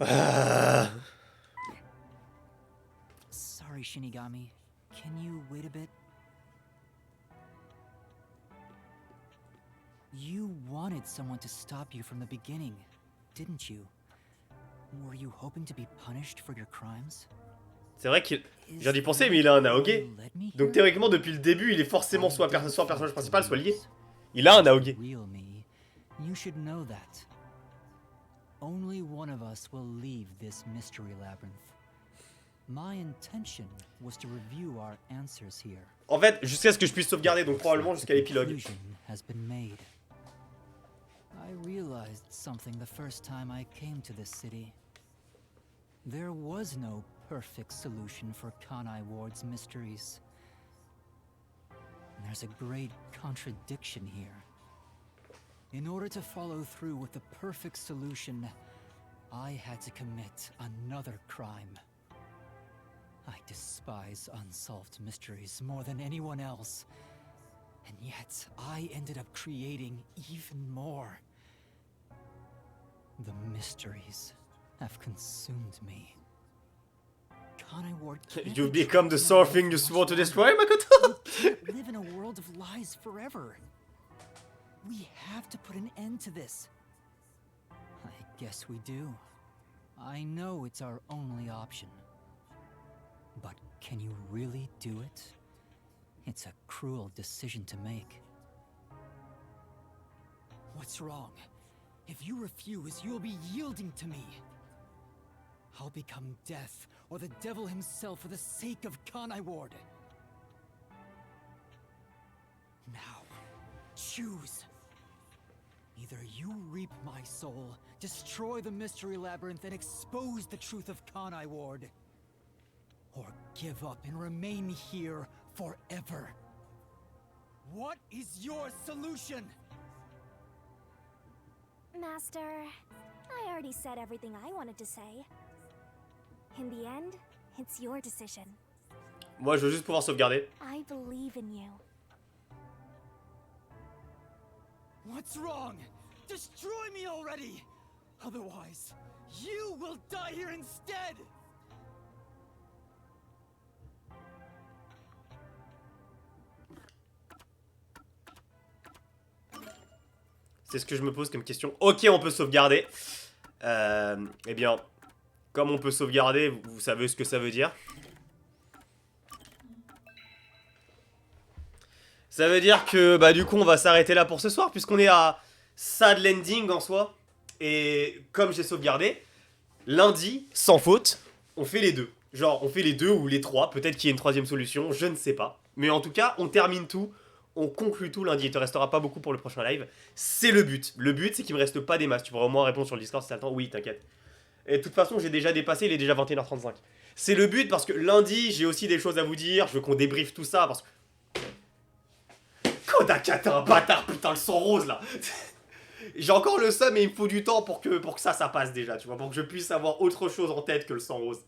Ah. Sorry, Shinigami. Can you wait a bit? You wanted someone to stop you from the beginning, didn't you? Were you hoping to be punished for your crimes? C'est vrai qu'il... Je viens d'y penser, mais il a un Aoge. Donc théoriquement, depuis le début, il est forcément soit personnage principal, soit lié. Il a un Aoge. Real me, you should know that. Only one of us will leave this mystery labyrinth. My intention was to review our answers here. En fait, jusqu'à ce que je puisse sauvegarder, donc probablement jusqu'à l'épilogue. Conclusion has been made. I realized something the first time I came to this city. There was no perfect solution for Kanai Ward's mysteries. There's a great contradiction here. In order to follow through with the perfect solution, I had to commit another crime. I despise unsolved mysteries more than anyone else. And yet, I ended up creating even more. The mysteries have consumed me. Kanai Ward can't You be become the trapped in a sore world thing you for swore much to longer. destroy, Makoto? We can't live in a world of lies forever. We have to put an end to this. I guess we do. I know it's our only option. But can you really do it? It's a cruel decision to make. What's wrong? If you refuse, you'll be yielding to me. I'll become death, or the devil himself for the sake of Kanai Ward. Now, choose. Either you reap my soul, destroy the mystery labyrinth, and expose the truth of Kanai Ward, or give up and remain here forever. What is your solution? Master, I already said everything I wanted to say. In the end, it's your decision. Moi, je veux juste pouvoir sauvegarder. I believe in you. What's wrong? Destroy me already! Otherwise, you will die here instead! C'est ce que je me pose comme question. Ok, on peut sauvegarder. Eh bien, comme on peut sauvegarder, vous savez ce que ça veut dire. Ça veut dire que, bah du coup, on va s'arrêter là pour ce soir, puisqu'on est à sad landing en soi. Et comme j'ai sauvegardé, lundi, sans faute, on fait les deux. Genre, on fait les deux ou les trois. Peut-être qu'il y a une troisième solution, je ne sais pas. Mais en tout cas, on termine tout. On conclut tout lundi, il te restera pas beaucoup pour le prochain live. C'est le but. Le but, c'est qu'il me reste pas des masses. Tu pourras au moins répondre sur le Discord si t'as le temps. Oui, t'inquiète. Et de toute façon, j'ai déjà dépassé, il est déjà 21h35. C'est le but parce que lundi, j'ai aussi des choses à vous dire. Je veux qu'on débriefe tout ça parce que... Kodaka, t'es un bâtard, putain, le sang rose là. J'ai encore le seum mais il me faut du temps pour que ça passe déjà, tu vois. Pour que je puisse avoir autre chose en tête que le sang rose.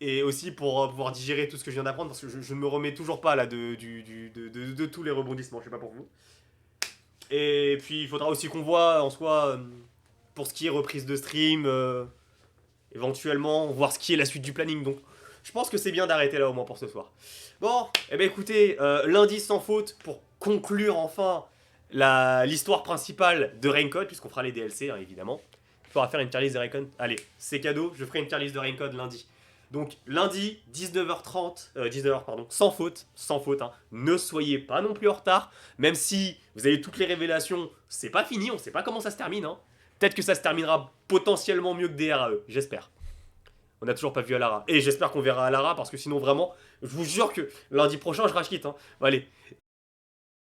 Et aussi pour pouvoir digérer tout ce que je viens d'apprendre, parce que je ne me remets toujours pas là de tous les rebondissements, je sais pas pour vous. Et puis il faudra aussi qu'on voit en soi, pour ce qui est reprise de stream, éventuellement voir ce qui est la suite du planning. Donc je pense que c'est bien d'arrêter là au moins pour ce soir. Bon, eh ben écoutez, lundi sans faute pour conclure enfin l'histoire principale de Raincode, puisqu'on fera les DLC hein, évidemment. Il faudra faire une tier list de Raincode. Allez, c'est cadeau, je ferai une tier list de Raincode lundi. Donc lundi, 19h30, 19h pardon, sans faute, hein. Ne soyez pas non plus en retard, même si vous avez toutes les révélations, c'est pas fini, on sait pas comment ça se termine, hein. Peut-être que ça se terminera potentiellement mieux que DRAE, j'espère. On n'a toujours pas vu Alara, et j'espère qu'on verra Alara, parce que sinon vraiment, je vous jure que lundi prochain je rage quitte, hein. Bon, allez,